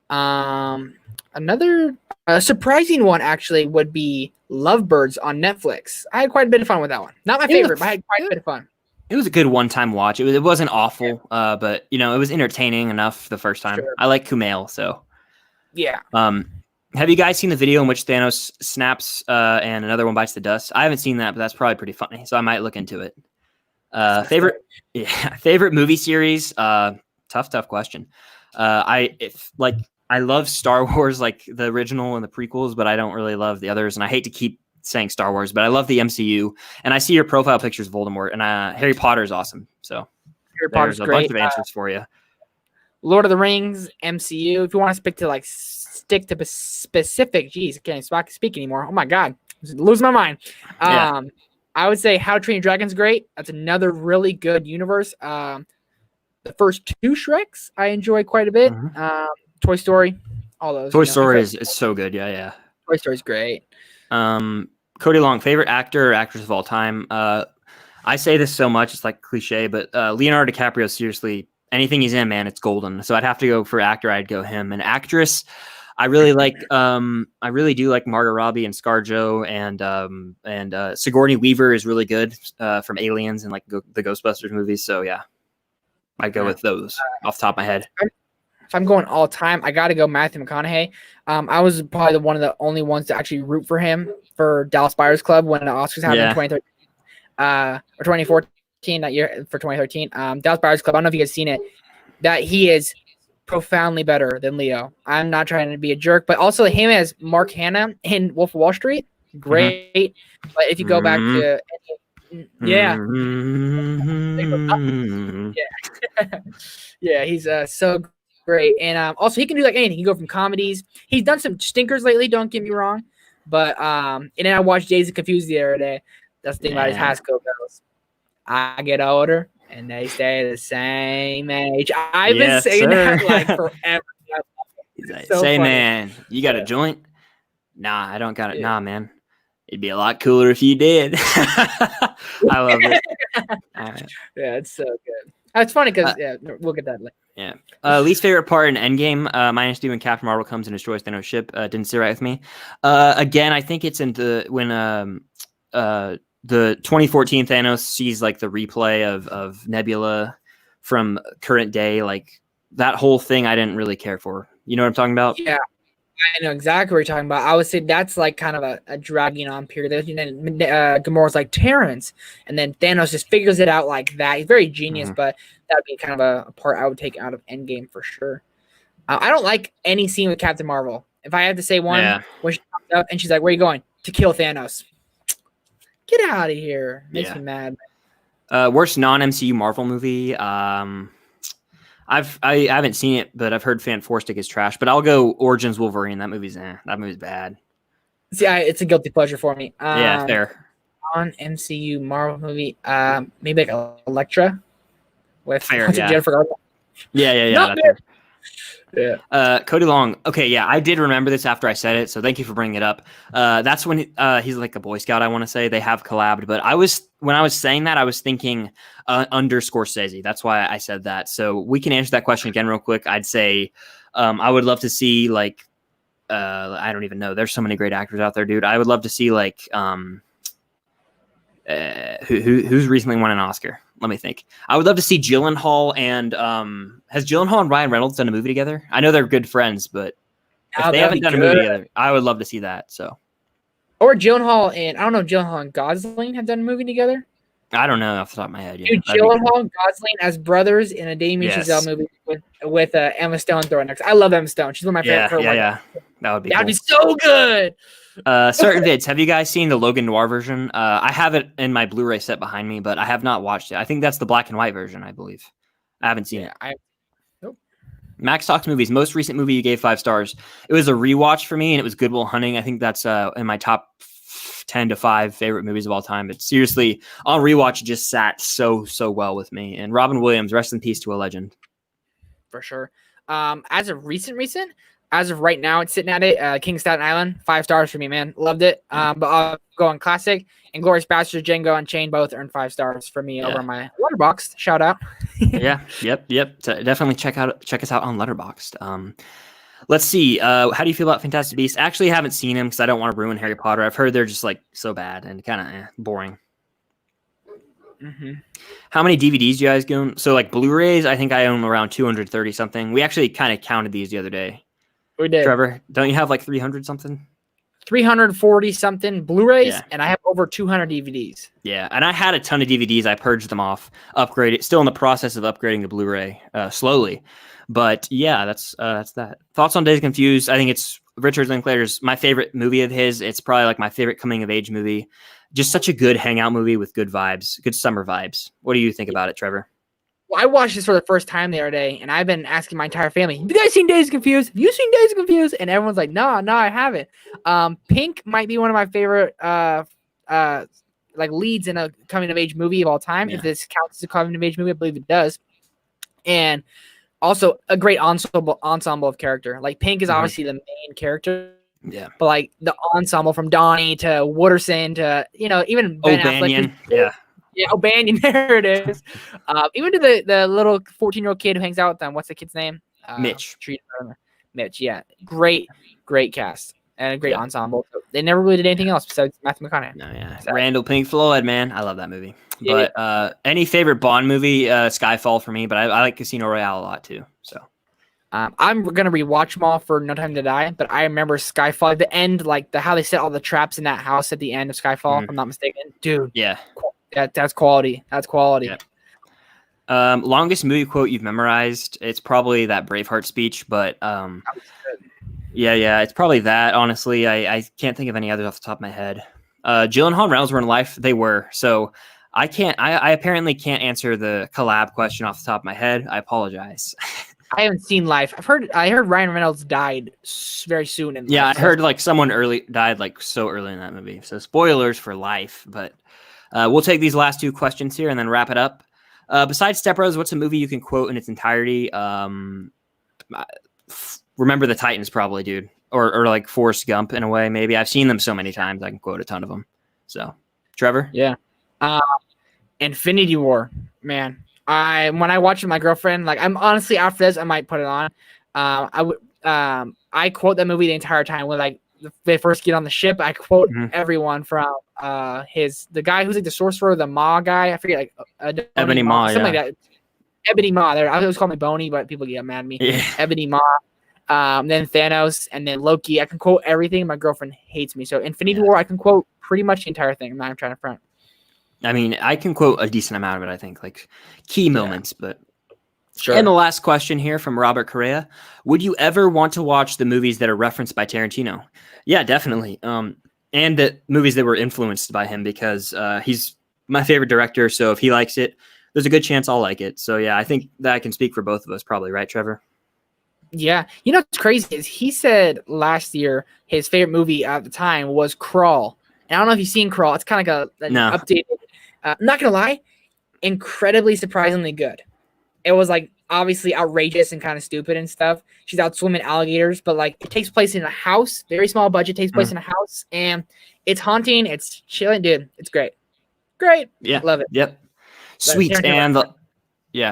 Another surprising one actually would be Lovebirds on Netflix. I had quite a bit of fun with that one. Not my favorite, but I had quite a bit of fun. It was a good one-time watch. It wasn't awful, but it was entertaining enough the first time. Sure. I like Kumail, so yeah. Have you guys seen the video in which Thanos snaps and another one bites the dust? I haven't seen that, but that's probably pretty funny, so I might look into it. Favorite movie series? Tough question. I love Star Wars, like the original and the prequels, but I don't really love the others, and I hate to keep saying Star Wars, but I love the MCU, and I see your profile pictures of Voldemort, and Harry Potter is awesome. So Harry Potter's great. Bunch of answers for you. Lord of the Rings, MCU. If you want to stick to specific, geez, I can't speak anymore. Oh my god, I'm losing my mind. I would say How to Train Your Dragon's great. That's another really good universe. The first 2 Shreks I enjoy quite a bit. Toy Story, all those. Toy Story is so good. Yeah. Toy Story's great. Cody Long, favorite actor or actress of all time. I say this so much, it's like cliche, but Leonardo DiCaprio, seriously, anything he's in, man, it's golden. So I'd have to go for actor. I'd go him. And actress, I really like. I really do like Margot Robbie and ScarJo, and Sigourney Weaver is really good from Aliens and like the Ghostbusters movies. So yeah, I'd go with those off the top of my head. If I'm going all time, I got to go Matthew McConaughey. I was probably one of the only ones to actually root for him for Dallas Buyers Club when the Oscars happened in 2013 or 2014, that year for 2013. Dallas Buyers Club, I don't know if you guys seen it, that he is profoundly better than Leo. I'm not trying to be a jerk, but also him as Mark Hanna in Wolf of Wall Street, great. But if you go back to he's so great. And also he can do like anything. He can go from comedies. He's done some stinkers lately, don't get me wrong. But and then I watched Days of Confused the other day. That's the thing about his high school girls. I get older and they stay the same age. I've been saying that like forever. He's like, so funny. Man, you got a joint? Nah, I don't got it. Nah, man. It'd be a lot cooler if you did. I love it. Right. Yeah, it's so good. It's funny because we'll get that later. Yeah. Least favorite part in Endgame, minus D when Captain Marvel comes and destroys Thanos' ship. Didn't sit right with me. Again, I think it's when the 2014 Thanos sees like the replay of Nebula from current day, like that whole thing I didn't really care for. You know what I'm talking about? Yeah. I know exactly what you're talking about. I would say that's like kind of a dragging on period. And then Gamora's like Terrence, and then Thanos just figures it out like that. He's very genius, but that would be kind of a part I would take out of Endgame for sure. I don't like any scene with Captain Marvel. If I have to say one, when she pops up and she's like, "Where are you going?" To kill Thanos. Get out of here. Makes me mad. Worst non-MCU Marvel movie. I haven't seen it, but I've heard Fan Four Stick is trash. But I'll go Origins Wolverine. That movie's bad. See, it's a guilty pleasure for me. Yeah, fair. On MCU Marvel movie, maybe like Elektra with Jennifer Garner. Yeah. Yeah. Cody Long. Okay, yeah, I did remember this after I said it, so thank you for bringing it up. That's when he's like a Boy Scout, I want to say. They have collabed, but when I was saying that, I was thinking under Scorsese. That's why I said that. So we can answer that question again real quick. I'd say I would love to see like I don't even know. There's so many great actors out there, dude. I would love to see like who's recently won an Oscar. Let me think. I would love to see Gyllenhaal and has Gyllenhaal and Ryan Reynolds done a movie together? I know they're good friends, but if they haven't done a movie together, I would love to see that. So, or Gyllenhaal and I don't know if Gyllenhaal and Gosling have done a movie together. I don't know off the top of my head. Yeah, dude, Gyllenhaal and Gosling as brothers in a Damien Chazelle movie with Emma Stone throwing next. I love Emma Stone. She's one of my favorite. Yeah. That would be. That'd be so good. Certain vids. Have you guys seen the Logan Noir version? I have it in my Blu-ray set behind me, but I have not watched it. I think that's the black and white version. I believe. I haven't seen it. Nope. Max Talks Movies. Most recent movie you gave 5 stars. It was a rewatch for me, and it was Good Will Hunting. I think that's in my top 10 to 5 favorite movies of all time. But seriously, on rewatch, it just sat so well with me. And Robin Williams, rest in peace to a legend. For sure. As of recent, as of right now, it's sitting at it. King of Staten Island, 5 stars for me, man. Loved it. But I'll go on classic. And Glorious Bastards, Django Unchained both earned 5 stars for me over my Letterboxd. Shout out. Yep. Definitely check us out on Letterboxd. Let's see. How do you feel about Fantastic Beasts? Actually, I haven't seen them because I don't want to ruin Harry Potter. I've heard they're just like so bad and kind of boring. Mm-hmm. How many DVDs do you guys own? So like Blu-rays, I think I own around 230 something. We actually kind of counted these the other day. We did. Trevor, don't you have like 300 something? 340 something Blu-rays, and I have over 200 DVDs. Yeah, and I had a ton of DVDs. I purged them off, upgraded. Still in the process of upgrading the Blu-ray slowly. But yeah, that's that. Thoughts on Days Confused? I think it's Richard Linklater's my favorite movie of his. It's probably like my favorite coming of age movie. Just such a good hangout movie with good vibes, good summer vibes. What do you think about it, Trevor? Well, I watched this for the first time the other day, and I've been asking my entire family, have you guys seen Days Confused? Have you seen Days Confused? And everyone's like, no, I haven't. Pink might be one of my favorite like leads in a coming of age movie of all time. Yeah. If this counts as a coming of age movie, I believe it does. And also a great ensemble of character. Like Pink is obviously the main character. Yeah. But like the ensemble from Donnie to Wooderson to, even Ben Affleck. Yeah, O'Banion, there it is. Even to the little 14-year-old kid who hangs out with them. What's the kid's name? Mitch. Mitch, yeah. Great cast and a great ensemble. They never really did anything else besides Matthew McConaughey. No, yeah. So. Randall Pink Floyd, man. I love that movie. But any favorite Bond movie? Skyfall for me, but I like Casino Royale a lot too. So I'm gonna rewatch them all for No Time to Die, but I remember Skyfall, the end, like how they set all the traps in that house at the end of Skyfall, if I'm not mistaken. Dude. Yeah. That's quality. That's quality. Yeah. Longest movie quote you've memorized? It's probably that Braveheart speech, but it's probably that. Honestly, I can't think of any others off the top of my head. Gyllenhaal and Reynolds were in Life. They were. So I can't. I apparently can't answer the collab question off the top of my head. I apologize. I haven't seen Life. I heard Ryan Reynolds died very soon. I heard like someone died like so early in that movie. So spoilers for Life, but. We'll take these last 2 questions here and then wrap it up. Besides Step Bros, what's a movie you can quote in its entirety? Remember the Titans, probably, dude. Or like Forrest Gump in a way, maybe. I've seen them so many times, I can quote a ton of them. So, Trevor? Yeah. Infinity War, man. When I watch it with my girlfriend, like I'm honestly after this, I might put it on. I quote that movie the entire time when like they first get on the ship. I quote everyone from the guy who's like the sorcerer, the Maw guy. I forget, like Ebony Maw, something like that. Ebony Maw. I always call me Boney, but people get mad at me. Yeah. Ebony Maw. Then Thanos, and then Loki. I can quote everything. My girlfriend hates me. So Infinity War, I can quote pretty much the entire thing. I'm not even trying to front. I mean, I can quote a decent amount of it, I think, like key moments, but. Sure. And the last question here from Robert Correa. Would you ever want to watch the movies that are referenced by Tarantino? Yeah, definitely. And the movies that were influenced by him, because he's my favorite director. So if he likes it, there's a good chance I'll like it. So yeah, I think that I can speak for both of us probably, right, Trevor? Yeah. You know what's crazy is he said last year his favorite movie at the time was Crawl. And I don't know if you've seen Crawl. It's kind of like an updated. I'm not going to lie, incredibly surprisingly good. It was like obviously outrageous and kind of stupid and stuff. She's out swimming alligators, but like it takes place in a house, very small budget, takes place in a house, and it's haunting. It's chilling, dude. It's great. Yeah, love it. Yep, sweet. And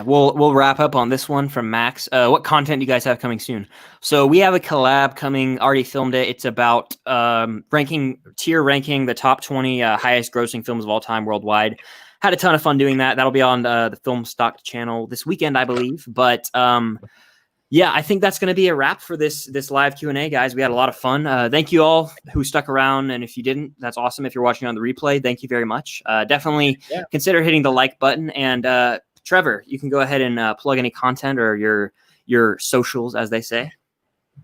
we'll wrap up on this one from Max. What content do you guys have coming soon? So we have a collab coming. Already filmed it. It's about ranking the top 20 highest grossing films of all time worldwide. had a ton of fun doing that. That'll be on the Film Stock channel this weekend, I believe. But yeah, I think that's going to be a wrap for this live Q&A, guys. We had a lot of fun. Thank you all who stuck around. And if you didn't, that's awesome. If you're watching on the replay, thank you very much. Definitely consider hitting the like button. And Trevor, you can go ahead and plug any content or your socials, as they say.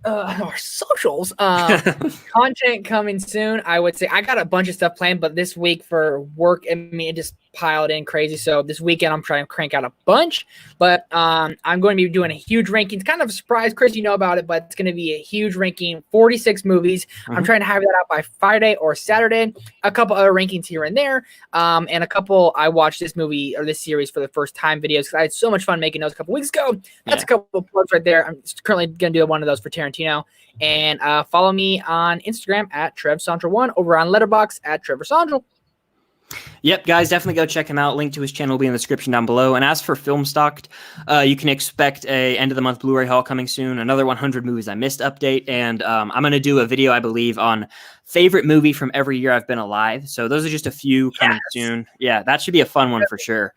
Our socials, content coming soon. I would say I got a bunch of stuff planned, but this week for work, I mean, it just piled in crazy. So this weekend I'm trying to crank out a bunch, but I'm going to be doing a huge ranking. It's kind of a surprise, Chris, you know about it, but it's going to be a huge ranking, 46 movies. I'm trying to have that out by Friday or Saturday. A couple other rankings here and there, and a couple I watched this movie or this series for the first time videos because I had so much fun making those a couple weeks ago. That's a couple of plugs right there. I'm currently going to do one of those for Tarantino. And follow me on Instagram at TrevSandra1, over on Letterboxd at TrevorSandra. Yep, guys, definitely go check him out. Link to his channel will be in the description down below. And as for Film Stocked, you can expect a end of the month Blu-ray haul coming soon, another 100 movies I missed update, and I'm going to do a video, I believe, on favorite movie from every year I've been alive. So those are just a few coming soon. Yeah, that should be a fun one for sure.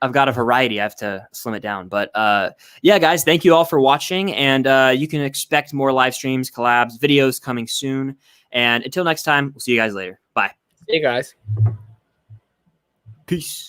I've got a variety. I have to slim it down. But yeah, guys, thank you all for watching. And you can expect more live streams, collabs, videos coming soon. And until next time, we'll see you guys later. Bye. See you guys. Peace.